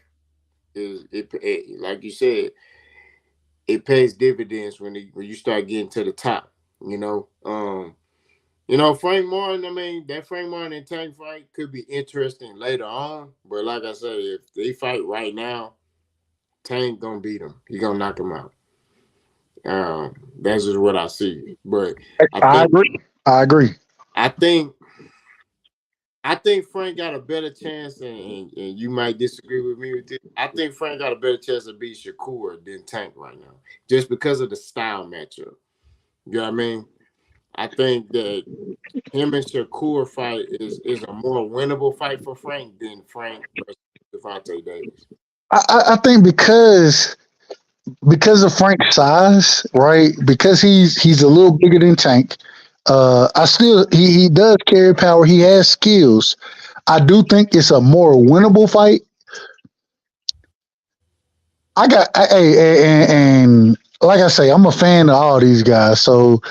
[SPEAKER 1] is it like you said, it pays dividends when you start getting to the top. Frank Martin. I mean, that Frank Martin and Tank fight could be interesting later on, but like I said, if they fight right now, Tank gonna beat him. He gonna knock him out. That's just what I see. But
[SPEAKER 2] I agree.
[SPEAKER 1] I think Frank got a better chance, and you might disagree with me with this. I think Frank got a better chance to beat Shakur than Tank right now, just because of the style matchup. You know what I mean? I think that him and Shakur fight is a more winnable fight for Frank than Frank versus Gervonta Davis.
[SPEAKER 2] I think because of Frank's size, right? Because he's a little bigger than Tank. He does carry power. He has skills. I do think it's a more winnable fight. And like I say, I'm a fan of all these guys. So,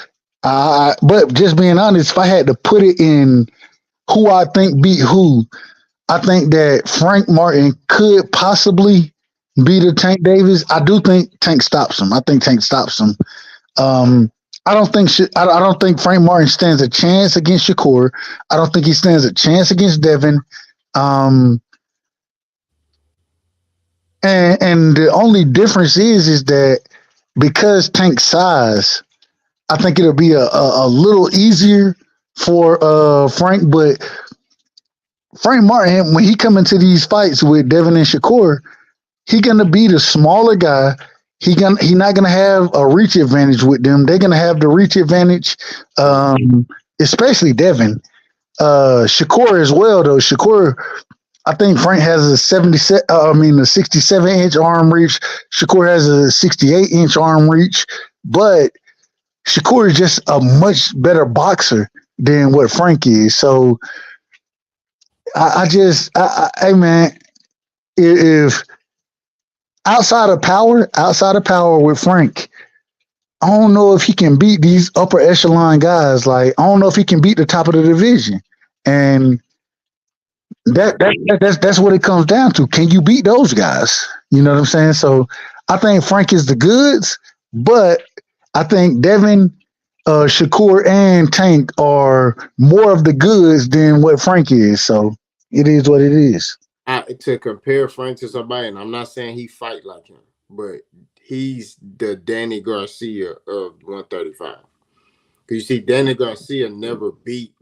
[SPEAKER 2] but just being honest, if I had to put it in who I think beat who, I think that Frank Martin could possibly beat a Tank Davis. I do think Tank stops him. I think Tank stops him. I don't think Frank Martin stands a chance against Shakur. I don't think he stands a chance against Devin. And the only difference is that because Tank's size, I think it'll be a little easier for Frank. But Frank Martin, when he come into these fights with Devin and Shakur, he gonna be the smaller guy. He not gonna have a reach advantage with them. They're gonna have the reach advantage, especially Devin. Shakur as well, though. Shakur, I think Frank has a 67-inch arm reach. Shakur has a 68-inch arm reach, but Shakur is just a much better boxer than what Frank is. So, hey man, if outside of power with Frank, I don't know if he can beat these upper echelon guys. Like, I don't know if he can beat the top of the division. And that's what it comes down to. Can you beat those guys? You know what I'm saying? So I think Frank is the goods, but I think Devin, Shakur, and Tank are more of the goods than what Frank is. So it is what it is.
[SPEAKER 1] To compare Frank to somebody, and I'm not saying he fight like him, but he's the Danny Garcia of 135. You see, Danny Garcia never beat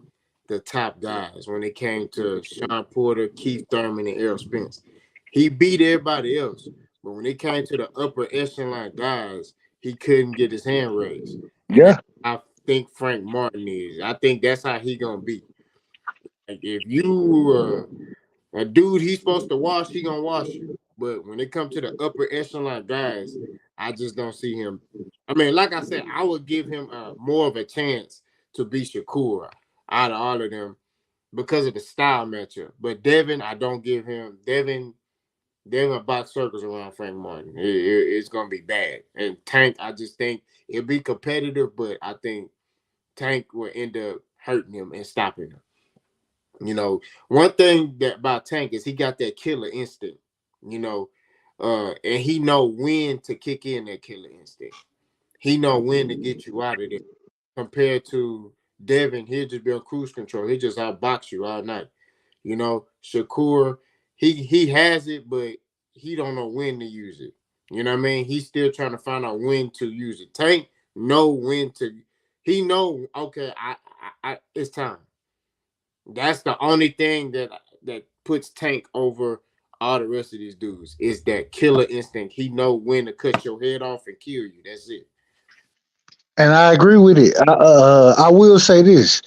[SPEAKER 1] the top guys when it came to Sean Porter, Keith Thurman, and Errol Spence. He beat everybody else, but when it came to the upper echelon guys, he couldn't get his hand raised. And
[SPEAKER 2] Yeah.
[SPEAKER 1] I think Frank Martin is. I think that's how he gonna be. Like if you a dude he's supposed to wash, he gonna wash you. But when it comes to the upper echelon guys, I just don't see him. I mean, like I said, I would give him more of a chance to beat Shakur out of all of them because of the style matchup. But Devin, I don't give him Devin box circles around Frank Martin. It's gonna be bad. And Tank, I just think it'll be competitive, but I think Tank will end up hurting him and stopping him. One thing that about Tank is he got that killer instinct, you know, and he know when to kick in that killer instinct. He know when to get you out of there. Compared to Devin, he'll just be on cruise control. He just outbox you all night. Shakur, he has it, but he don't know when to use it. You know what I mean? He's still trying to find out when to use it. Tank know when to. He know. Okay, I it's time. That's the only thing that puts Tank over all the rest of these dudes is that killer instinct. He know when to cut your head off and kill you. That's it.
[SPEAKER 2] And I agree with it. I will say this: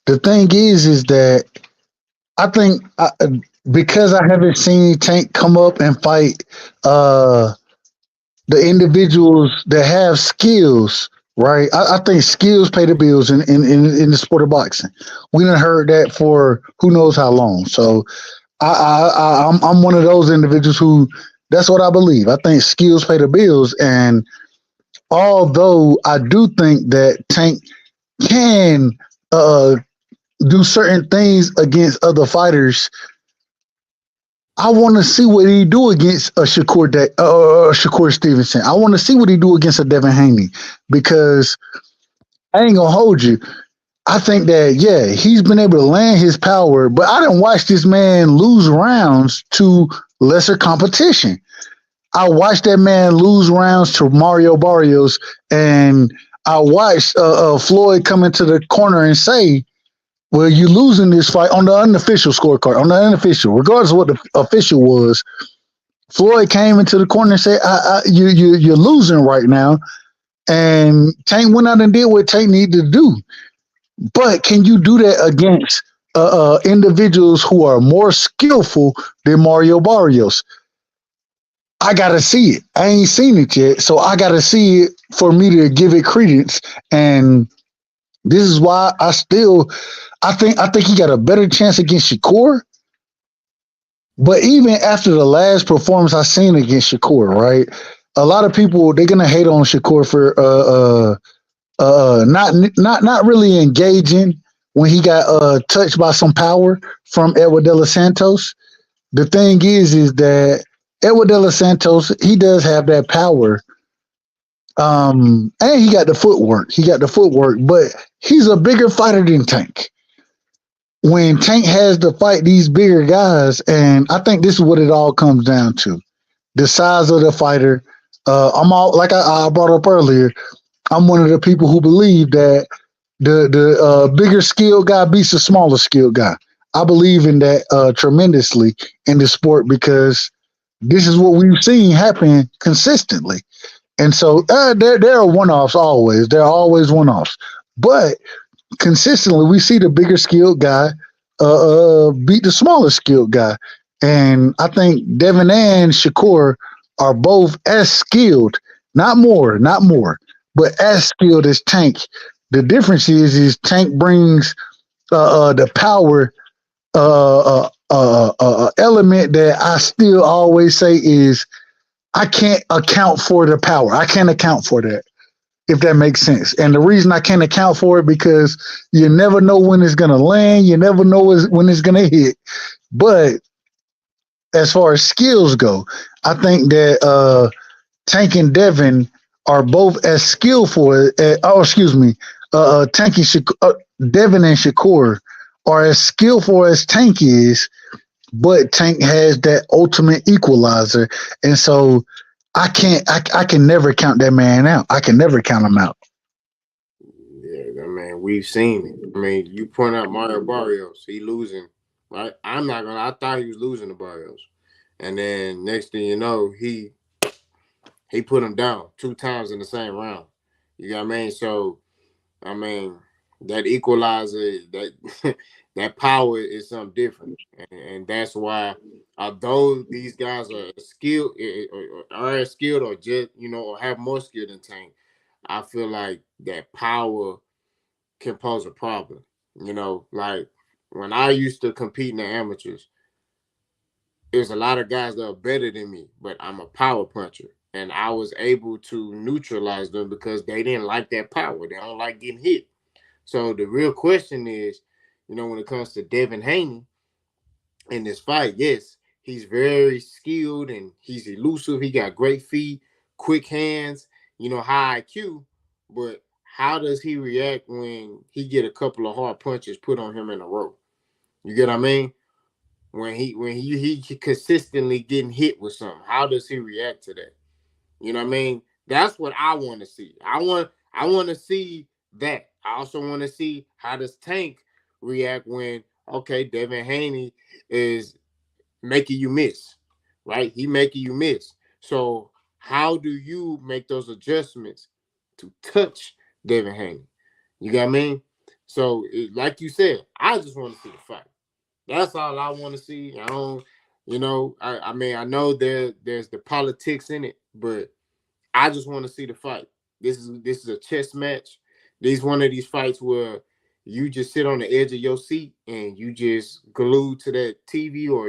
[SPEAKER 2] the thing is that I think because I haven't seen Tank come up and fight uh, the individuals that have skills, right? I think skills pay the bills in the sport of boxing. We done heard that for who knows how long. So I'm one of those individuals who that's what I believe. I think skills pay the bills, and although I do think that Tank can uh, do certain things against other fighters, I want to see what he do against a Shakur Stevenson. I want to see what he do against a Devin Haney because I ain't gonna hold you. I think that he's been able to land his power, but I didn't watch this man lose rounds to lesser competition. I watched that man lose rounds to Mario Barrios, and I watched Floyd come into the corner and say, "Well, you're losing this fight on the unofficial scorecard, on the unofficial, regardless of what the official was." Floyd came into the corner and said, "You're losing right now," and Tank went out and did what Tank needed to do. But can you do that against individuals who are more skillful than Mario Barrios? I gotta see it. I ain't seen it yet, so I gotta see it for me to give it credence. And this is why I think he got a better chance against Shakur. But even after the last performance I seen against Shakur, right? A lot of people they're gonna hate on Shakur for not really engaging when he got touched by some power from Edward De Los Santos. The thing is that Edward De Los Santos, he does have that power. And he got the footwork. But he's a bigger fighter than Tank. When Tank has to fight these bigger guys, and I think this is what it all comes down to: the size of the fighter. I'm all like I brought up earlier. I'm one of the people who believe that the bigger skilled guy beats the smaller skilled guy. I believe in that tremendously in the sport because this is what we've seen happen consistently. And so there are one-offs always. There are always one-offs. But consistently, we see the bigger skilled guy beat the smaller skilled guy. And I think Devin and Shakur are both as skilled, not more, but as skilled as Tank. The difference is Tank brings the power element that I still always say is I can't account for the power. I can't account for that, if that makes sense. And the reason I can't account for it because you never know when it's going to land. You never know when it's going to hit. But as far as skills go, I think that Tank and Devin are both as skillful. Tank and Devin and Shakur are as skillful as Tank is, but Tank has that ultimate equalizer. And so I can never count that man out. I can never count him out.
[SPEAKER 1] Yeah, I mean, we've seen it. I mean, you point out Mario Barrios, he losing, right? I thought he was losing to Barrios. And then next thing you know, he put him down 2 times in the same round. You know what I mean? So, I mean, that equalizer, that that power is something different. And that's why, although these guys are skilled, are skilled or just, or have more skill than Tank, I feel like that power can pose a problem. Like when I used to compete in the amateurs, there's a lot of guys that are better than me, but I'm a power puncher. And I was able to neutralize them because they didn't like that power. They don't like getting hit. So the real question is, when it comes to Devin Haney in this fight, yes, he's very skilled and he's elusive. He got great feet, quick hands, high IQ. But how does he react when he get a couple of hard punches put on him in a row? You get what I mean? When he consistently getting hit with something, how does he react to that? You know what I mean? That's what I want to see. I want to see that. I also want to see how does Tank react when, okay, Devin Haney is making you miss, right? He making you miss. So how do you make those adjustments to touch Devin Haney? You got what I mean? So like you said, I just want to see the fight. That's all I want to see. I don't, I mean, I know there's the politics in it, but I just want to see the fight. This is a chess match. This one of these fights where you just sit on the edge of your seat and you just glued to that TV, or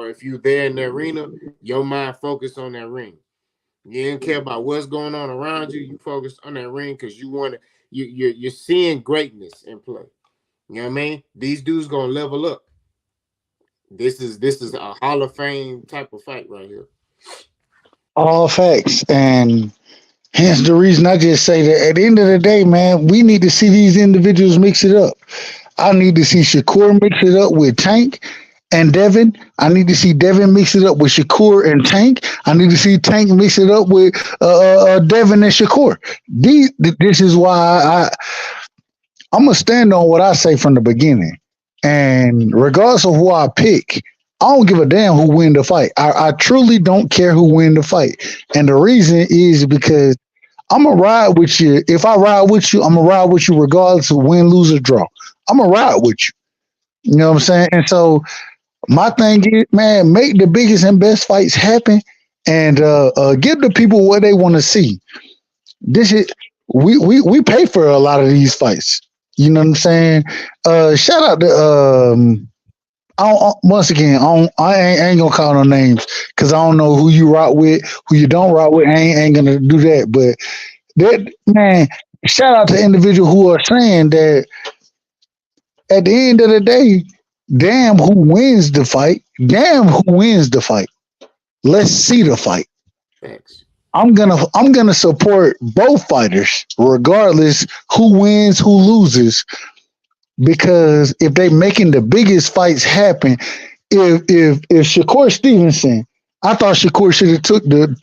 [SPEAKER 1] if you're there in the arena, your mind focused on that ring. You didn't care about what's going on around you. You focused on that ring because you want to. You're seeing greatness in play. You know what I mean? These dudes gonna level up. This is a Hall of Fame type of fight right here.
[SPEAKER 2] All facts. And hence the reason I just say that at the end of the day, man, we need to see these individuals mix it up. I need to see Shakur mix it up with Tank and Devin. I need to see Devin mix it up with Shakur and Tank. I need to see Tank mix it up with Devin and Shakur. This is why I'm gonna stand on what I say from the beginning. And regardless of who I pick, I don't give a damn who win the fight. I truly don't care who win the fight. And the reason is because I'm gonna ride with you. If I ride with you, I'm gonna ride with you regardless of win, lose, or draw. I'm gonna ride with you. You know what I'm saying? And so my thing is, man, make the biggest and best fights happen, and give the people what they want to see. This is we pay for a lot of these fights. You know what I'm saying? Shout out to once again, I ain't gonna call no names because I don't know who you rock with, who you don't rock with. I ain't gonna do that. But that man, shout out to individuals who are saying that at the end of the day, damn who wins the fight. Damn who wins the fight. Let's see the fight.
[SPEAKER 1] Thanks.
[SPEAKER 2] I'm gonna support both fighters, regardless who wins, who loses, because if they making the biggest fights happen, if Shakur Stevenson, I thought Shakur should have took the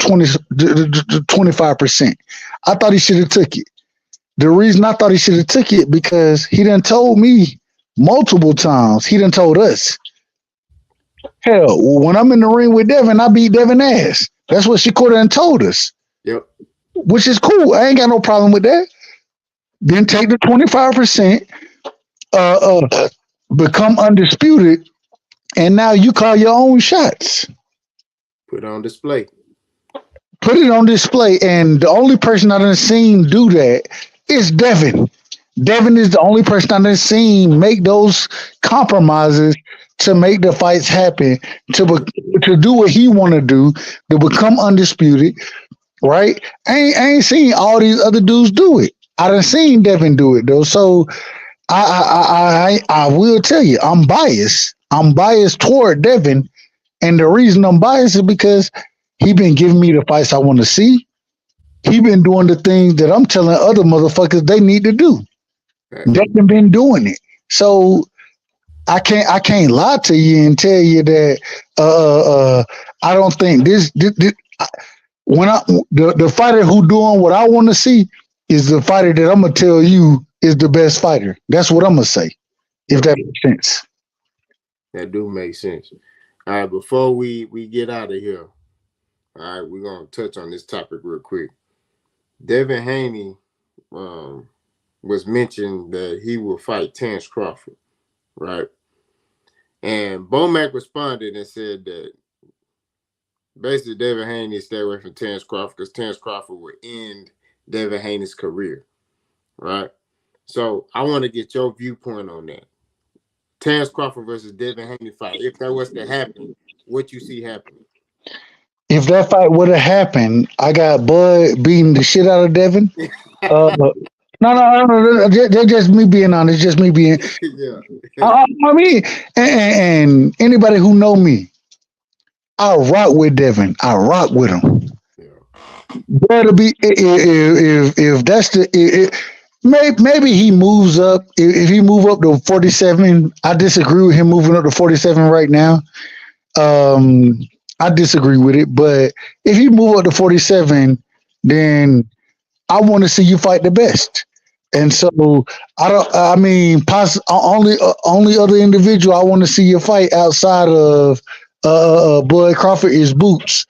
[SPEAKER 2] 25%. I thought he should have took it. The reason I thought he should have took it because he done told me multiple times. He done told us. Hell, when I'm in the ring with Devin, I beat Devin ass. That's what Shakur done told us.
[SPEAKER 1] Yep.
[SPEAKER 2] Which is cool. I ain't got no problem with that. Then take the 25%, become undisputed, and now you call your own shots.
[SPEAKER 1] Put it on display.
[SPEAKER 2] Put it on display. And the only person I done seen do that is Devin. Devin is the only person I done seen make those compromises to make the fights happen, to do what he want to do, to become undisputed, right? I ain't seen all these other dudes do it. I done seen Devin do it though. So I will tell you, I'm biased. I'm biased toward Devin, and the reason I'm biased is because he been giving me the fights I want to see. He been doing the things that I'm telling other motherfuckers they need to do. Devin been doing it. So I can't lie to you and tell you that I don't think this when the fighter who doing what I want to see is the fighter that I'm gonna tell you is the best fighter. That's what I'm gonna say, if that makes sense.
[SPEAKER 1] That do make sense. All right, before we get out of here, all right, we're gonna touch on this topic real quick. Devin Haney was mentioned that he will fight Terence Crawford, right? And Bomac responded and said that basically Devin Haney stay away from Terence Crawford because Terence Crawford would end Devin Haney's career, right? So I want to get your viewpoint on that. Terence Crawford versus Devin Haney fight. If that was to happen, what you see happening?
[SPEAKER 2] If that fight would have happened, I got Bud beating the shit out of Devin. No. Just me being honest. Just me being.
[SPEAKER 1] Yeah.
[SPEAKER 2] I mean, and anybody who know me, I rock with Devin. I rock with him. Better be if that's maybe he moves up. If he move up to 47, I disagree with him moving up to 47 right now. I disagree with it, but if you move up to 47, then I want to see you fight the best. And so only other individual I want to see you fight outside of Bud Crawford is Boots.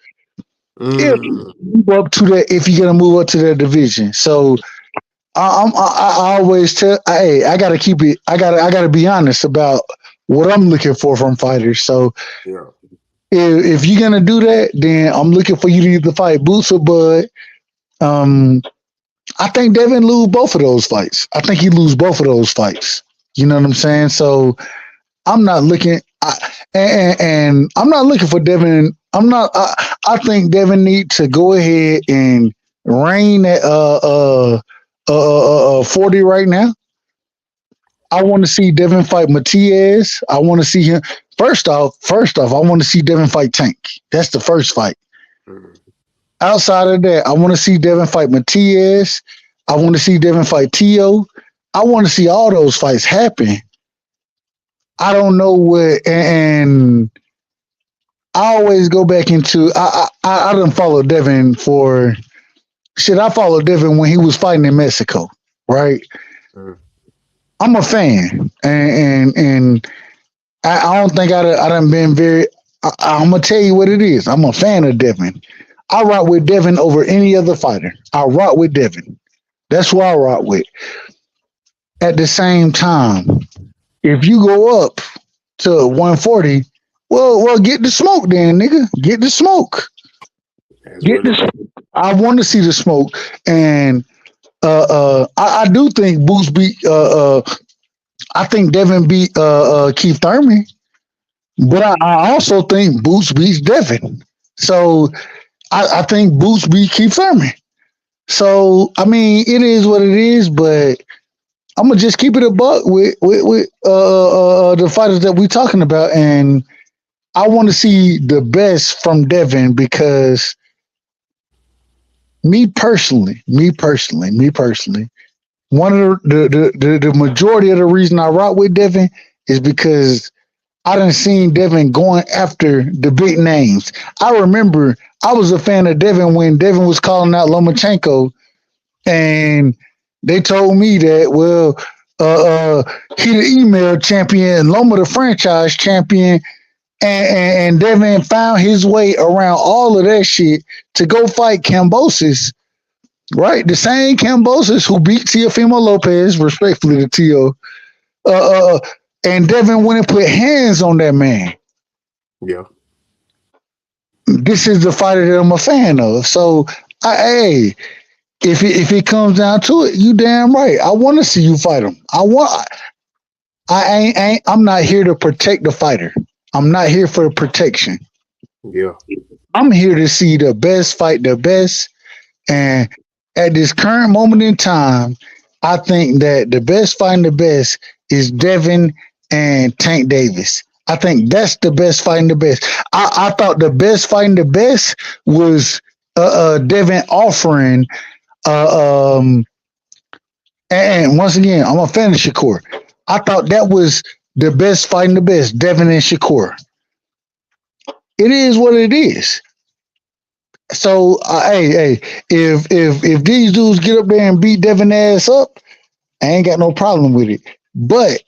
[SPEAKER 2] If you're gonna move up to that division, so I always tell, hey, I gotta keep it. I gotta be honest about what I'm looking for from fighters. So
[SPEAKER 1] yeah.
[SPEAKER 2] If you're gonna do that, then I'm looking for you to either fight Boots or Bud. I think Devin lose both of those fights. I think he lose both of those fights. You know what I'm saying? So I'm not looking, and I'm not looking for Devin. I think Devin needs to go ahead and reign at 40 right now. I want to see Devin fight Matias. I want to see him. First off, I want to see Devin fight Tank. That's the first fight. Mm-hmm. Outside of that, I want to see Devin fight Matias. I want to see Devin fight Tio. I want to see all those fights happen. I don't know what, and I always go back into, I didn't follow Devin for, I followed Devin when he was fighting in Mexico, right? Mm-hmm. I'm a fan, and I don't think I done been very. I'm gonna tell you what it is. I'm a fan of Devin. I rock with Devin over any other fighter. I rock with Devin. That's who I rock with. At the same time, if you go up to 140, well, get the smoke then, nigga. Get the smoke. I want to see the smoke, and I do think Boots beat. I think Devin beat Keith Thurman, but I also think Boots beats Devin. So I think Boots beat Keith Thurman. So I mean, it is what it is. But I'm gonna just keep it a buck with the fighters that we're talking about, and I want to see the best from Devin because. Me personally, one of the majority of the reason I rock with Devin is because I done seen Devin going after the big names. I remember I was a fan of Devin when Devin was calling out Lomachenko, and they told me that, well, he the email champion, Loma the franchise champion, and Devin found his way around all of that shit to go fight Kambosos, right? The same Kambosos who beat Teofimo Lopez, respectfully to Tio, and Devin went and put hands on that man.
[SPEAKER 1] Yeah.
[SPEAKER 2] This is the fighter that I'm a fan of. So, if it comes down to it, you damn right. I want to see you fight him. I'm not here to protect the fighter. I'm not here for protection.
[SPEAKER 1] Yeah.
[SPEAKER 2] I'm here to see the best fight the best. And at this current moment in time, I think that the best fighting the best is Devin and Tank Davis. I think that's the best fighting the best. I thought the best fighting the best was Devin offering and once again, I'm a fan of Shakur. I thought that was the best fighting the best, Devin and Shakur. It is what it is. So, hey, if these dudes get up there and beat Devin ass up, I ain't got no problem with it. But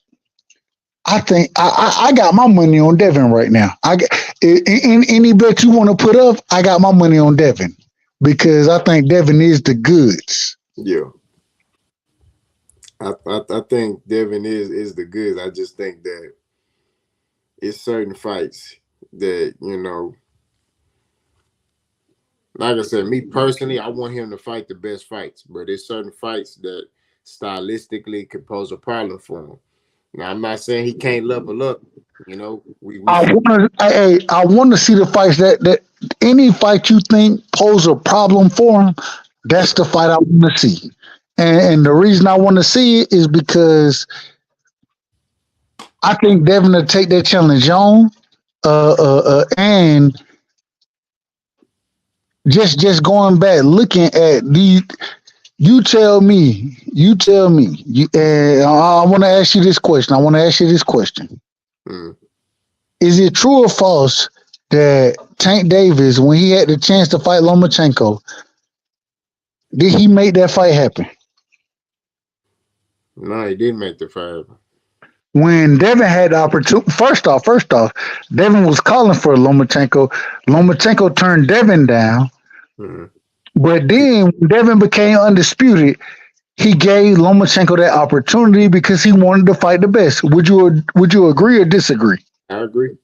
[SPEAKER 2] I think I got my money on Devin right now. I got in any bet you want to put up, I got my money on Devin because I think Devin is the goods.
[SPEAKER 1] Yeah. I think Devin is the goods. I just think that it's certain fights that, like I said, me personally, I want him to fight the best fights, but there's certain fights that stylistically could pose a problem for him. Now, I'm not saying he can't level up. We see.
[SPEAKER 2] I want to see the fights that any fight you think pose a problem for him. That's the fight I want to see, and the reason I want to see it is because I think Devin will take that challenge on, and just going back looking at the. You tell me. I want to ask you this question.
[SPEAKER 1] Mm.
[SPEAKER 2] Is it true or false that Tank Davis, when he had the chance to fight Lomachenko, did he make that fight happen?
[SPEAKER 1] No, he didn't make the fight.
[SPEAKER 2] When Devin had the opportunity, first off, Devin was calling for Lomachenko. Lomachenko turned Devin down.
[SPEAKER 1] Mm.
[SPEAKER 2] But then when Devin became undisputed, he gave Lomachenko that opportunity because he wanted to fight the best. Would you agree or disagree?
[SPEAKER 1] I agree.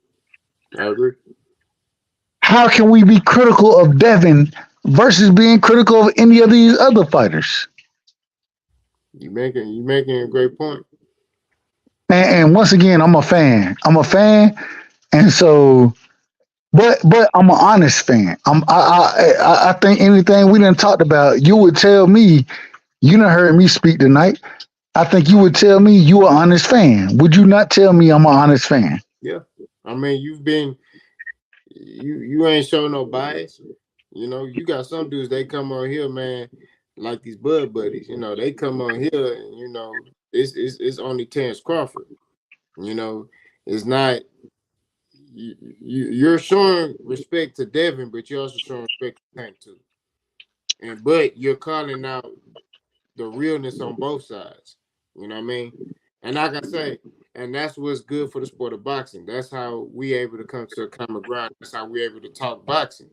[SPEAKER 2] How can we be critical of Devin versus being critical of any of these other fighters?
[SPEAKER 1] You making a great point.
[SPEAKER 2] And once again, I'm a fan, and so, but I'm an honest fan. I think anything we done talked about, you would tell me. You done heard me speak tonight. I think you would tell me you an honest fan. Would you not tell me I'm an honest fan?
[SPEAKER 1] Yeah, I mean you ain't showing no bias. You got some dudes, they come on here, man, like these Bud Buddies. They come on here, and it's only Terrence Crawford. It's not. You're showing respect to Devin, but you're also showing respect to Tank too. But you're calling out the realness on both sides. You know what I mean? And like I say, and that's what's good for the sport of boxing. That's how we able to come to a common ground. That's how we able to talk boxing.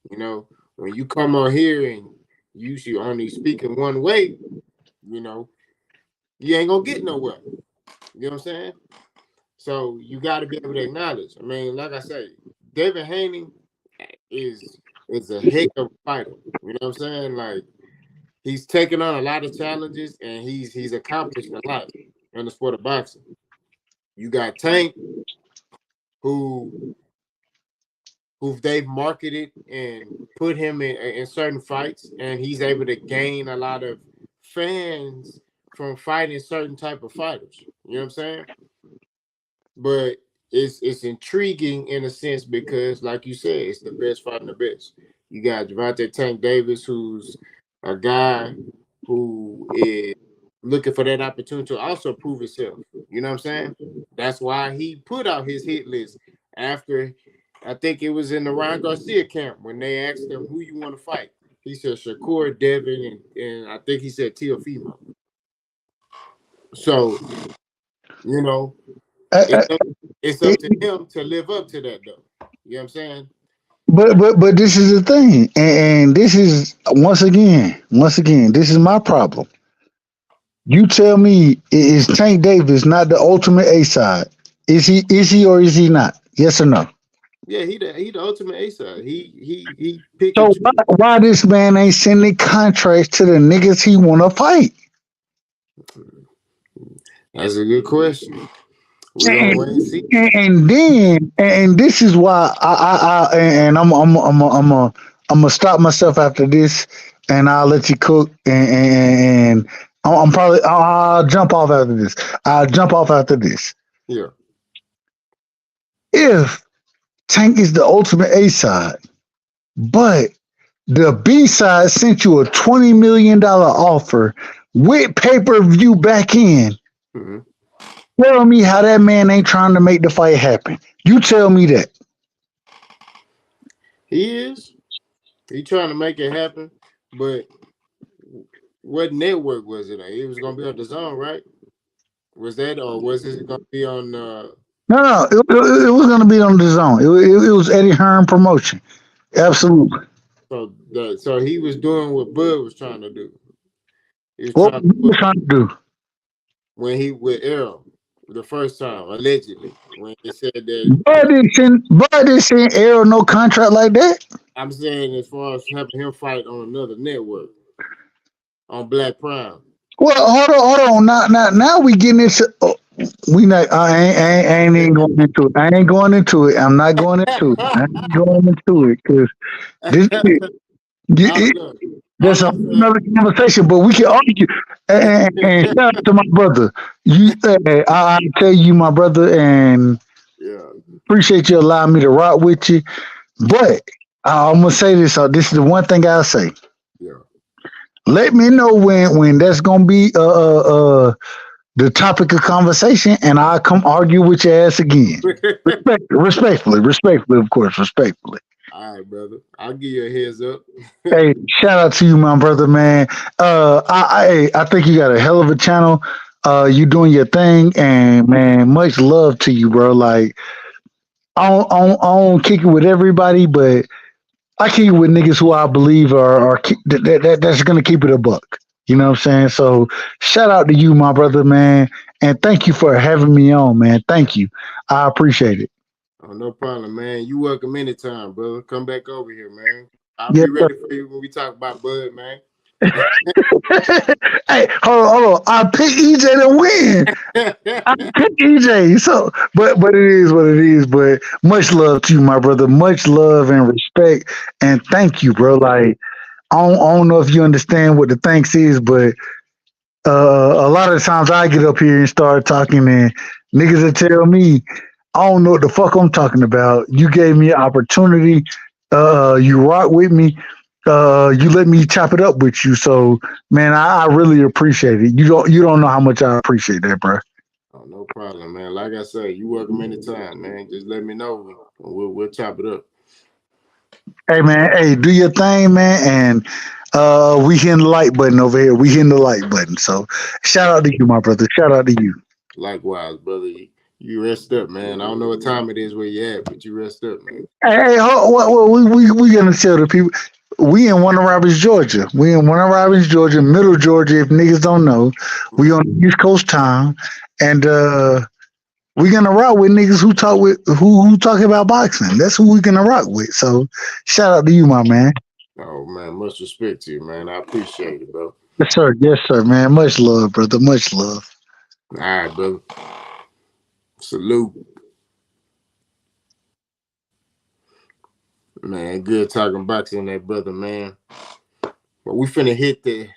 [SPEAKER 1] When you come on here and you should only speak in one way, you ain't gonna get nowhere. You know what I'm saying? So you got to be able to acknowledge. I mean, like I say, Devin Haney is a heck of a fighter. You know what I'm saying? Like, he's taken on a lot of challenges and he's accomplished a lot in the sport of boxing. You got Tank, who they've marketed and put him in certain fights, and he's able to gain a lot of fans from fighting certain type of fighters. You know what I'm saying? But it's intriguing in a sense because, like you said, it's the best fighting the best. You got Gervonta Tank Davis, who's a guy who is looking for that opportunity to also prove himself. You know what I'm saying? That's why he put out his hit list after, I think it was in the Ryan Garcia camp when they asked him who you want to fight. He said Shakur, Devin, and I think he said Teofimo. So, it's up to him to live up to that, though. You know what I'm saying?
[SPEAKER 2] But this is the thing, and this is once again, this is my problem. You tell me, is Tank Davis not the ultimate A side? Is he or is he not? Yes or no?
[SPEAKER 1] Yeah, he the ultimate A side. He picked.
[SPEAKER 2] So why this man ain't sending contracts to the niggas he want to fight?
[SPEAKER 1] That's a good question. We gonna wait and see.
[SPEAKER 2] And this is why I'm gonna stop myself after this, and I'll let you cook, and I'm probably I'll jump off after this.
[SPEAKER 1] Yeah.
[SPEAKER 2] If Tank is the ultimate A side, but the B side sent you a $20 million offer with pay-per-view back in.
[SPEAKER 1] Mm-hmm.
[SPEAKER 2] Tell me how that man ain't trying to make the fight happen. You tell me that.
[SPEAKER 1] He is. He trying to make it happen, but what network was it on? It was gonna be on the Zone, right? Was that or was it gonna be on?
[SPEAKER 2] No, it was going to be on the zone. It was Eddie Hearn promotion. Absolutely.
[SPEAKER 1] So he was doing what Bud was trying to do. He was
[SPEAKER 2] What
[SPEAKER 1] trying to
[SPEAKER 2] we were
[SPEAKER 1] put
[SPEAKER 2] trying to do?
[SPEAKER 1] when he with Errol the first time allegedly when he said that.
[SPEAKER 2] Bud didn't send Arrow no contract like that.
[SPEAKER 1] I'm saying as far as having him fight on another network on Black Prime.
[SPEAKER 2] Well, hold on. Now we getting into. Oh, we not. I ain't even going into it. I ain't going into it. I'm not going into it. I ain't going into it because this. It,
[SPEAKER 1] Look,
[SPEAKER 2] that's
[SPEAKER 1] all
[SPEAKER 2] a
[SPEAKER 1] I'm
[SPEAKER 2] whole
[SPEAKER 1] saying,
[SPEAKER 2] nother conversation. But we can argue. And shout out to my brother. I tell you, my brother, and
[SPEAKER 1] yeah,
[SPEAKER 2] appreciate you allowing me to rock with you. But I'm gonna say this. This is the one thing I'll say.
[SPEAKER 1] yeah.
[SPEAKER 2] Let me know when that's gonna be the topic of conversation, and I'll come argue with your ass again. Respectfully, of course, respectfully.
[SPEAKER 1] All right, brother. I'll give you a heads up.
[SPEAKER 2] Hey, shout out to you, my brother, man. I think you got a hell of a channel. You doing your thing, and man, much love to you, bro. Like I don't kick it with everybody, but I keep it with niggas who I believe that's gonna keep it a buck. You know what I'm saying? So shout out to you, my brother, man, and thank you for having me on, man. Thank you. I appreciate it.
[SPEAKER 1] Oh, no problem, man. You welcome anytime, brother. Come back over here, man. I'll
[SPEAKER 2] Yes,
[SPEAKER 1] be
[SPEAKER 2] sir.
[SPEAKER 1] ready for you when we talk about Bud, man.
[SPEAKER 2] Hey, hold on. I picked EJ to win. I picked EJ. So, but it is what it is. But much love to you, my brother. Much love and respect, and thank you, bro. Like I don't know if you understand what the thanks is, but a lot of the times I get up here and start talking, and niggas will tell me I don't know what the fuck I'm talking about. You gave me an opportunity. You rock with me. You let me chop it up with you. So, man, I really appreciate it. You don't know how much I appreciate that, bro.
[SPEAKER 1] Oh, no problem, man. Like I said, you welcome anytime, man. Just let me know. We'll chop it up.
[SPEAKER 2] Hey, man. Hey, do your thing, man. And we hitting the like button over here. We hitting the like button. So, shout out to you, my brother. Shout out to you.
[SPEAKER 1] Likewise, brother. You rest up, man. I don't know what time it is where you at, but you rest up, man.
[SPEAKER 2] Hey, we gonna tell the people we in Warner Robins, Georgia. We in Warner Robins, Georgia, Middle Georgia. If niggas don't know, we on the East Coast time, and we gonna rock with niggas who talk with who talk about boxing. That's who we gonna rock with. So shout out to you, my man.
[SPEAKER 1] Oh man, much respect to you, man. I appreciate it, bro.
[SPEAKER 2] Yes, sir, man. Much love, brother. Much love.
[SPEAKER 1] All right, brother. Salute. Man, good talking boxing that brother, man. But we finna hit the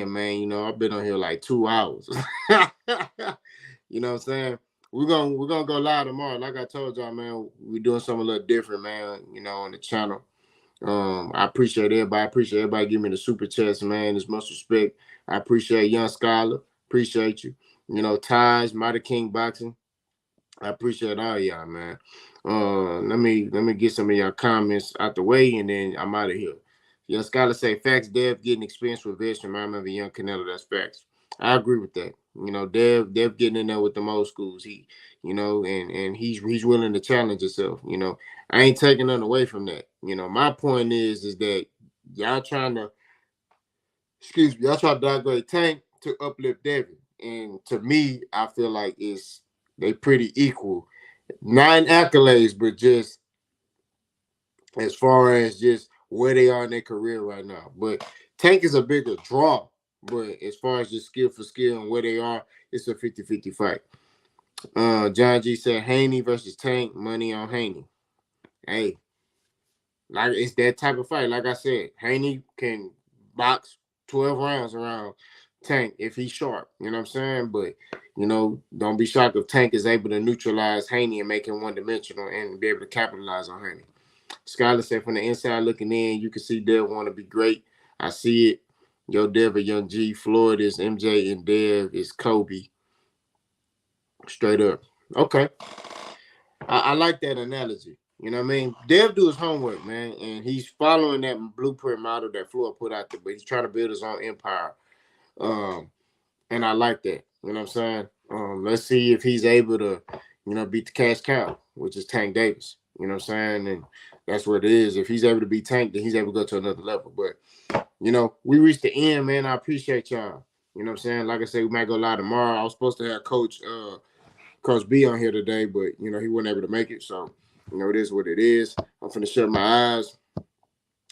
[SPEAKER 1] end, man. You know, I've been on here like 2 hours. You know what I'm saying? We're gonna go live tomorrow. Like I told y'all, man, we're doing something a little different, man, you know, on the channel. I appreciate everybody. I appreciate everybody giving me the super chats, man. There's much respect. I appreciate Young Scholar. Appreciate you. You know, Taj, Mighty King Boxing. I appreciate all y'all, man. Let me get some of y'all comments out the way, and then I'm out of here. Young Scholar say facts. Dev getting experience with vets remind me of a young Canelo. That's facts. I agree with that. You know, Dev getting in there with the old schools. He, you know, and he's willing to challenge himself. You know, I ain't taking nothing away from that. You know, my point is that y'all trying to, excuse me, y'all trying to downgrade Tank to uplift Devin, and to me, I feel like they pretty equal. 9 accolades, but just as far as just where they are in their career right now. But Tank is a bigger draw. But as far as just skill for skill and where they are, it's a 50-50 fight. John G said Haney versus Tank, money on Haney. Hey, like it's that type of fight. Like I said, Haney can box 12 rounds around Tank if he's sharp. You know what I'm saying? But you know, don't be shocked if Tank is able to neutralize Haney and make him one-dimensional and be able to capitalize on Haney. Skyler said, from the inside looking in, you can see Dev want to be great. I see it. Yo, Dev or Young G. Floyd is MJ and Dev is Kobe. Straight up. Okay. I like that analogy. You know what I mean? Dev do his homework, man, and he's following that blueprint model that Floyd put out there, but he's trying to build his own empire. Um, and I like that. You know what I'm saying? Let's see if he's able to, beat the cash cow, which is Tank Davis. You know what I'm saying? And that's what it is. If he's able to beat Tank, then he's able to go to another level. But, we reached the end, man. I appreciate y'all. You know what I'm saying? Like I said, we might go live tomorrow. I was supposed to have Coach B on here today, but, he wasn't able to make it. So, it is what it is. I'm finna shut my eyes.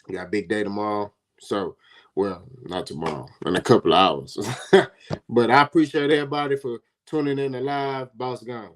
[SPEAKER 1] We got a big day tomorrow. So, well, not tomorrow, in a couple of hours. But I appreciate everybody for tuning in to live. Boss gone.